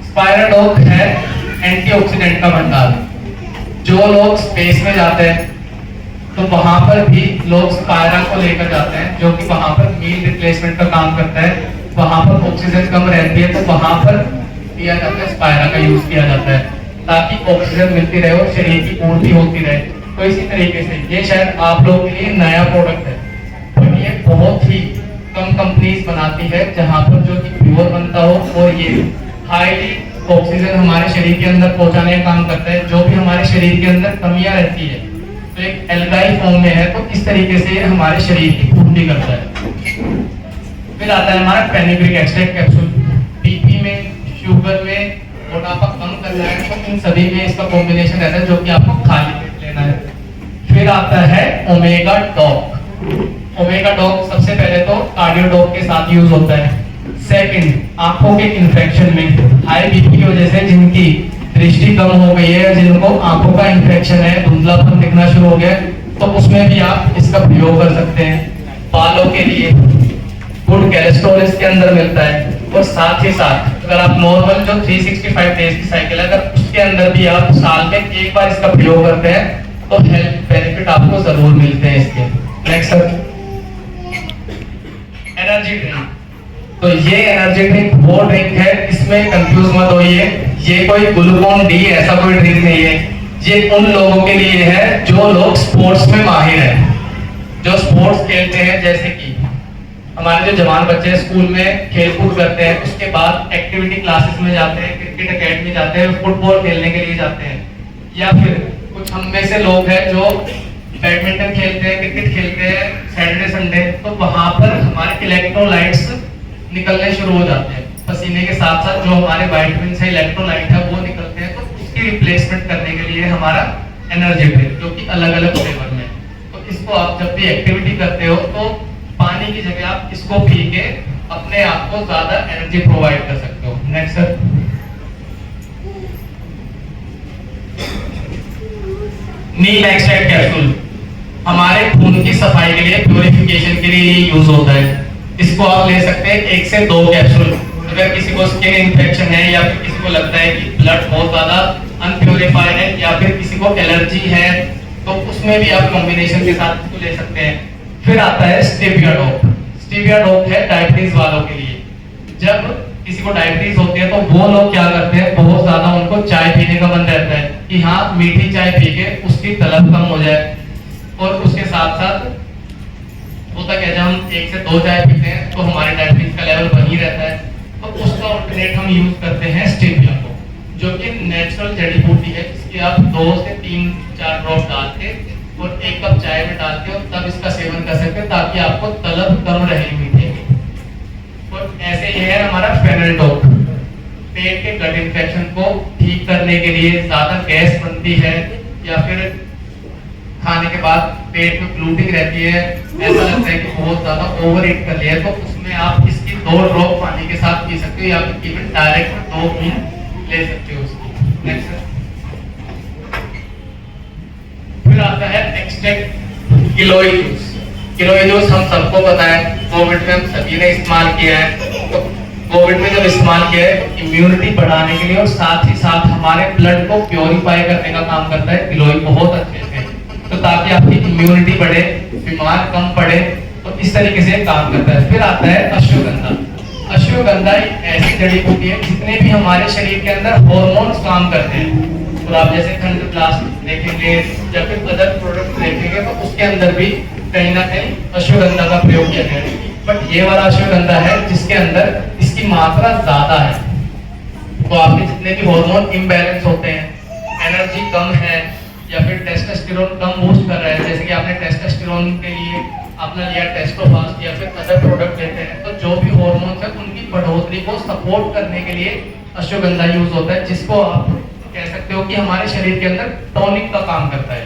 स्पायराडॉग है एंटीऑक्सीडेंट का भंडार। जो लोग स्पेस में जाते हैं तो वहां पर भी लोग स्पायरा को लेकर जाते हैं, जो कि वहां पर मील रिप्लेसमेंट का काम करता है। वहां पर ऑक्सीजन कम रहती है तो वहां पर दिया जाता है, स्पायरा का यूज किया जाता है, ताकि ऑक्सीजन मिलती रहे और शरीर की पूर्ति होती रहे। तो इसी तरीके से ये शायद आप लोगों के लिए नया प्रोडक्ट है, बट ये बहुत ही कम कंपनीज बनाती है जहां पर जो कि प्योर बनता हो, और ये हाईली ऑक्सीजन हमारे शरीर के अंदर पहुंचाने का काम करता है। जो भी हमारे शरीर के अंदर कमियां रहती है तो एक एल्काइल फॉर्म में है, तो इस तरीके से हमारे शरीर की पूर्ति करता है। फिर आता है हमारा फेनुग्रीक एक्सट्रैक्ट कैप्सूल। बीपी में, शुगर में, मोटापा कम करना है, तो इन सभी में इसका कॉम्बिनेशन रहता है, जो कि आपको खाली पेट लेना है। फिर आता है ओमेगा डॉग। ओमेगा डॉग सबसे पहले तो कार्डियो डॉग के साथ यूज होता है। सेकंड, आंखों के इन्फेक्शन में, हाई बीपी की वजह से जिनकी दृष्टि कम हो गई है, जिनको आंखों का इन्फेक्शन है, धुंधलापन दिखना शुरू हो गया, तो उसमें भी आप इसका प्रयोग कर सकते हैं। बालों के लिए गुड कोलेस्ट्रॉल इसके अंदर मिलता है, और साथ ही साथ अगर आप नॉर्मल जो 365 डेज की साइकिल है, अगर उसके अंदर भी आप साल में एक बार इसका प्रयोग करते हैं तो हेल्थ बेनिफिट आपको जरूर मिलते हैं इसके। Next energy drink. तो ये एनर्जी ड्रिंक वो ड्रिंक है, इसमें कंफ्यूज मत होइए, ये कोई ग्लूकोन डी ऐसा कोई ड्रिंक नहीं है। ये उन लोगों के लिए है जो लोग स्पोर्ट्स में माहिर हैं, जो स्पोर्ट्स खेलते हैं, जैसे कि हमारे जो जवान बच्चे स्कूल में खेल कूद करते हैं, उसके बाद एक्टिविटी क्लासेस में जाते हैं, क्रिकेट एकेडमी जाते हैं, फुटबॉल खेलने के लिए जाते हैं, या फिर कुछ हम में से लोग हैं जो बैडमिंटन खेलते हैं, क्रिकेट खेलते हैं सैटरडे संडे, तो वहां पर हमारे इलेक्ट्रोलाइट्स निकलने शुरू हो जाते हैं। पसीने के साथ साथ जो हमारे विटामिन है, इलेक्ट्रोलाइट है, वो निकलते हैं, तो उसकी रिप्लेसमेंट करने के लिए हमारा एनर्जी ड्रिंक, जो कि अलग अलग फ्लेवर में। तो इसको आप जब भी एक्टिविटी करते हो तो पानी की जगह आप इसको पी के अपने आप को ज्यादा एनर्जी प्रोवाइड कर सकते हो। नेक्स्ट सर, नील एक्सट्रैक्ट कैप्सूल हमारे खून की सफाई के लिए, प्यूरिफिकेशन के लिए यूज होता है। इसको आप ले सकते हैं 1 से 2 कैप्सूल। अगर किसी को स्किन इन्फेक्शन है, या फिर किसी को लगता है कि ब्लड बहुत ज्यादा अनप्यूरिफाइड है, या फिर किसी को एलर्जी है, तो उसमें भी आप कॉम्बिनेशन के साथ इसको ले सकते हैं। फिर आता है स्टेविया डॉग। स्टेविया डॉग है डायबिटीज वालों के लिए। जब किसी को डायबिटीज होती है तो वो लोग क्या करते हैं, बहुत ज्यादा उनको चाय पीने का मन रहता है कि हाँ मीठी चाय पी के उसकी तलब कम हो जाए, और उसके साथ साथ होता क्या, जब हम 1 से 2 चाय पीते हैं तो हमारे डायबिटीज का लेवल बनी रहता है, तो उसका ऑल्टरनेट हम यूज करते हैं स्टेविया को, जो कि नेचुरल जड़ी बूटी है। इसके आप 2 से 3-4 ड्रॉप डाल के और 1 कप चाय में डाल के और तब इसका सेवन कर सकते हैं, ताकि आपको तलब कम रहे मीठे की। और ऐसे ही है हमारा फेनल्टोक, पेट के गट इन्फेक्शन को ठीक करने के लिए, ज्यादा गैस बनती है या फिर खाने के बाद पेट में ब्लूटिंग रहती है, ऐसा लगता है कि बहुत ज्यादा ओवर ईट कर लिया है, तो उसमें आप इसकी 2 ड्रॉप पानी के साथ पी सकते हो, या फिर इवन डायरेक्ट 2 बूंद ले सकते हो उसकी। नेक्स्ट फिर आता है एक्सट्रैक्ट गिलोय जूस। गिलोय जूस हम सबको पता है, कोविड में हम सभी ने इस्तेमाल किया है। तो कोविड में जब इस्तेमाल किया है तो इम्यूनिटी बढ़ाने के लिए और साथ ही साथ हमारे ब्लड को प्योरीफाई करने का काम करता है गिलोय बहुत अच्छे से, तो ताकि आपकी इम्यूनिटी बढ़े, बीमार कम पड़े, तो इस तरीके से काम करता है। फिर आता है अश्वगंधा। अश्वगंधा एक ऐसी जड़ी बूटी है जितने भी हमारे शरीर के अंदर हार्मोन्स काम करते हैं, और आप जैसे थंड ब्लास्ट देखेंगे या फिर अदर प्रोडक्ट देखेंगे तो उसके अंदर भी कहीं ना कहीं अश्वगंधा का प्रयोग किया गया है। बट ये वाला अश्वगंधा है जिसके अंदर इसकी मात्रा ज्यादा है, तो आपके जितने भी हार्मोन इम्बैलेंस होते हैं, एनर्जी कम है या फिर टेस्टोस्टेरोन कम बूस्ट कर रहा है, जैसे कि आपने टेस्टोस्टेरोन के लिए आपने लिया टेस्टोफास्ट या फिर अदर प्रोडक्ट लेते हैं, तो जो भी हार्मोन्स है उनकी बढ़ोतरी को सपोर्ट करने के लिए अश्वगंधा यूज होता है, जिसको आप कह सकते हो कि हमारे शरीर के अंदर टॉनिक का काम करता है।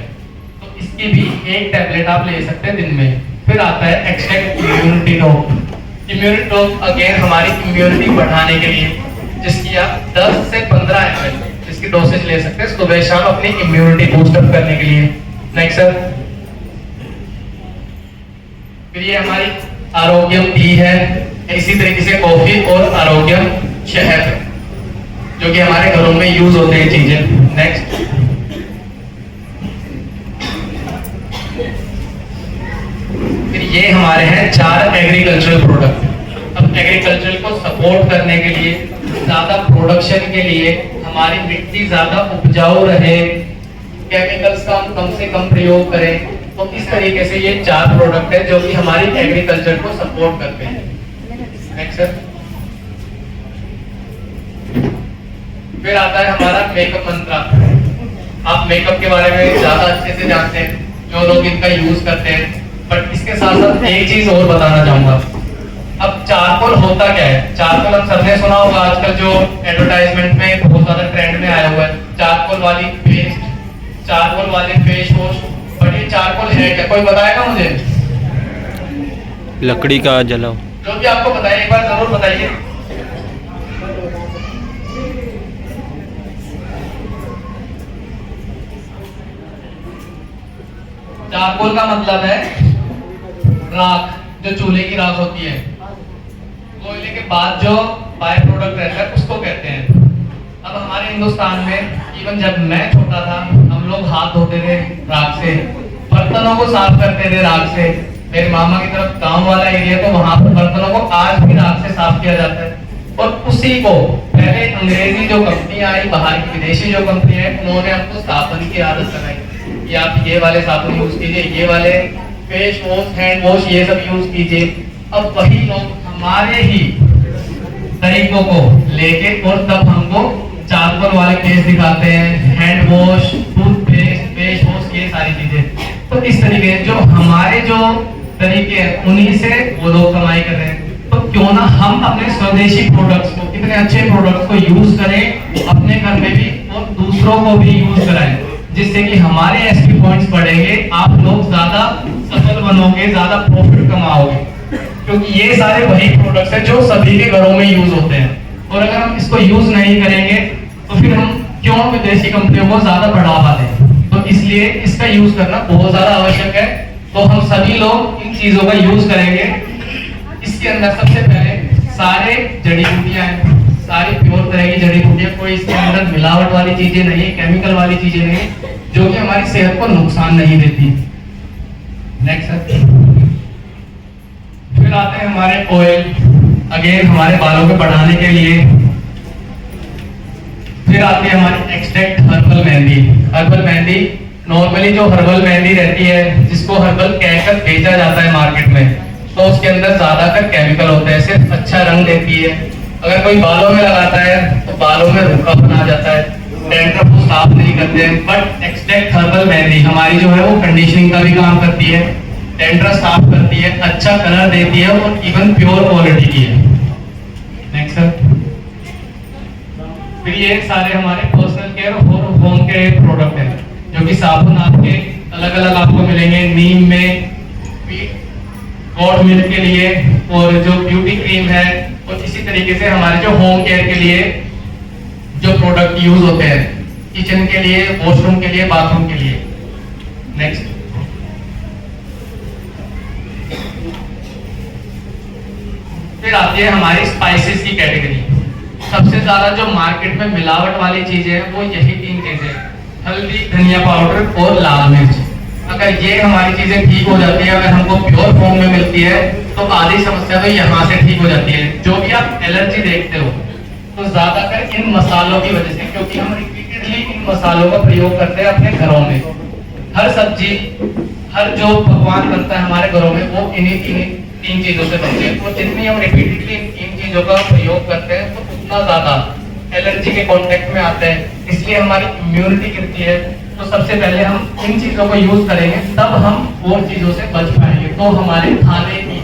तो इसकी भी एक टैबलेट आप ले सकते हैं दिन में। फिर आता है extract immunity top. Immunity top again हमारी इम्यूनिटी बढ़ाने के लिए, जिसकी आप 10 से 15 ml इसकी डोसेज ले सकते हैं सुबह शाम अपनी इम्यूनिटी बूस्टअप करने के लिए। नेक्स्ट सर, फिर ये हमारी आरोग्यम टी है, इसी तरीके से कॉफी और आरोग्यम शहद, जो कि हमारे घरों में यूज होते हैं चीजें। नेक्स्ट, फिर ये हमारे हैं 4 एग्रीकल्चरल प्रोडक्ट। अब एग्रीकल्चर को सपोर्ट करने के लिए, ज्यादा प्रोडक्शन के लिए, हमारी मिट्टी ज्यादा उपजाऊ रहे, केमिकल्स का हम कम से कम प्रयोग करें, तो इस तरीके से ये 4 प्रोडक्ट है जो कि हमारी एग्रीकल्चर को सपोर्ट करते हैं। नेक्स्ट सर, फिर आता है हमारा मेकअप मंत्र। आप मेकअप के बारे में ज्यादा अच्छे से जानते हैं, जो लोग इनका यूज करते हैं, बट इसके साथ साथ एक चीज और बताना चाहूंगा। अब चारकोल होता क्या है? चारकोल हम सबने सुना होगा, आजकल जो एडवर्टाइजमेंट में बहुत ज्यादा ट्रेंड में आया हुआ है, चारकोल वाली पेस्ट, चारकोल वाले फेस वॉश। बट ये चारकोल है क्या, कोई बताएगा मुझे? लकड़ी का जलाओ। जो भी आपको बताइए, एक बार जरूर बताइए। चारकोल का मतलब है राख, जो चूल्हे की राख होती है। कोयले के बाद जो बाय प्रोडक्ट रहता है उसको कहते हैं। अब हमारे हिंदुस्तान में इवन जब मैं छोटा था, हम लोग हाथ धोते थे राख से, बर्तनों को साफ करते थे राख से। मेरे मामा की तरफ गांव वाला एरिया, तो वहां पर बर्तनों को आज भी राख से साफ किया जाता है। और उसी को पहले अंग्रेजी जो कंपनियां आई, बाहर की विदेशी जो कंपनियां हैं, उन्होंने हमको साबुन की आदत लगाई कि आप ये वाले साबुन यूज कीजिए, ये वाले फेस वॉश, हैंड वॉश, ये सब यूज कीजिए। अब वही लोग हमारे ही तरीकों को लेके और तब हमको चारकोल वाले पेस्ट दिखाते हैं, hand wash, toothpaste, face wash, ये सारी चीजें। तो इस तरीके जो हमारे जो तरीके हैं, उन्हीं से वो लोग कमाई कर रहे हैं। तो क्यों ना हम अपने स्वदेशी प्रोडक्ट्स को, इतने अच्छे प्रोडक्ट्स को यूज करें अपने घर में भी और दूसरों को भी यूज कराएं, जिससे कि हमारे एसपी पॉइंट्स बढ़ेंगे, आप लोग ज्यादा सफल बनोगे, ज्यादा प्रॉफिट कमाओगे। क्योंकि ये सारे वही प्रोडक्ट्स हैं जो सभी के घरों में यूज होते हैं, और अगर हम इसको यूज नहीं करेंगे तो फिर हम क्यों विदेशी कंपनियों को ज्यादा बढ़ावा दें। तो इसलिए इसका यूज करना बहुत ज्यादा आवश्यक है। तो हम सभी लोग इन चीजों का यूज करेंगे। इसके अंदर सबसे पहले सारे जड़ी बूटियां हैं, सारी प्योर तरह की जड़ी बूटियां, कोई इसके अंदर मिलावट वाली चीजें नहीं, केमिकल वाली चीजें नहीं, जो कि हमारी सेहत को नुकसान नहीं देती। नेक्स्ट, फिर आते हैं हमारे ऑयल, अगेन हमारे बालों को बढ़ाने के लिए। फिर आती है हमारी extract herbal mehndi. Herbal mehndi normally जो हर्बल मेहंदी रहती है, जिसको हर्बल कहकर बेचा जाता है मार्केट में, तो उसके अंदर ज्यादातर केमिकल होते हैं, सिर्फ अच्छा रंग देती है। अगर कोई बालों में लगाता है तो बालों में रूखापन आ जाता है, डैंड्रफ को साफ नहीं करते हैं। बट एक्सट्रैक्ट हर्बल मेहंदी हमारी जो है वो कंडीशनिंग का भी काम करती है, डैंड्रफ साफ करती है, अच्छा कलर देती है और इवन प्योर क्वालिटी की है। नेक्स्ट सर, फिर ये सारे हमारे पर्सनल केयर और होम केयर प्रोडक्ट हैं, जो कि साबुन आपके अलग अलग आपको मिलेंगे, नीम में, गॉड मिल्क के लिए, और जो ब्यूटी क्रीम है, और इसी तरीके से हमारे जो होम केयर के लिए जो प्रोडक्ट यूज होते हैं, किचन के लिए, वॉशरूम के लिए, बाथरूम के लिए। नेक्स्ट, फिर आती है हमारी स्पाइसेस की कैटेगरी। सबसे ज्यादा जो मार्केट में मिलावट वाली चीजें हैं वो यही 3 चीजें, हल्दी, धनिया पाउडर और लाल मिर्च। अगर ये हमारी चीजें ठीक हो जाती है, अगर हमको प्योर फॉर्म में मिलती है, तो आधी समस्या तो यहाँ से ठीक हो जाती है। जो भी आप एलर्जी देखते हो, तो ज्यादातर इन मसालों की वजह से, क्योंकि हम रिपीटेडली इन मसालों का प्रयोग करते हैं अपने घरों में। हर सब्जी, हर जो पकवान बनता है हमारे घरों में, वो इन्हीं 3 चीजों से बनते हैं। और जितनी हम रिपीटेडली इन चीजों का प्रयोग करते हैं, तो उतना ज्यादा एलर्जी के कांटेक्ट में आते हैं, इसलिए हमारी इम्यूनिटी गिरती है। तो सबसे पहले हम इन चीजों को यूज करेंगे, तब हम और चीजों से बच पाएंगे। तो हमारे खाने की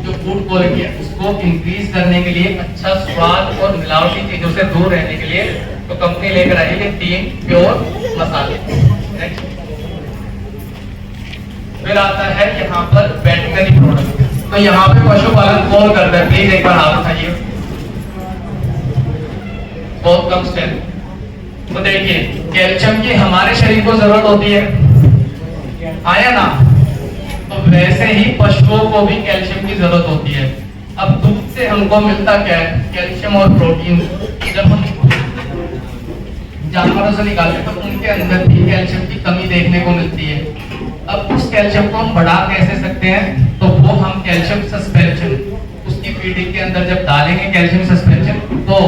जो फूड क्वालिटी है उसको इंक्रीज करने के लिए, अच्छा स्वाद और मिलावटी चीजों से दूर रहने के लिए, तो कंपनी लेकर आई है 3 प्योर मसाले। नेक्स्ट फिर आता है यहाँ पर वेटनरी प्रोडक्ट। तो यहाँ पे पशुपालन कौन करता है, प्लीज एक बार हाथ उठाइए। बहुत कम स्ट्रेंथ। तो देखिए कैल्शियम की हमारे शरीर को जरूरत होती है, आया ना, तो वैसे ही पशुओं को भी कैल्शियम की जरूरत होती है। अब दूध से हमको मिलता क्या है, कैल्शियम और प्रोटीन। जब हम जानवरों से निकालते हैं तो उनके अंदर भी कैल्शियम की कमी देखने को मिलती है। अब उस कैल्शियम को हम बढ़ा कैसे सकते हैं, तो वो हम कैल्शियम सस्पेंशन उसकी फीडिंग के अंदर जब डालेंगे कैल्शियम सस्पेंशन, तो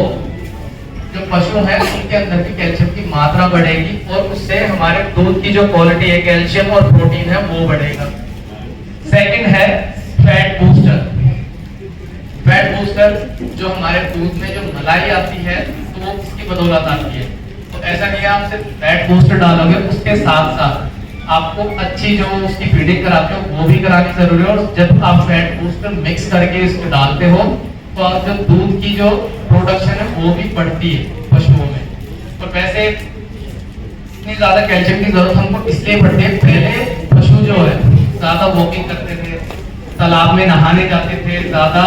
जो पशु है उनके अंदर भी कैल्शियम की मात्रा बढ़ेगी और उससे हमारे दूध की जो क्वालिटी है, कैल्शियम और प्रोटीन है, वो बढ़ेगा। सेकंड है फैट बूस्टर। फैट बूस्टर जो हमारे दूध में जो मलाई आती है तो वो किसकी बदौलत आती है, तो ऐसा नहीं है आप सिर्फ फैट बूस्टर डालोगे, उसके साथ साथ आपको अच्छी जो उसकी फीडिंग कराते हो वो भी करानी जरूरी है। और जब आप फैट बूस्टर मिक्स करके इसको डालते हो तो आप जो दूध की जो प्रोडक्शन है वो भी बढ़ती है पशुओं में। तो वैसे इतनी ज्यादा कैल्शियम की जरूरत हमको इसलिए पड़ती है, पहले पशु जो है ज्यादा वॉकिंग करते थे, तालाब में नहाने जाते थे, ज्यादा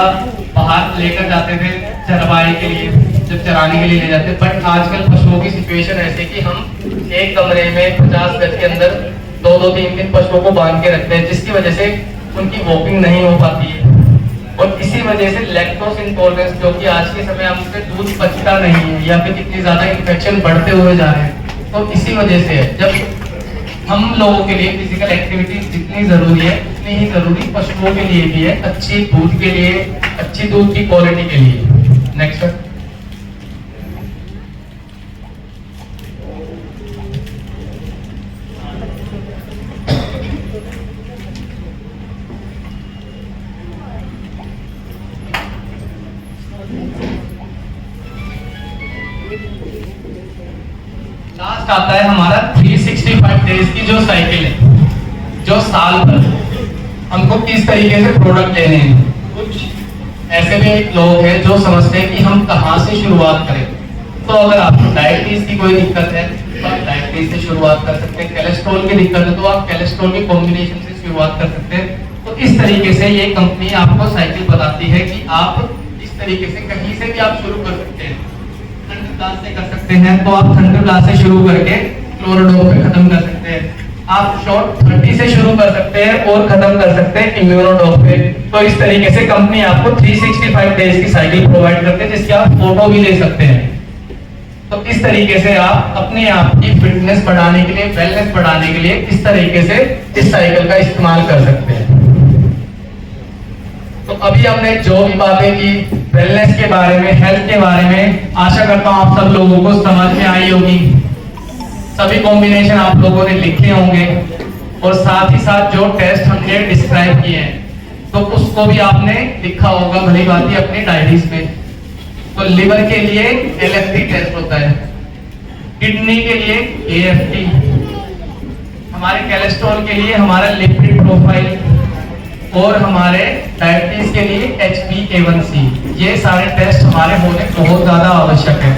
बाहर लेकर जाते थे चरवाए के लिए, जब चराने के लिए ले जाते। बट आजकल पशुओं की सिचुएशन ऐसे कि हम एक कमरे में 50 गज के अंदर 2-2, 3-3 पशुओं को बांध के रखते हैं, जिसकी वजह से उनकी वॉकिंग नहीं हो पाती है। और इसी वजह से लैक्टोज इंटॉलरेंस, जो कि आज के समय हमसे दूध पचता नहीं है या फिर कितनी ज्यादा इन्फेक्शन बढ़ते हुए जा रहे हैं, तो इसी वजह से है। जब हम लोगों के लिए फिजिकल एक्टिविटी जितनी जरूरी है उतनी ही जरूरी पशुओं के लिए भी है, अच्छी दूध के लिए, अच्छी दूध की क्वालिटी के लिए। नेक्स्ट लास्ट आता है हमारा 365 डेज की जो साइकिल है, जो साल भर हमको किस तरीके से प्रोडक्ट लेने हैं। कुछ ऐसे भी लोग हैं जो समझते हैं कि हम कहाँ से शुरुआत करें। तो अगर आपको डायबिटीज की कोई दिक्कत है तो आप डायबिटीज से शुरुआत कर सकते हैं, कोलेस्ट्रॉल की दिक्कत है तो आप कोलेस्ट्रॉल की कॉम्बिनेशन से शुरुआत कर सकते हैं। तो इस तरीके से ये कंपनी आपको साइकिल बताती है कि आप इस तरीके से कहीं से भी आप शुरू कर सकते हैं। थंडर क्लास से कर सकते हैं तो आप थंडर क्लास से शुरू करके क्लोरोडोप पे खत्म कर सकते हैं। आप शॉर्ट 30 से शुरू कर सकते हैं और खत्म कर सकते हैं इम्यूनोडोप पे। तो इस तरीके से कंपनी आपको 365 डेज की साइकिल प्रोवाइड करते हैं, जिसकी आप फोटो भी ले सकते हैं। तो इस तरीके से आप अपने आप की फिटनेस बढ़ाने के लिए, वेलनेस बढ़ाने के लिए इस तरीके से इस साइकिल का इस्तेमाल कर सकते हैं। तो अभी हमने जो भी बातें की वेलनेस के बारे में, हेल्थ के बारे में, आशा करता हूं आप सब लोगों को समझ में आई होगी। सभी कॉम्बिनेशन आप लोगों ने लिखे होंगे और साथ ही साथ जो टेस्ट हमने डिस्क्राइब किए हैं तो उसको भी आपने लिखा होगा भली बात अपनी डायरीज में। तो लिवर के लिए LFT टेस्ट होता है, किडनी के लिए AFT, हमारे कोलेस्ट्रॉल के लिए हमारा लिपिड प्रोफाइल और हमारे डायबिटीज के लिए HbA1c। ये सारे टेस्ट हमारे होने बहुत ज्यादा आवश्यक है।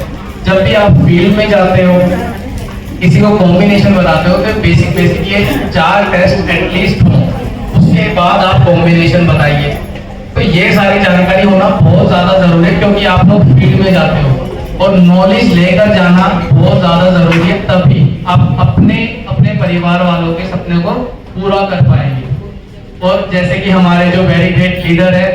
जब भी आप फील्ड में जाते हो, किसी को कॉम्बिनेशन बताते हो तो बेसिक ये 4 टेस्ट एटलीस्ट हो, उसके बाद आप कॉम्बिनेशन बताइए। तो ये सारी जानकारी होना बहुत ज्यादा जरूरी है, क्योंकि आप लोग फील्ड में जाते हो और नॉलेज लेकर जाना बहुत ज्यादा जरूरी है, तभी आप अपने परिवार वालों के सपने को पूरा कर पाएंगे। और जैसे कि हमारे जो वेरी ग्रेट लीडर है,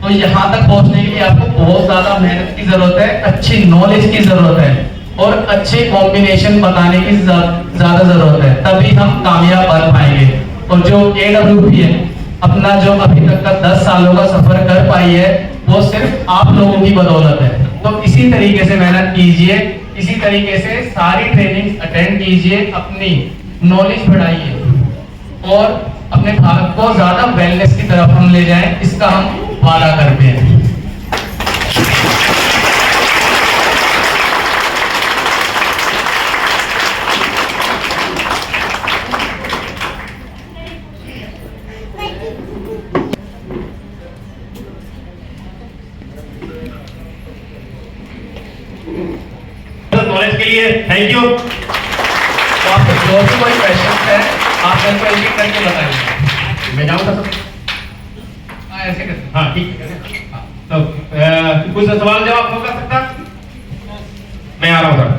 तो यहाँ तक पहुँचने के लिए आपको बहुत ज्यादा मेहनत की जरूरत है, अच्छी नॉलेज की जरूरत है और अच्छे कॉम्बिनेशन बताने की ज्यादा जरूरत है, तभी हम कामयाब बन पाएंगे। और जो AWP है, अपना जो अभी तक का 10 सालों का सफर कर पाई है, वो सिर्फ आप लोगों की बदौलत है। तो इसी तरीके से मेहनत कीजिए, इसी तरीके से सारी ट्रेनिंग अटेंड कीजिए, अपनी नॉलेज बढ़ाइए और अपने भारत को ज्यादा वेलनेस की तरफ हम ले जाएं, इसका हम वादा करते हैं। Thank you. तो आपको जो भी कोई क्वेश्चन है आप मेरे को एक एक करके बताइए। मैं जाऊँगा सर? हाँ ऐसे करते हाँ ठीक है। तो कुछ सवाल जवाब हो कर सकता? मैं आ रहा हूँ सर।